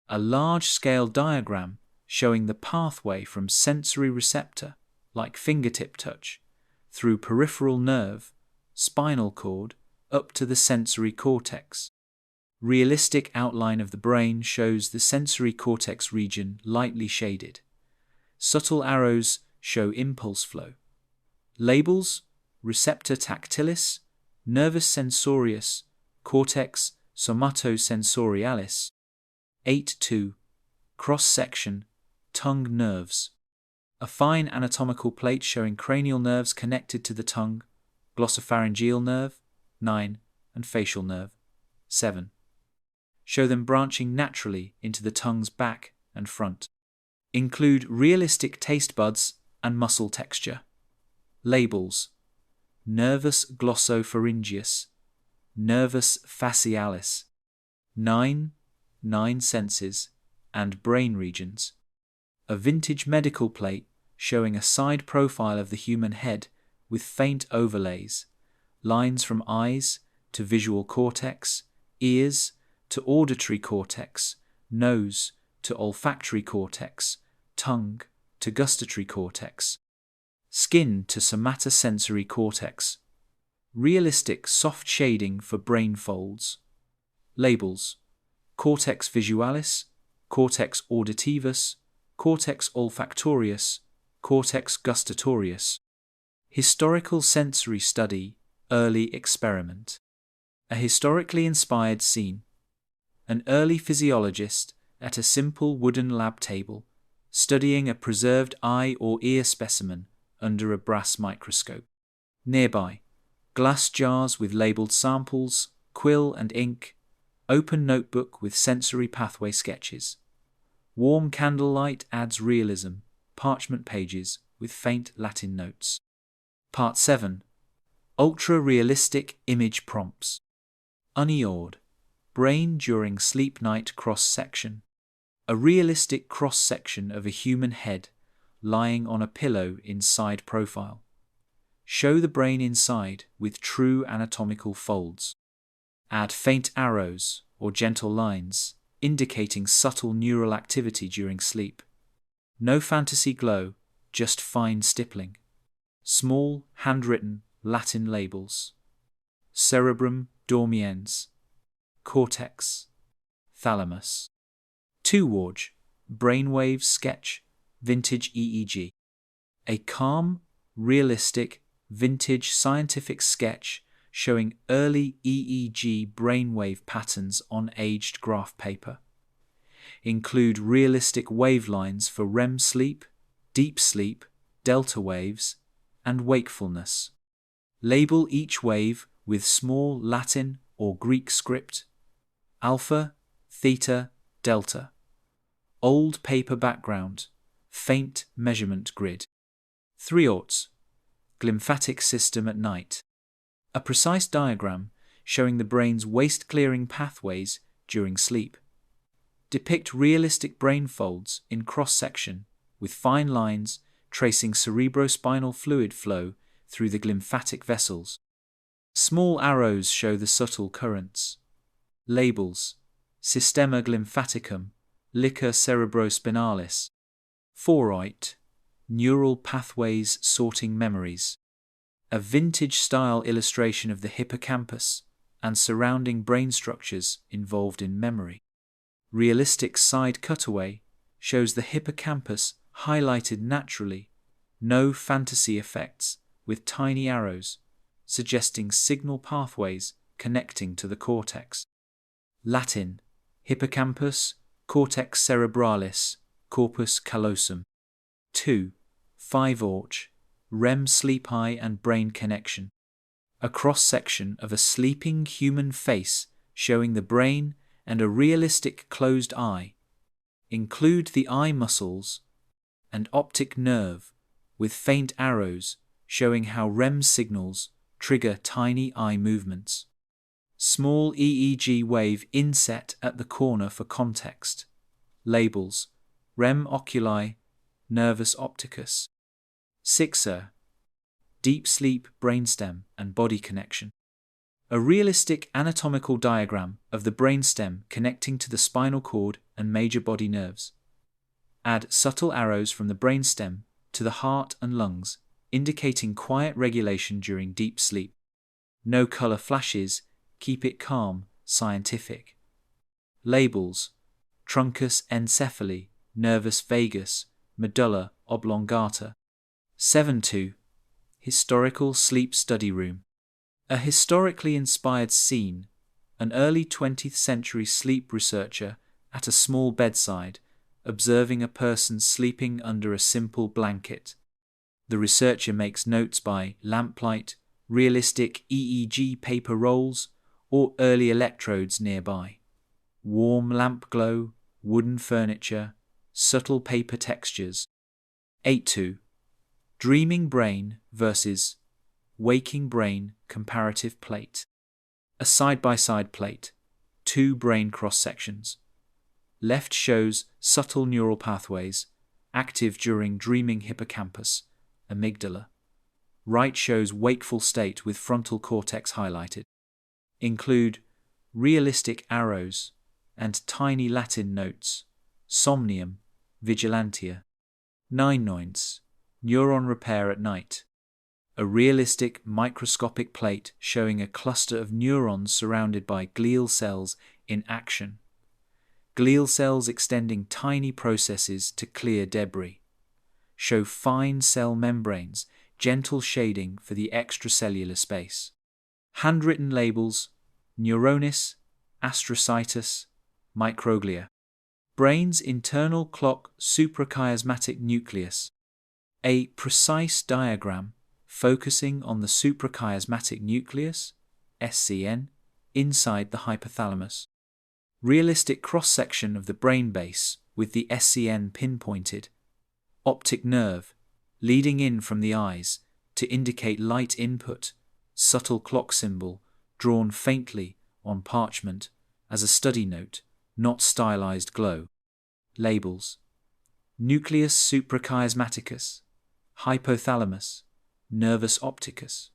A large-scale diagram showing the pathway from sensory receptor, like fingertip touch, through peripheral nerve, spinal cord, up to the sensory cortex. Realistic outline of the brain shows the sensory cortex region lightly shaded. Subtle arrows show impulse flow. Labels: receptor tactilis, nervus sensorius, cortex somatosensorialis. 8-2. Cross-section, tongue nerves. A fine anatomical plate showing cranial nerves connected to the tongue, glossopharyngeal nerve, 9, and facial nerve, 7. Show them branching naturally into the tongue's back and front. Include realistic taste buds and muscle texture. Labels: nervus glossopharyngeus, nervus facialis. 9 senses, and brain regions. A vintage medical plate showing a side profile of the human head with faint overlays, lines from eyes to visual cortex, ears to auditory cortex, nose to olfactory cortex, tongue to gustatory cortex, skin to somatosensory cortex. Realistic soft shading for brain folds. Labels: cortex visualis, cortex auditivus, cortex olfactorius, cortex gustatorius. Historical sensory study, early experiment. A historically inspired scene. An early physiologist at a simple wooden lab table, studying a preserved eye or ear specimen under a brass microscope. Nearby, glass jars with labeled samples, quill and ink, open notebook with sensory pathway sketches. Warm candlelight adds realism, parchment pages with faint Latin notes. Part 7. Ultra-realistic image prompts. Uneored. Brain during sleep night cross-section. A realistic cross-section of a human head lying on a pillow in side profile. Show the brain inside with true anatomical folds. Add faint arrows or gentle lines indicating subtle neural activity during sleep. No fantasy glow, just fine stippling. Small, handwritten Latin labels. Cerebrum dormiens. Cortex. Thalamus. 2 Warge. Brainwave sketch. Vintage EEG. A calm, realistic, vintage scientific sketch showing early EEG brainwave patterns on aged graph paper. Include realistic wavelines for REM sleep, deep sleep, delta waves, and wakefulness. Label each wave with small Latin or Greek script: alpha, theta, delta. Old paper background, faint measurement grid. 3 Aughts. Glymphatic system at night. A precise diagram showing the brain's waste-clearing pathways during sleep. Depict realistic brain folds in cross-section with fine lines tracing cerebrospinal fluid flow through the glymphatic vessels. Small arrows show the subtle currents. Labels: Systema glymphaticum, liquor cerebrospinalis. 4 Neural pathways sorting memories. A vintage-style illustration of the hippocampus and surrounding brain structures involved in memory. Realistic side cutaway shows the hippocampus highlighted naturally, no fantasy effects, with tiny arrows, suggesting signal pathways connecting to the cortex. Latin: hippocampus, cortex cerebralis, corpus callosum. 2. 5 Aughts. REM sleep eye and brain connection. A cross-section of a sleeping human face showing the brain and a realistic closed eye. Include the eye muscles and optic nerve with faint arrows showing how REM signals trigger tiny eye movements. Small EEG wave inset at the corner for context. Labels: REM oculi, nervus opticus. 6 Deep sleep brainstem and body connection. A realistic anatomical diagram of the brainstem connecting to the spinal cord and major body nerves. Add subtle arrows from the brainstem to the heart and lungs, indicating quiet regulation during deep sleep. No color flashes, keep it calm, scientific. Labels: truncus encephalii, nervus vagus, medulla oblongata. 7 Historical sleep study room. A historically inspired scene, an early 20th century sleep researcher at a small bedside, observing a person sleeping under a simple blanket. The researcher makes notes by lamplight, realistic EEG paper rolls, or early electrodes nearby. Warm lamp glow, wooden furniture, subtle paper textures. 8 Dreaming brain versus waking brain comparative plate. A side-by-side plate, 2 brain cross-sections. Left shows subtle neural pathways, active during dreaming hippocampus, amygdala. Right shows wakeful state with frontal cortex highlighted. Include realistic arrows and tiny Latin notes, somnium, vigilantia. 9 Neuron repair at night. A realistic microscopic plate showing a cluster of neurons surrounded by glial cells in action. Glial cells extending tiny processes to clear debris. Show fine cell membranes, gentle shading for the extracellular space. Handwritten labels: neuronis, astrocytus, microglia. Brain's internal clock suprachiasmatic nucleus. A precise diagram focusing on the suprachiasmatic nucleus, SCN, inside the hypothalamus. Realistic cross-section of the brain base with the SCN pinpointed. Optic nerve, leading in from the eyes to indicate light input, subtle clock symbol drawn faintly on parchment as a study note, not stylized glow. Labels: nucleus suprachiasmaticus, hypothalamus, nervus opticus.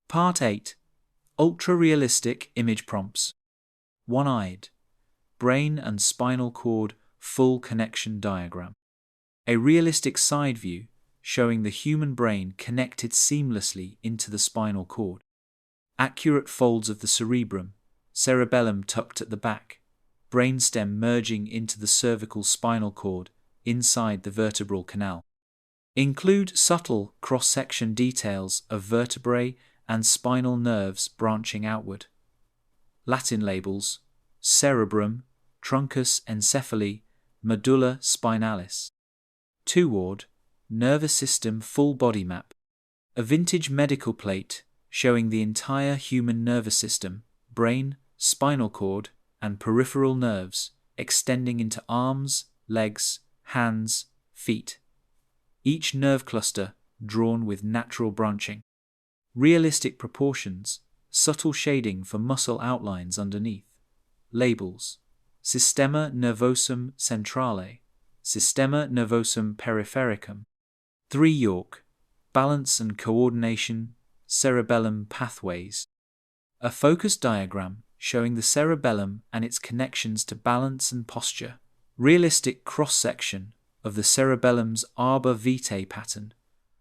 Part 8. Ultra-realistic image prompts. One-eyed, brain and spinal cord full connection diagram. A realistic side view showing the human brain connected seamlessly into the spinal cord. Accurate folds of the cerebrum, cerebellum tucked at the back, brainstem merging into the cervical spinal cord inside the vertebral canal. Include subtle cross-section details of vertebrae and spinal nerves branching outward. Latin labels: cerebrum, truncus encephali, medulla spinalis. Toward, nervous system full body map. A vintage medical plate showing the entire human nervous system, brain, spinal cord, and peripheral nerves extending into arms, legs, hands, feet. Each nerve cluster drawn with natural branching. Realistic proportions, subtle shading for muscle outlines underneath. Labels: Systema nervosum centrale, Systema nervosum periphericum. 3 York, balance and coordination, cerebellum pathways. A focus diagram showing the cerebellum and its connections to balance and posture. Realistic cross-section of the cerebellum's arbor vitae pattern,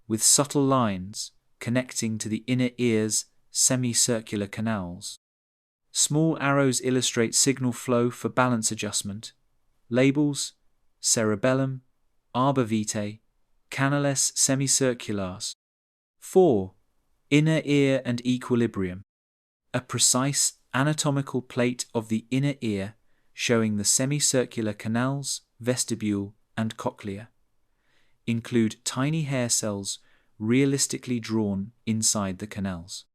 with subtle lines connecting to the inner ear's semicircular canals. Small arrows illustrate signal flow for balance adjustment. Labels: cerebellum, arbor vitae, canales semicirculars. 4. Inner ear and equilibrium. A precise anatomical plate of the inner ear showing the semicircular canals, vestibule, and cochlea. Include tiny hair cells realistically drawn inside the canals.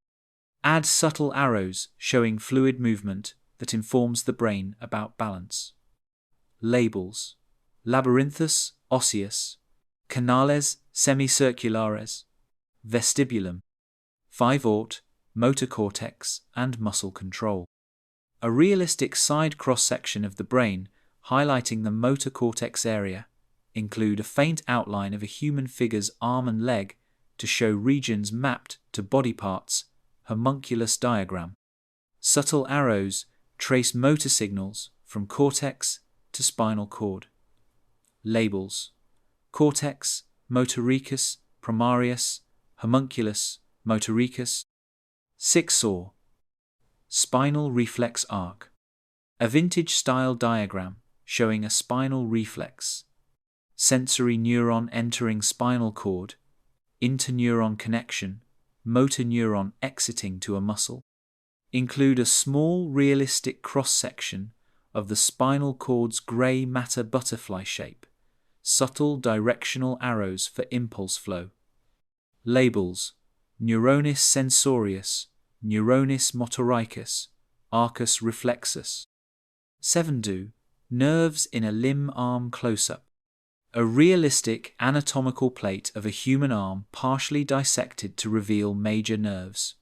Add subtle arrows showing fluid movement that informs the brain about balance. Labels: labyrinthus osseus, canales semicirculares, vestibulum. 5 Ort, motor cortex and muscle control. A realistic side cross-section of the brain highlighting the motor cortex area. Include a faint outline of a human figure's arm and leg to show regions mapped to body parts, homunculus diagram. Subtle arrows trace motor signals from cortex to spinal cord. Labels: cortex, motoricus, primarius, homunculus, motoricus. 6 Saw, spinal reflex arc. A vintage style diagram showing a spinal reflex. Sensory neuron entering spinal cord, interneuron connection, motor neuron exiting to a muscle. Include a small realistic cross-section of the spinal cord's grey matter butterfly shape, subtle directional arrows for impulse flow. Labels: neuronis sensorius, neuronis motoricus, arcus reflexus. 7 Do, nerves in a limb arm close-up. A realistic anatomical plate of a human arm partially dissected to reveal major nerves.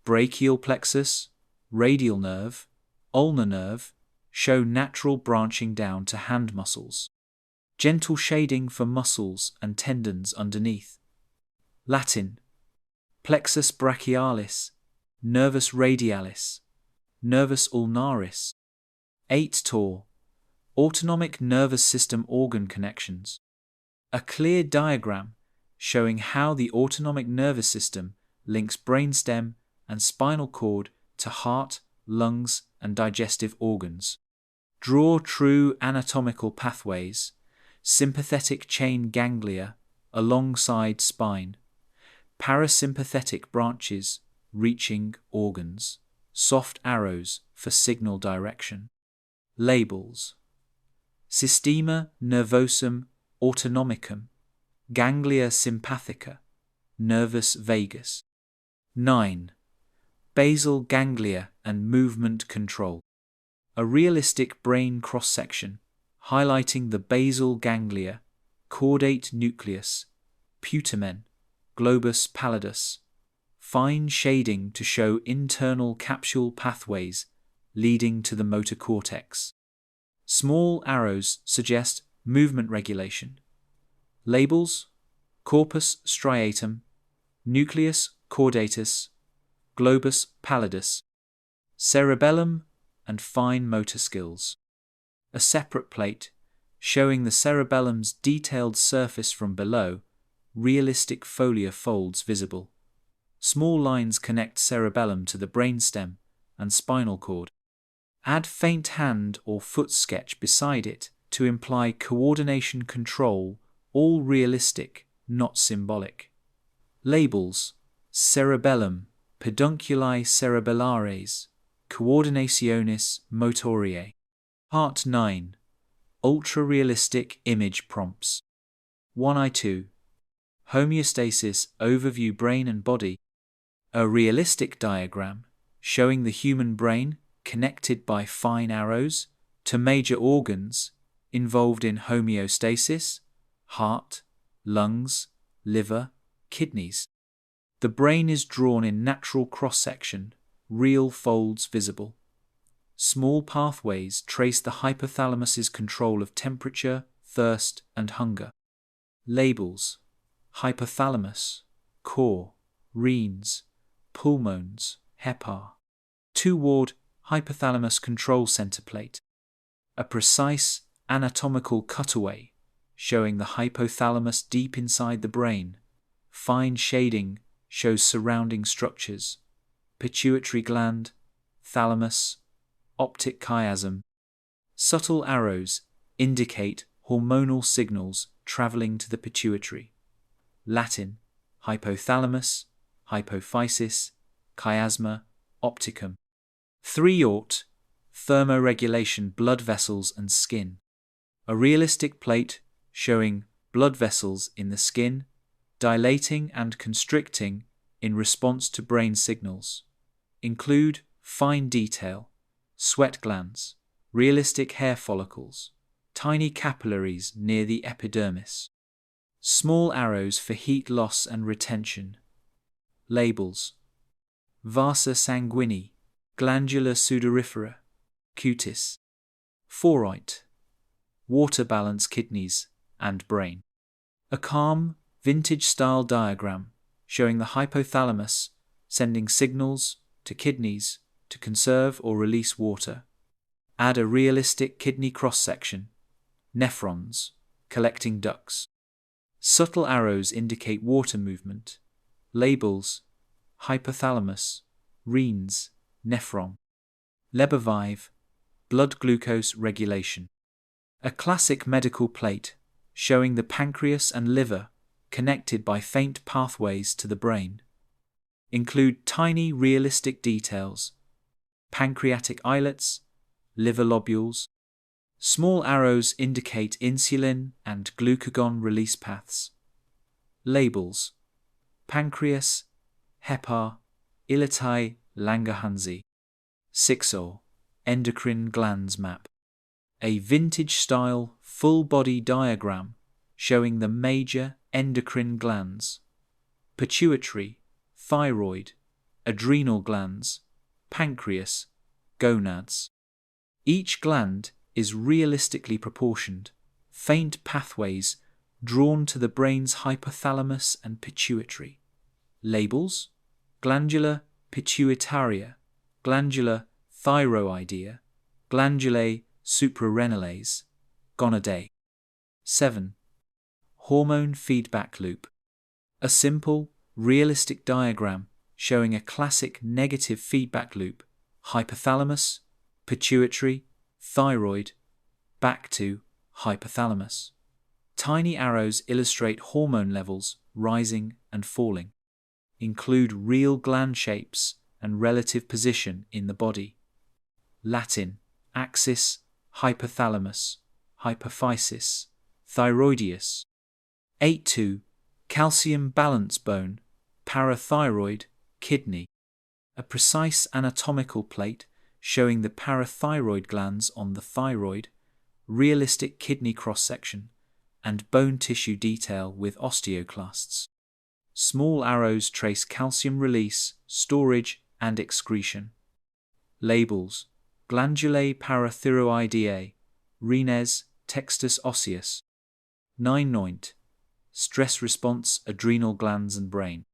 Brachial plexus, radial nerve, ulnar nerve show natural branching down to hand muscles. Gentle shading for muscles and tendons underneath. Latin: plexus brachialis, nervus radialis, nervus ulnaris. 8 Tor, autonomic nervous system organ connections. A clear diagram showing how the autonomic nervous system links brainstem and spinal cord to heart, lungs, and digestive organs. Draw true anatomical pathways, sympathetic chain ganglia alongside spine, parasympathetic branches reaching organs, soft arrows for signal direction. Labels: Systema nervosum autonomicum, ganglia sympathica, nervus vagus. 9. Basal ganglia and movement control. A realistic brain cross-section, highlighting the basal ganglia, caudate nucleus, putamen, globus pallidus. Fine shading to show internal capsule pathways leading to the motor cortex. Small arrows suggest movement regulation. Labels: corpus striatum, nucleus caudatus, globus pallidus, cerebellum, and fine motor skills. A separate plate showing the cerebellum's detailed surface from below, realistic folia folds visible. Small lines connect cerebellum to the brainstem and spinal cord. Add faint hand or foot sketch beside it to imply coordination control, all realistic, not symbolic. Labels: cerebellum, pedunculi cerebellares, coordinationis motoriae. Part 9. Ultra-realistic image prompts. 1I2. Homeostasis overview brain and body. A realistic diagram showing the human brain connected by fine arrows to major organs involved in homeostasis: heart, lungs, liver, kidneys. The brain is drawn in natural cross-section, real folds visible. Small pathways trace the hypothalamus's control of temperature, thirst, and hunger. Labels: hypothalamus, core, renes, pulmones, hepar. Toward hypothalamus control center plate. A precise anatomical cutaway showing the hypothalamus deep inside the brain. Fine shading shows surrounding structures: pituitary gland, thalamus, optic chiasm. Subtle arrows indicate hormonal signals traveling to the pituitary. Latin: hypothalamus, hypophysis, chiasma, opticum. 3. Thermoregulation blood vessels and skin. A realistic plate showing blood vessels in the skin, dilating and constricting in response to brain signals. Include fine detail: sweat glands, realistic hair follicles, tiny capillaries near the epidermis. Small arrows for heat loss and retention. Labels: vasa sanguinea, glandular sudorifera, cutis. 4. Water balance kidneys and brain. A calm, vintage-style diagram showing the hypothalamus sending signals to kidneys to conserve or release water. Add a realistic kidney cross-section. Nephrons, collecting ducts. Subtle arrows indicate water movement. Labels: hypothalamus, renes, nephron. Lebervive, blood glucose regulation. A classic medical plate showing the pancreas and liver connected by faint pathways to the brain. Include tiny realistic details: pancreatic islets, liver lobules. Small arrows indicate insulin and glucagon release paths. Labels: pancreas, hepar, ilatai Langerhansi. 6. Endocrine glands map. A vintage-style full-body diagram showing the major endocrine glands: pituitary, thyroid, adrenal glands, pancreas, gonads. Each gland is realistically proportioned, faint pathways drawn to the brain's hypothalamus and pituitary. Labels: glandular pituitaria, glandular thyroidea, glandulae suprarenales, gonadae. 7. Hormone feedback loop. A simple, realistic diagram showing a classic negative feedback loop: hypothalamus, pituitary, thyroid, back to hypothalamus. Tiny arrows illustrate hormone levels rising and falling. Include real gland shapes and relative position in the body. Latin: axis hypothalamus, hypophysis, thyroideus. 8.2. Calcium balance bone, parathyroid, kidney. A precise anatomical plate showing the parathyroid glands on the thyroid, realistic kidney cross-section, and bone tissue detail with osteoclasts. Small arrows trace calcium release, storage, and excretion. Labels: Glandulae parathyroideae, renes, textus osseus. 9.9. Stress response, adrenal glands and brain.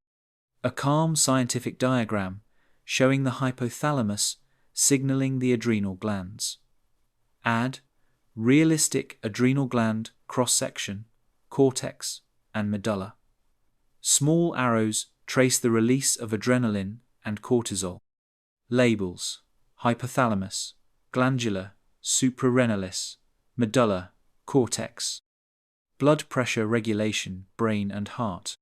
A calm scientific diagram showing the hypothalamus signaling the adrenal glands. Add realistic adrenal gland cross-section, cortex, and medulla. Small arrows trace the release of adrenaline and cortisol. Labels: hypothalamus, glandular, suprarenalis, medulla, cortex. Blood pressure regulation, brain and heart.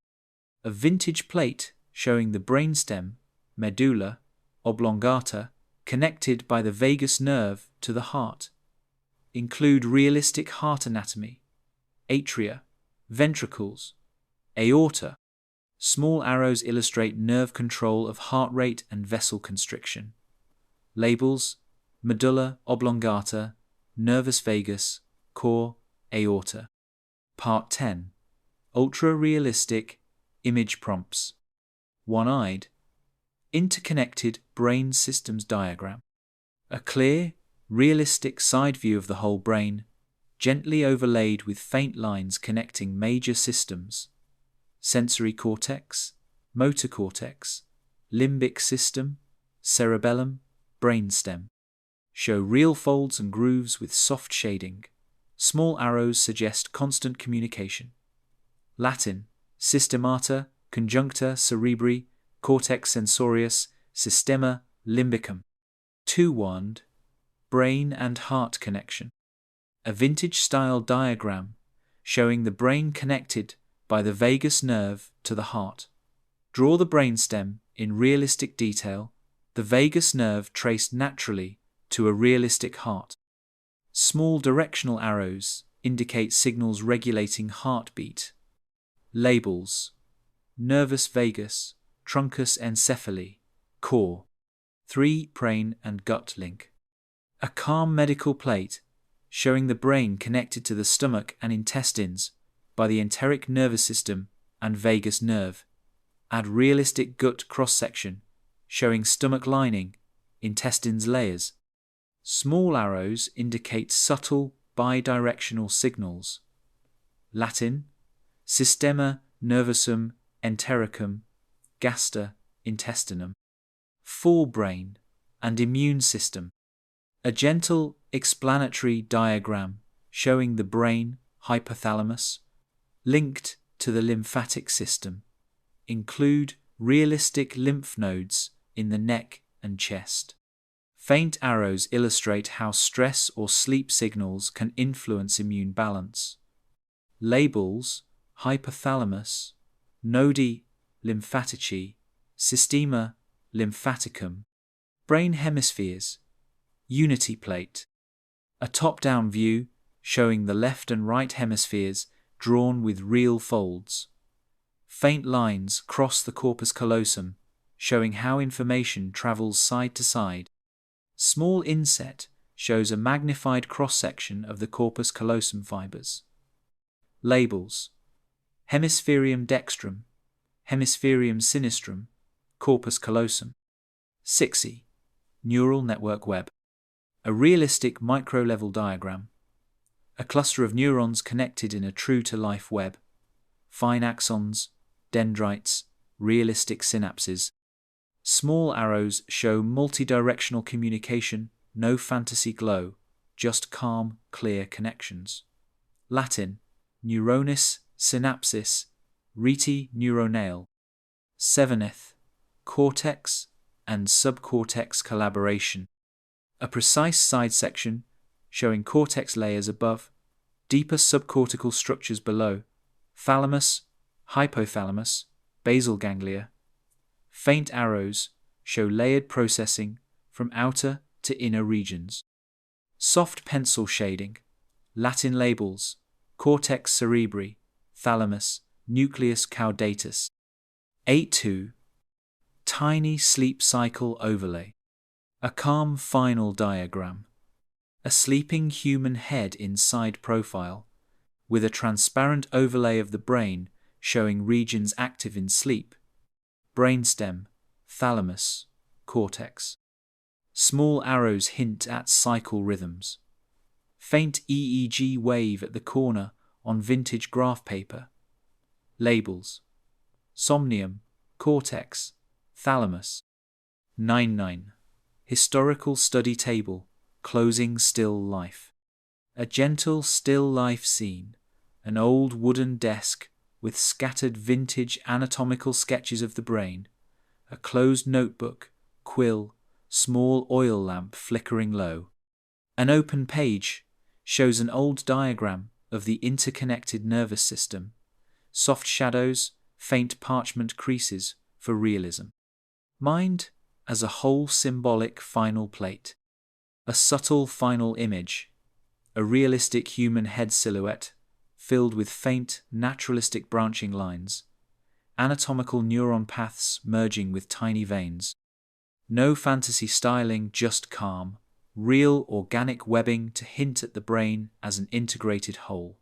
A vintage plate showing the brainstem, medulla oblongata, connected by the vagus nerve to the heart. Include realistic heart anatomy, atria, ventricles, aorta. Small arrows illustrate nerve control of heart rate and vessel constriction. Labels: medulla oblongata, nervus vagus, core, aorta. Part 10. Ultra-realistic image prompts. One-eyed, interconnected brain systems diagram. A clear, realistic side view of the whole brain, gently overlaid with faint lines connecting major systems: sensory cortex, motor cortex, limbic system, cerebellum, brainstem. Show real folds and grooves with soft shading. Small arrows suggest constant communication. Latin: systemata, conjuncta cerebri, cortex sensorius, systema limbicum. 2.1. Brain and heart connection. A vintage-style diagram showing the brain connected by the vagus nerve to the heart. Draw the brainstem in realistic detail, the vagus nerve traced naturally to a realistic heart. Small directional arrows indicate signals regulating heartbeat. Labels: nervus vagus, truncus encephali, core. 3. Brain and gut link. A calm medical plate showing the brain connected to the stomach and intestines by the enteric nervous system and vagus nerve. Add realistic gut cross-section showing stomach lining, intestines layers. Small arrows indicate subtle bidirectional signals. Latin: systema nervosum entericum, gasta intestinum. 4. Brain and immune system. A gentle explanatory diagram showing the brain, hypothalamus, linked to the lymphatic system. Include realistic lymph nodes in the neck and chest. Faint arrows illustrate how stress or sleep signals can influence immune balance. Labels: hypothalamus, nodi lymphatici, systema lymphaticum. Brain hemispheres. Unity plate. A top-down view showing the left and right hemispheres drawn with real folds. Faint lines cross the corpus callosum, showing how information travels side to side. Small inset shows a magnified cross-section of the corpus callosum fibers. Labels: hemispherium dextrum, hemispherium sinistrum, corpus callosum. 6. Neural network web. A realistic micro-level diagram. A cluster of neurons connected in a true-to-life web. Fine axons, dendrites, realistic synapses. Small arrows show multidirectional communication, no fantasy glow, just calm, clear connections. Latin: neuronis synapsis, rete neuronale. 7th. Cortex and subcortex collaboration. A precise side section showing cortex layers above, deeper subcortical structures below, thalamus, hypothalamus, basal ganglia. Faint arrows show layered processing from outer to inner regions. Soft pencil shading, Latin labels: cortex cerebri, thalamus, nucleus caudatus. 8.2. Tiny sleep cycle overlay. A calm final diagram. A sleeping human head in side profile, with a transparent overlay of the brain showing regions active in sleep: brainstem, thalamus, cortex. Small arrows hint at cycle rhythms. Faint EEG wave at the corner on vintage graph paper. Labels: somnium, cortex, thalamus. 9.9. Historical study table, closing still life. A gentle still life scene, an old wooden desk with scattered vintage anatomical sketches of the brain, a closed notebook, quill, small oil lamp flickering low. An open page shows an old diagram of the interconnected nervous system, soft shadows, faint parchment creases for realism. Mind as a whole symbolic final plate. A subtle final image, a realistic human head silhouette filled with faint, naturalistic branching lines, anatomical neuron paths merging with tiny veins. No fantasy styling, just calm, real organic webbing to hint at the brain as an integrated whole.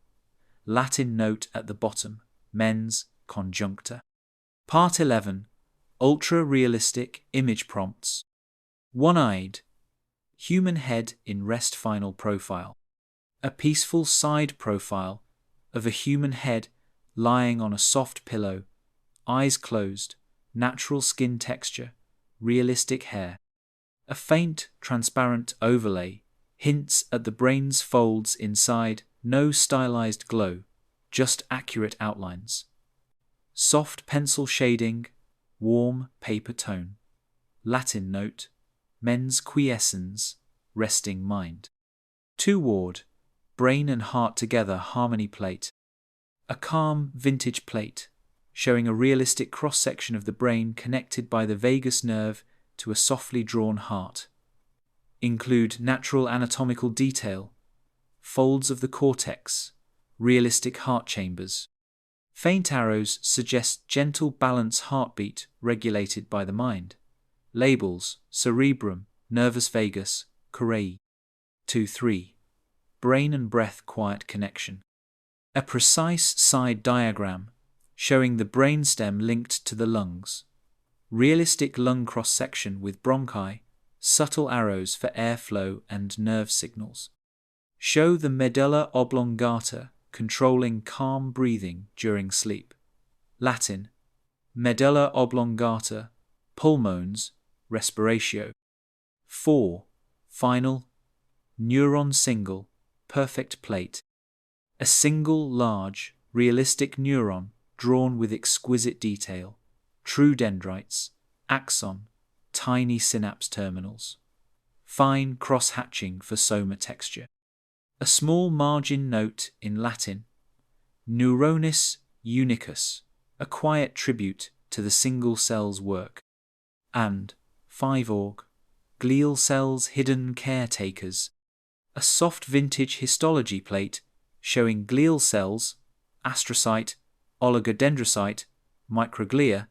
Latin note at the bottom: mens conjuncta. Part 11. Ultra-realistic image prompts. One-eyed. Human head in rest final profile. A peaceful side profile of a human head lying on a soft pillow, eyes closed, natural skin texture, realistic hair. A faint, transparent overlay hints at the brain's folds inside, no stylized glow, just accurate outlines. Soft pencil shading, warm paper tone. Latin note: mens quiescens, resting mind. Toward, brain and heart together harmony plate. A calm vintage plate, showing a realistic cross-section of the brain connected by the vagus nerve to a softly drawn heart. Include natural anatomical detail, folds of the cortex, realistic heart chambers. Faint arrows suggest gentle balance heartbeat regulated by the mind. Labels: cerebrum, nervus vagus, choriai. 2.3. Brain and breath quiet connection. A precise side diagram showing the brainstem linked to the lungs. Realistic lung cross-section with bronchi, subtle arrows for airflow and nerve signals. Show the medulla oblongata controlling calm breathing during sleep. Latin: medulla oblongata, pulmones, respiratio. 4. Final. Neuron single, perfect plate. A single large, realistic neuron drawn with exquisite detail. True dendrites, axon, tiny synapse terminals. Fine cross-hatching for soma texture. A small margin note in Latin: neuronis unicus, a quiet tribute to the single cell's work. And 5. Glial cells hidden caretakers. A soft vintage histology plate showing glial cells, astrocyte, oligodendrocyte, microglia,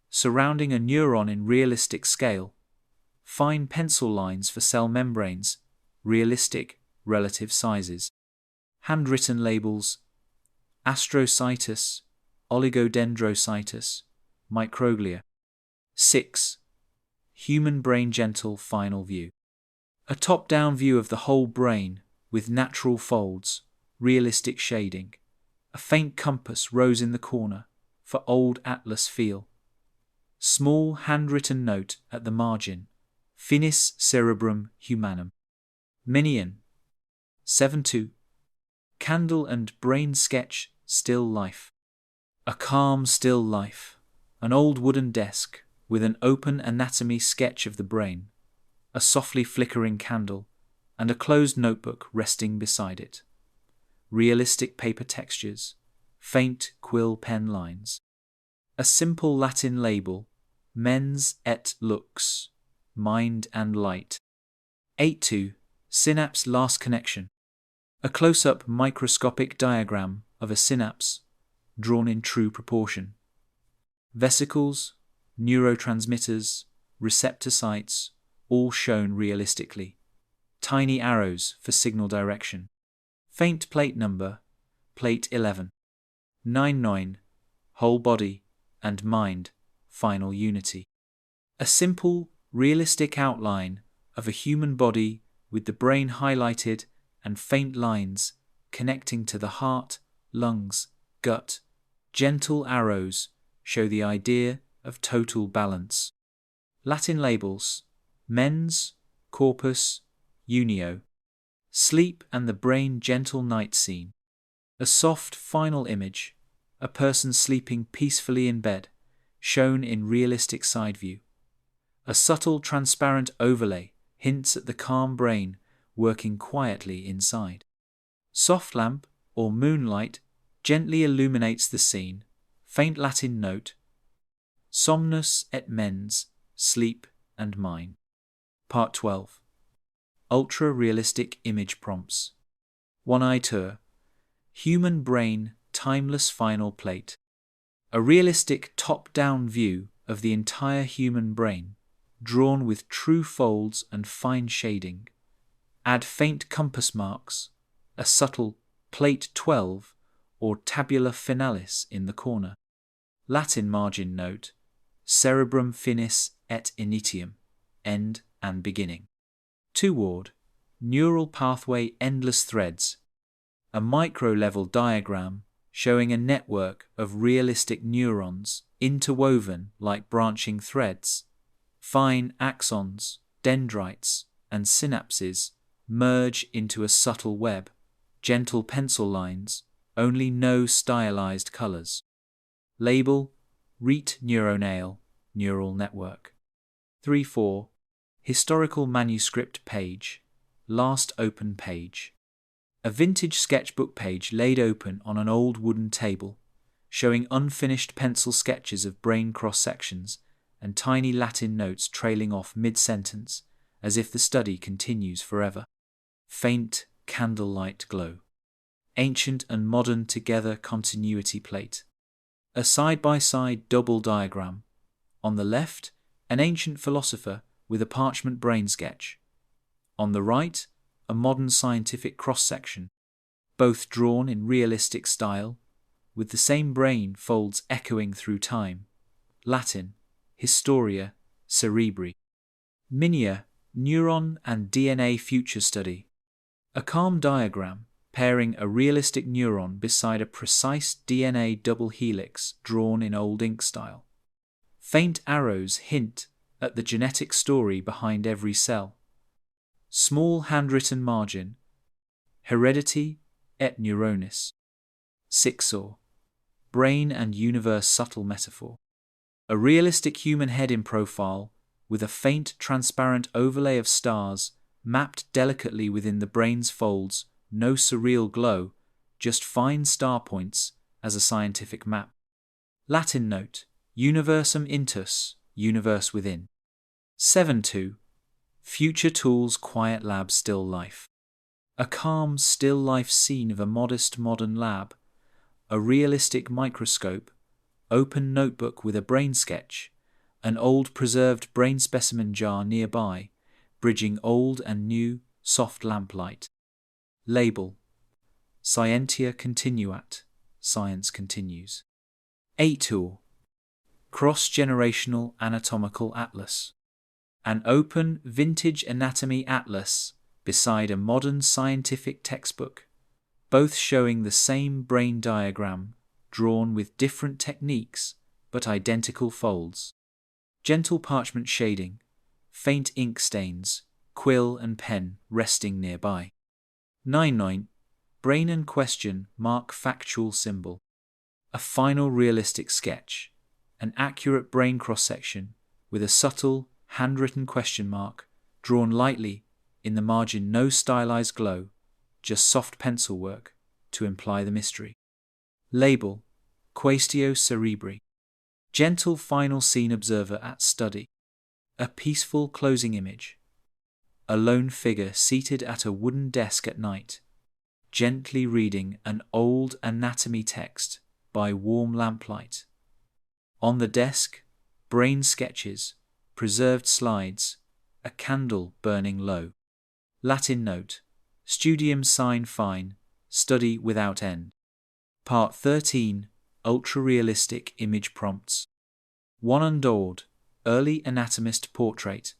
surrounding a neuron in realistic scale. Fine pencil lines for cell membranes, realistic relative sizes. Handwritten labels: astrocytus, oligodendrocytus, microglia. 6. Human brain gentle final view. A top-down view of the whole brain with natural folds, realistic shading. A faint compass rose in the corner for old atlas feel. Small handwritten note at the margin: finis cerebrum humanum. Minion. 7.2. Candle and brain sketch still life. A calm still life. An old wooden desk with an open anatomy sketch of the brain, a softly flickering candle, and a closed notebook resting beside it. Realistic paper textures, faint quill pen lines. A simple Latin label: mens et lux, mind and light. 8.2. Synapse last connection. A close-up microscopic diagram of a synapse drawn in true proportion. Vesicles, neurotransmitters, receptor sites, all shown realistically. Tiny arrows for signal direction. Faint plate number, plate 11. 99, whole body and mind, final unity. A simple, realistic outline of a human body with the brain highlighted and faint lines connecting to the heart, lungs, gut. Gentle arrows show the idea of total balance. Latin labels: mens, corpus, unio. Sleep and the brain gentle night scene. A soft final image, a person sleeping peacefully in bed, shown in realistic side view. A subtle transparent overlay hints at the calm brain working quietly inside. Soft lamp or moonlight gently illuminates the scene. Faint Latin note: somnus et mens, sleep and mine. Part 12. Ultra-realistic image prompts. One-eye tour. Human brain timeless final plate. A realistic top-down view of the entire human brain, drawn with true folds and fine shading. Add faint compass marks, a subtle plate 12 or tabula finalis in the corner. Latin margin note: cerebrum finis et initium, end and beginning. Toward, neural pathway endless threads. A micro-level diagram showing a network of realistic neurons interwoven like branching threads. Fine axons, dendrites, and synapses merge into a subtle web. Gentle pencil lines, only no stylized colors. Label: Rete neuronale, neural network. 3-4. Historical manuscript page, last open page. A vintage sketchbook page laid open on an old wooden table, showing unfinished pencil sketches of brain cross-sections and tiny Latin notes trailing off mid-sentence, as if the study continues forever. Faint candlelight glow. Ancient and modern together continuity plate. A side-by-side double diagram. On the left, an ancient philosopher with a parchment brain sketch. On the right, a modern scientific cross-section, both drawn in realistic style, with the same brain folds echoing through time. Latin: Historia Cerebri. Minia, neuron and DNA future study. A calm diagram pairing a realistic neuron beside a precise DNA double helix drawn in old ink style. Faint arrows hint at the genetic story behind every cell. Small handwritten margin: Heredity et neuronis. Sixor, brain and universe subtle metaphor. A realistic human head in profile with a faint transparent overlay of stars mapped delicately within the brain's folds. No surreal glow, just fine star points as a scientific map. Latin note: Universum intus, universe within. 7-2. Future Tools Quiet Lab Still Life. A calm still life scene of a modest modern lab. A realistic microscope, open notebook with a brain sketch, an old preserved brain specimen jar nearby, bridging old and new soft lamplight. Label: Scientia continuat, science continues. 8-tool. Cross-generational anatomical atlas. An open vintage anatomy atlas beside a modern scientific textbook, both showing the same brain diagram drawn with different techniques but identical folds. Gentle parchment shading, faint ink stains, quill and pen resting nearby. 9-9. Brain and question mark factual symbol. A final realistic sketch, an accurate brain cross-section with a subtle, handwritten question mark drawn lightly in the margin. No stylized glow, just soft pencil work to imply the mystery. Label: Quaestio cerebri. Gentle final scene observer at study. A peaceful closing image. A lone figure seated at a wooden desk at night. gently reading an old anatomy text by warm lamplight. On the desk, brain sketches, preserved slides, a candle burning low. Latin note: Studium sine fine, study without end. Part 13, ultra-realistic image prompts. One Unsolved, early anatomist portrait.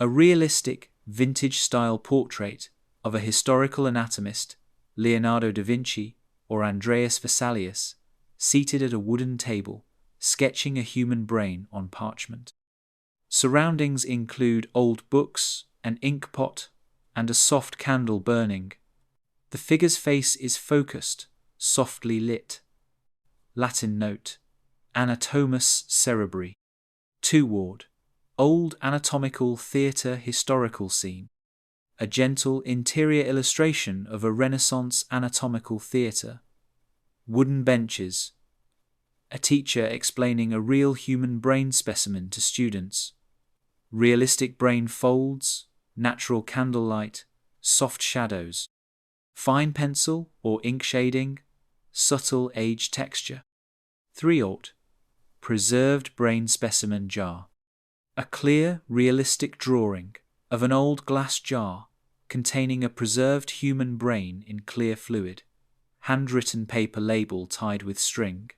A realistic, vintage-style portrait of a historical anatomist, Leonardo da Vinci or Andreas Vesalius, seated at a wooden table, sketching a human brain on parchment. Surroundings include old books, an ink pot, and a soft candle burning. The figure's face is focused, softly lit. Latin note: Anatomus cerebri. 2 Ward, old anatomical theatre historical scene. A gentle interior illustration of a Renaissance anatomical theatre. Wooden benches. A teacher explaining a real human brain specimen to students. Realistic brain folds, natural candlelight, soft shadows. Fine pencil or ink shading, subtle age texture. 3 Alt, preserved brain specimen jar. A clear, realistic drawing of an old glass jar containing a preserved human brain in clear fluid. Handwritten paper label tied with string.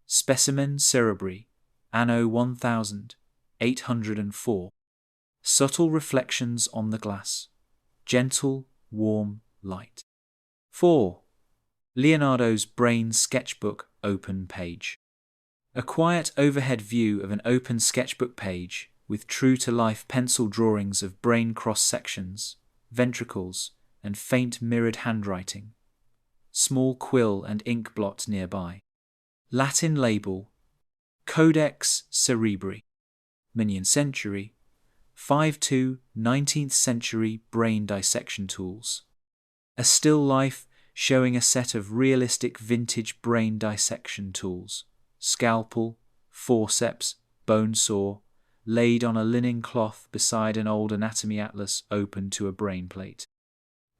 Specimen cerebri, anno 1804. Subtle reflections on the glass. Gentle, warm light. 4. Leonardo's brain sketchbook open page. A quiet overhead view of an open sketchbook page with true-to-life pencil drawings of brain cross-sections, ventricles, and faint mirrored handwriting. Small quill and ink blot nearby. Latin label: Codex Cerebri. Minion century. 5-2 19th century brain dissection tools. A still life showing a set of realistic vintage brain dissection tools. Scalpel, forceps, bone saw, laid on a linen cloth beside an old anatomy atlas open to a brain plate.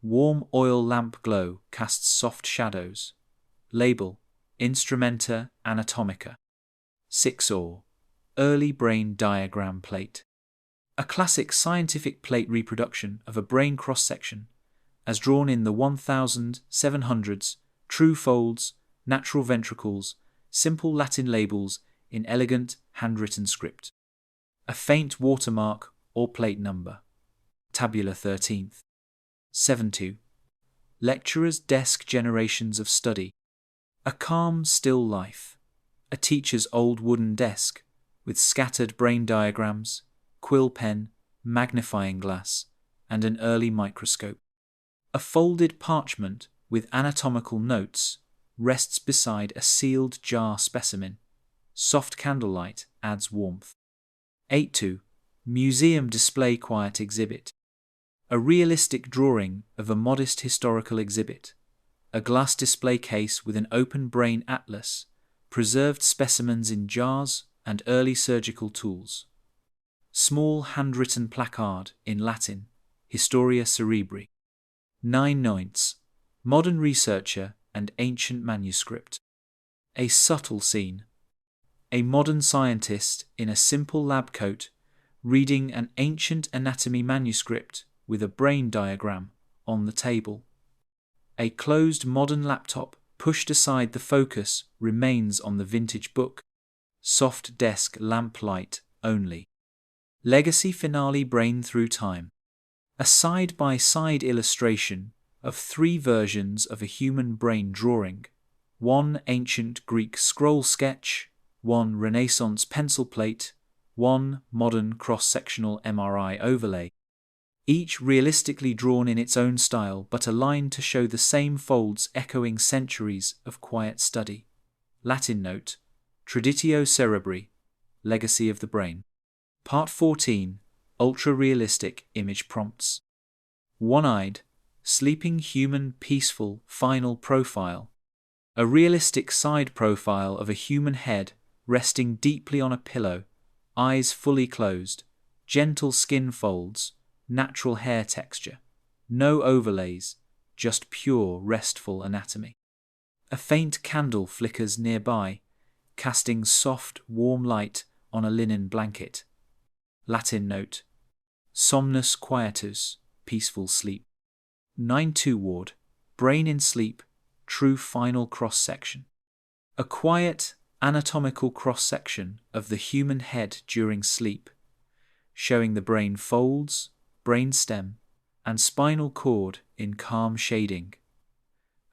Warm oil lamp glow casts soft shadows. Label: Instrumenta Anatomica. 6 Or, early brain diagram plate. A classic scientific plate reproduction of a brain cross-section, as drawn in the 1700s, true folds, natural ventricles, simple Latin labels in elegant handwritten script. A faint watermark or plate number. Tabula 13th. 7-2. Lecturer's desk generations of study. A calm, still life. A teacher's old wooden desk, with scattered brain diagrams, quill pen, magnifying glass, and an early microscope. A folded parchment with anatomical notes rests beside a sealed jar specimen. Soft candlelight adds warmth. 8-2. Museum display quiet exhibit. A realistic drawing of a modest historical exhibit. A glass display case with an open brain atlas, preserved specimens in jars, and early surgical tools. Small handwritten placard in Latin, Historia Cerebri. 9 Noints, modern researcher and ancient manuscript. A subtle scene. A modern scientist in a simple lab coat reading an ancient anatomy manuscript with a brain diagram on the table. A closed modern laptop pushed aside, the focus remains on the vintage book. Soft desk lamplight only. Legacy finale brain through time. A side-by-side illustration of 3 versions of a human brain drawing. 1 ancient Greek scroll sketch, 1 Renaissance pencil plate, 1 modern cross-sectional MRI overlay. Each realistically drawn in its own style, but aligned to show the same folds echoing centuries of quiet study. Latin note: Traditio Cerebri, Legacy of the Brain. Part 14, ultra-realistic image prompts. One-eyed, sleeping human peaceful final profile. A realistic side profile of a human head resting deeply on a pillow, eyes fully closed, gentle skin folds, natural hair texture, no overlays, just pure, restful anatomy. A faint candle flickers nearby, casting soft, warm light on a linen blanket. Latin note: Somnus quietus, peaceful sleep. 9-2 ward, brain in sleep, true final cross-section. A quiet, anatomical cross-section of the human head during sleep, showing the brain folds, brainstem, and spinal cord in calm shading.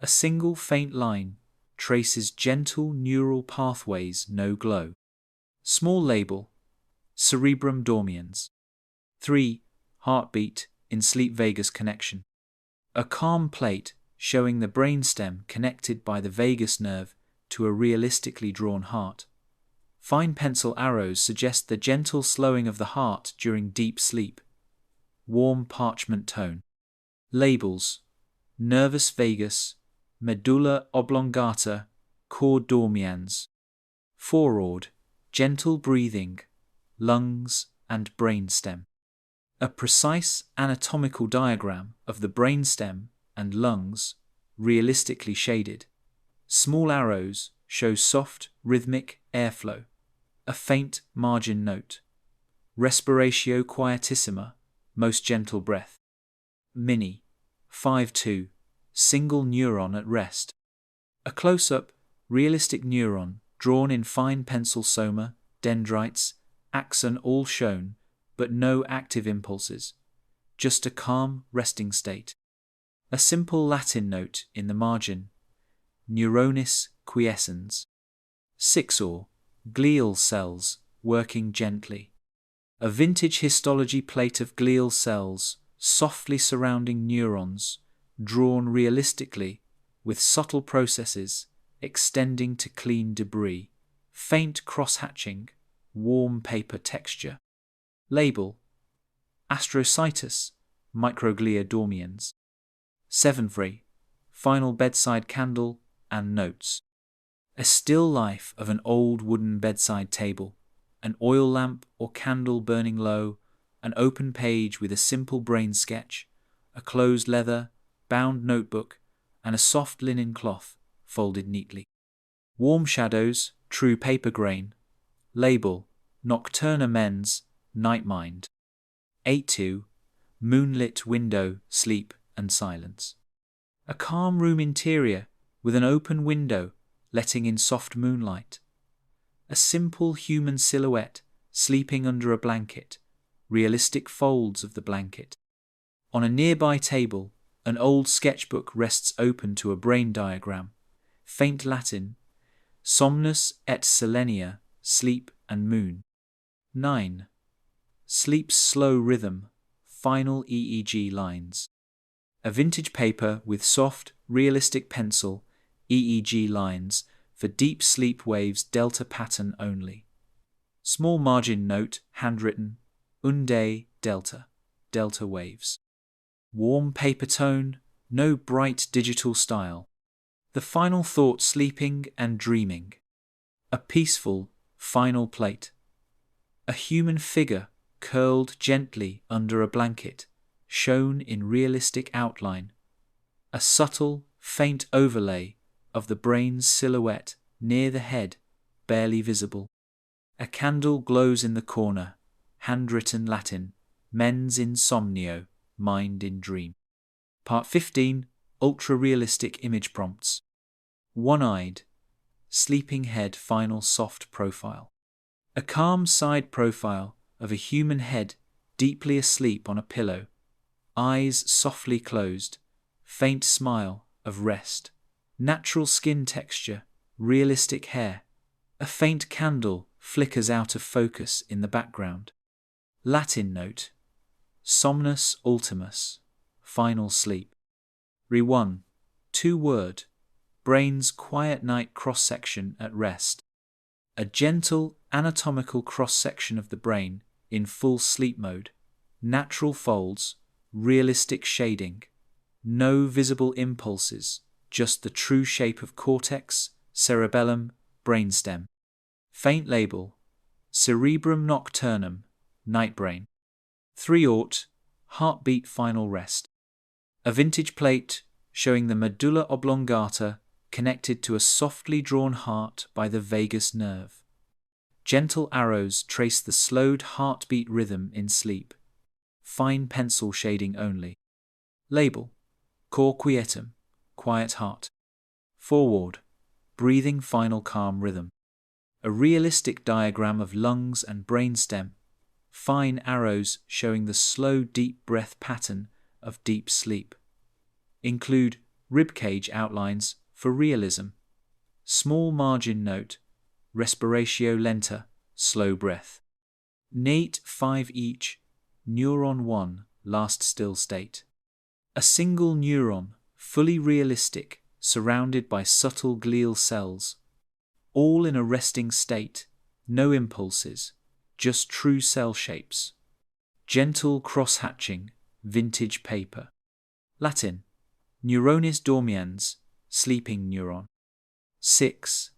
A single faint line traces gentle neural pathways, no glow. Small label: Cerebrum dormiens. 3. Heartbeat in sleep vagus connection. A calm plate showing the brainstem connected by the vagus nerve to a realistically drawn heart. Fine pencil arrows suggest the gentle slowing of the heart during deep sleep. Warm parchment tone. Labels: nervus vagus, medulla oblongata, cord dormiens. Forward: gentle breathing, lungs and brainstem. A precise anatomical diagram of the brainstem and lungs, realistically shaded. Small arrows show soft, rhythmic airflow. A faint margin note: respiratio quietissima, most gentle breath. Mini, 5-2, single neuron at rest. A close-up, realistic neuron drawn in fine pencil soma, dendrites, axon all shown, but no active impulses, just a calm, resting state. A simple Latin note in the margin: neuronis quiescens. 6-or, glial cells working gently. A vintage histology plate of glial cells softly surrounding neurons, drawn realistically with subtle processes extending to clean debris. Faint cross-hatching, warm paper texture. Label: astrocytus, microglia dormiens. 7-3, final bedside candle and notes. A still life of an old wooden bedside table, an oil lamp or candle burning low, an open page with a simple brain sketch, a closed leather, bound notebook, and a soft linen cloth folded neatly. Warm shadows, true paper grain. Label: nocturna mens, night mind. 8-2, moonlit window, sleep and silence. A calm room interior with an open window letting in soft moonlight. A simple human silhouette sleeping under a blanket, realistic folds of the blanket. On a nearby table, an old sketchbook rests open to a brain diagram. Faint Latin: somnus et selenia, sleep and moon. 9. Sleep's slow rhythm, final EEG lines. A vintage paper with soft, realistic pencil, EEG lines for deep sleep waves, delta pattern only. Small margin note, handwritten: unde delta, delta waves. Warm paper tone, no bright digital style. The final thought: sleeping and dreaming. A peaceful, final plate. A human figure curled gently under a blanket, shown in realistic outline. A subtle, faint overlay of the brain's silhouette near the head, barely visible. A candle glows in the corner, handwritten Latin: mens in somnio, mind in dream. Part 15, ultra-realistic image prompts. One-eyed, sleeping head final soft profile. A calm side profile of a human head deeply asleep on a pillow, eyes softly closed, faint smile of rest. Natural skin texture, realistic hair. A faint candle flickers out of focus in the background. Latin note: somnus ultimus, final sleep. 1. 2-word, brain's quiet night cross-section at rest. A gentle anatomical cross-section of the brain in full sleep mode. Natural folds, realistic shading. No visible impulses, just the true shape of cortex, cerebellum, brainstem. Faint label: cerebrum nocturnum, night brain. 3-aught, heartbeat final rest. A vintage plate showing the medulla oblongata connected to a softly drawn heart by the vagus nerve. Gentle arrows trace the slowed heartbeat rhythm in sleep. Fine pencil shading only. Label: Cor quietum, quiet heart. Foreword: breathing final calm rhythm. A realistic diagram of lungs and brainstem. Fine arrows showing the slow deep breath pattern of deep sleep. Include ribcage outlines for realism. Small margin note: respiratio lenta, slow breath. NATE 5 each, neuron 1, last still state. A single neuron, fully realistic, surrounded by subtle glial cells. All in a resting state, no impulses, just true cell shapes. Gentle cross-hatching, vintage paper. Latin: Neuronis dormiens, sleeping neuron. 6.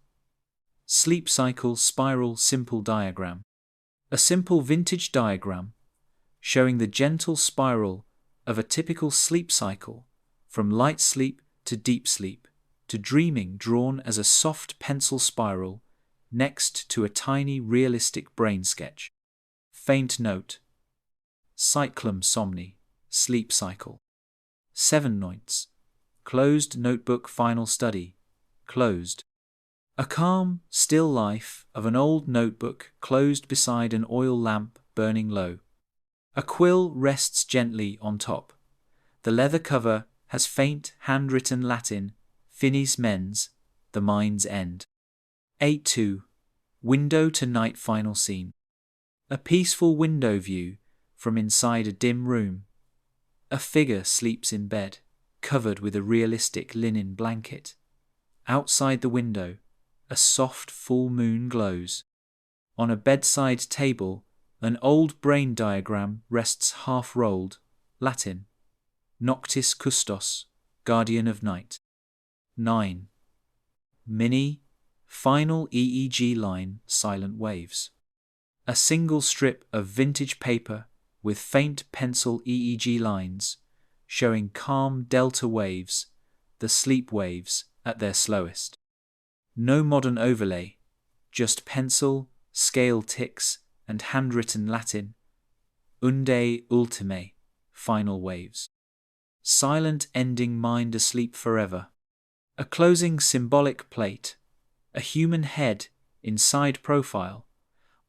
Sleep cycle spiral simple diagram. A simple vintage diagram showing the gentle spiral of a typical sleep cycle from light sleep to deep sleep to dreaming, drawn as a soft pencil spiral next to a tiny realistic brain sketch. Faint note: Cyclum somni, sleep cycle. 7 notes: Closed notebook final study, closed. A calm, still life of an old notebook closed beside an oil lamp burning low. A quill rests gently on top. The leather cover has faint handwritten Latin: Finis mens, the mind's end. 8.2. Window to night final scene. A peaceful window view from inside a dim room. A figure sleeps in bed, covered with a realistic linen blanket. Outside the window, a soft full moon glows. On a bedside table, an old brain diagram rests half-rolled. Latin: Noctis custos, guardian of night. 9. Mini, final EEG line silent waves. A single strip of vintage paper with faint pencil EEG lines showing calm delta waves, the sleep waves at their slowest. No modern overlay, just pencil, scale ticks, and handwritten Latin: Unde ultime, final waves. Silent ending mind asleep forever. A closing symbolic plate, a human head in side profile,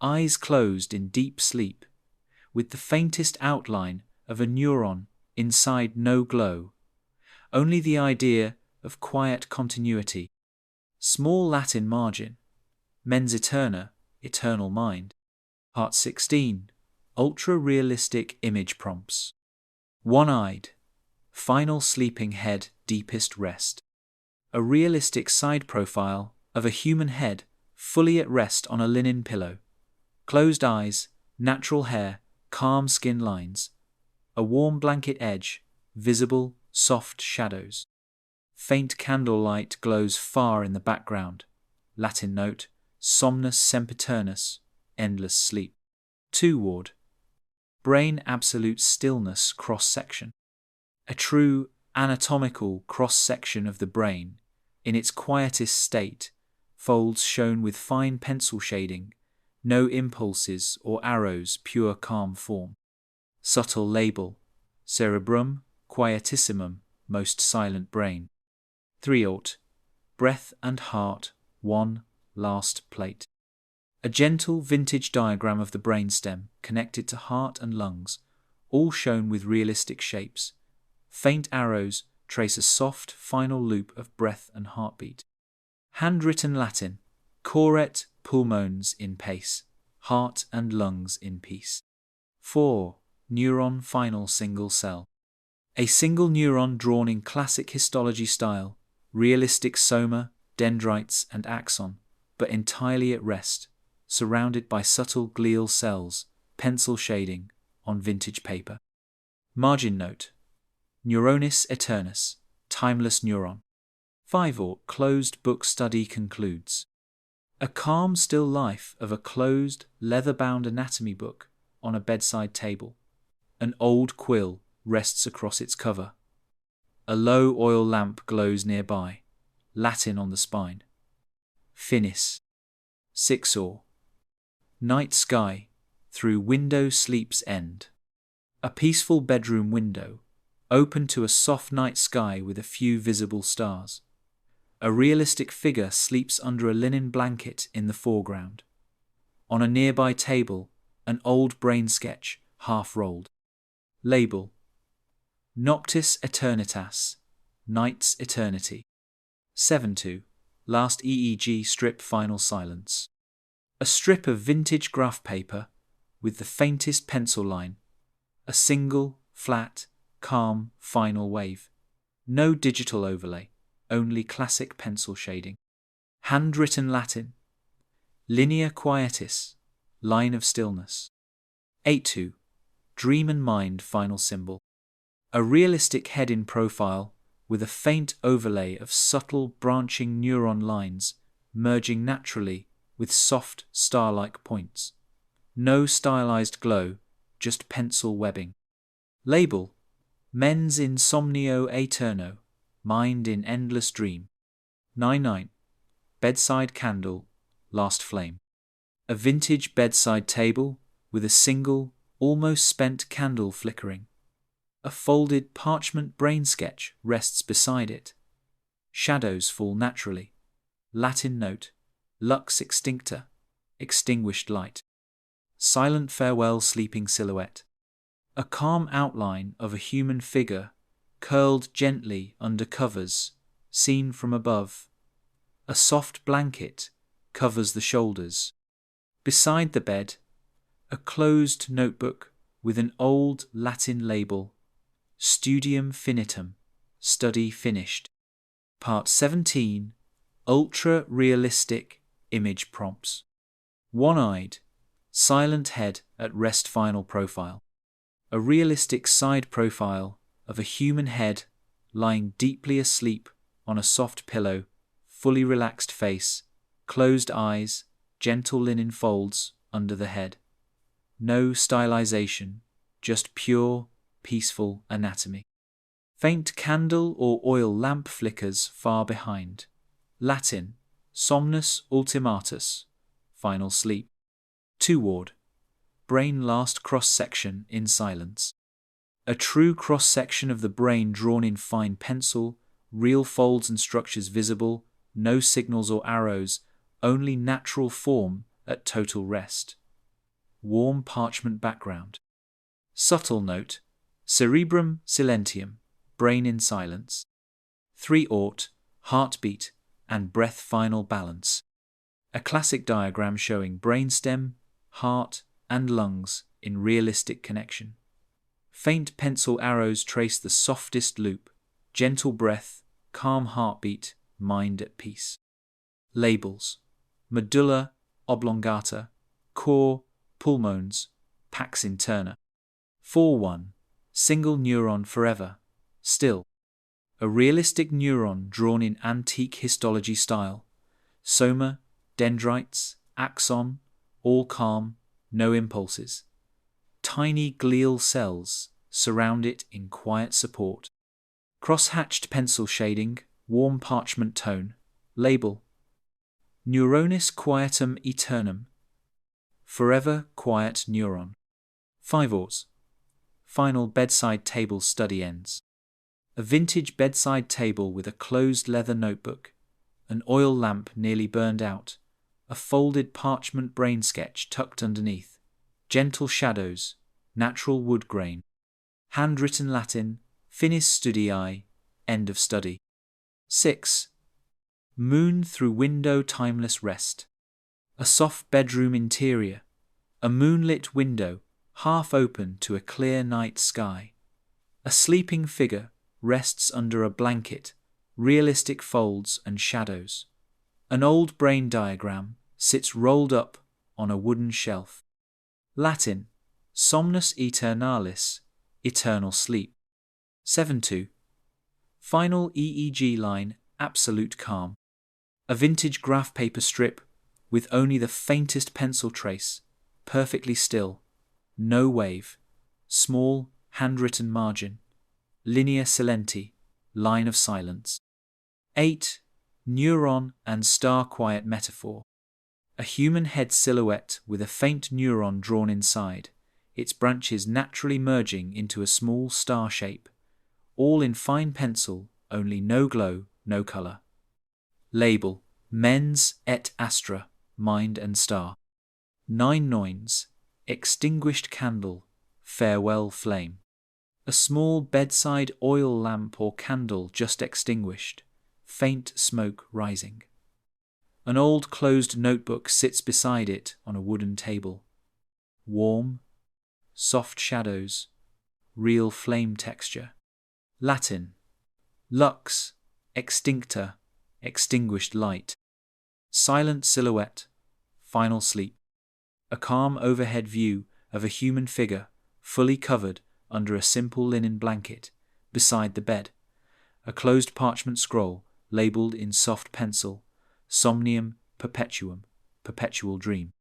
eyes closed in deep sleep, with the faintest outline of a neuron inside no glow, only the idea of quiet continuity. Small Latin margin: Mens eterna, eternal mind. Part 16. Ultra-realistic image prompts. One-eyed, final sleeping head deepest rest. A realistic side profile of a human head fully at rest on a linen pillow. Closed eyes, natural hair, calm skin lines. A warm blanket edge, visible, soft shadows. Faint candlelight glows far in the background. Latin note: Somnus sempiternus, endless sleep. 2 ward. Brain absolute stillness cross-section. A true anatomical cross-section of the brain, in its quietest state, folds shown with fine pencil shading, no impulses or arrows, pure calm form. Subtle label: Cerebrum quietissimum, most silent brain. 3 aught. Breath and heart, 1, last plate. A gentle vintage diagram of the brainstem connected to heart and lungs, all shown with realistic shapes. Faint arrows trace a soft final loop of breath and heartbeat. Handwritten Latin: Coret pulmones in pace, heart and lungs in peace. 4. Neuron final single cell. A single neuron drawn in classic histology style, realistic soma, dendrites and axon, but entirely at rest, surrounded by subtle glial cells, pencil shading, on vintage paper. Margin note: Neuronis eternus, timeless neuron. 5 or closed book study concludes. A calm still life of a closed, leather-bound anatomy book on a bedside table. An old quill rests across its cover. A low oil lamp glows nearby, Latin on the spine. Finis. 6 or. Night sky, through window sleep's end. A peaceful bedroom window, open to a soft night sky with a few visible stars. A realistic figure sleeps under a linen blanket in the foreground. On a nearby table, an old brain sketch, half rolled. Label: Noctis Eternitas, Night's Eternity. 7-2, Last EEG strip final silence. A strip of vintage graph paper with the faintest pencil line. A single, flat, calm, final wave. No digital overlay, only classic pencil shading. Handwritten Latin. Linea quietis, line of stillness. 8-2, Dream and mind final symbol. A realistic head in profile with a faint overlay of subtle branching neuron lines merging naturally with soft star-like points. No stylized glow, just pencil webbing. Label: Mens insomnio aeterno, mind in endless dream. 9-9, Bedside candle, last flame. A vintage bedside table with a single, almost spent candle flickering. A folded parchment brain sketch rests beside it. Shadows fall naturally. Latin note: Lux extincta, extinguished light. Silent farewell sleeping silhouette. A calm outline of a human figure curled gently under covers, seen from above. A soft blanket covers the shoulders. Beside the bed, a closed notebook with an old Latin label: Studium finitum, study finished. Part 17, ultra-realistic image prompts. One-eyed, silent head at rest final profile. A realistic side profile of a human head lying deeply asleep on a soft pillow, fully relaxed face, closed eyes, gentle linen folds under the head. No stylization, just pure, peaceful anatomy. Faint candle or oil lamp flickers far behind. Latin: Somnus ultimatus, final sleep. 2-ward, brain last cross-section in silence. A true cross-section of the brain drawn in fine pencil, real folds and structures visible, no signals or arrows, only natural form at total rest. Warm parchment background. Subtle note: Cerebrum silentium, brain in silence. 3-aught, heartbeat and breath final balance. A classic diagram showing brainstem, heart, and lungs in realistic connection. Faint pencil arrows trace the softest loop: gentle breath, calm heartbeat, mind at peace. Labels: Medulla oblongata, core, pulmones, pax interna. 4-1, single neuron forever, still. A realistic neuron drawn in antique histology style. Soma, dendrites, axon, all calm, no impulses. Tiny glial cells surround it in quiet support. Cross-hatched pencil shading, warm parchment tone. Label: Neuronis quietum aeternum, forever quiet neuron. 5-aughts, final bedside table study ends. A vintage bedside table with a closed leather notebook, an oil lamp nearly burned out, a folded parchment brain sketch tucked underneath, gentle shadows, natural wood grain. Handwritten Latin: Finis studii, end of study. 6. Moon through window timeless rest. A soft bedroom interior, a moonlit window half open to a clear night sky. A sleeping figure rests under a blanket, realistic folds and shadows. An old brain diagram sits rolled up on a wooden shelf. Latin: Somnus aeternalis, eternal sleep. 7-2, final EEG line: absolute calm. A vintage graph paper strip with only the faintest pencil trace, perfectly still, no wave, small handwritten margin. Linea silenti, line of silence. 8. Neuron and star quiet metaphor. A human head silhouette with a faint neuron drawn inside, its branches naturally merging into a small star shape, all in fine pencil, only no glow, no color. Label: Mens et Astra, mind and star. 9 Noins, extinguished candle, farewell flame. A small bedside oil lamp or candle just extinguished, faint smoke rising. An old closed notebook sits beside it on a wooden table. Warm, soft shadows, real flame texture. Latin: Lux, extincta, extinguished light. Silent silhouette, final sleep. A calm overhead view of a human figure, fully covered under a simple linen blanket, beside the bed. A closed parchment scroll, labeled in soft pencil, Somnium perpetuum, perpetual dream.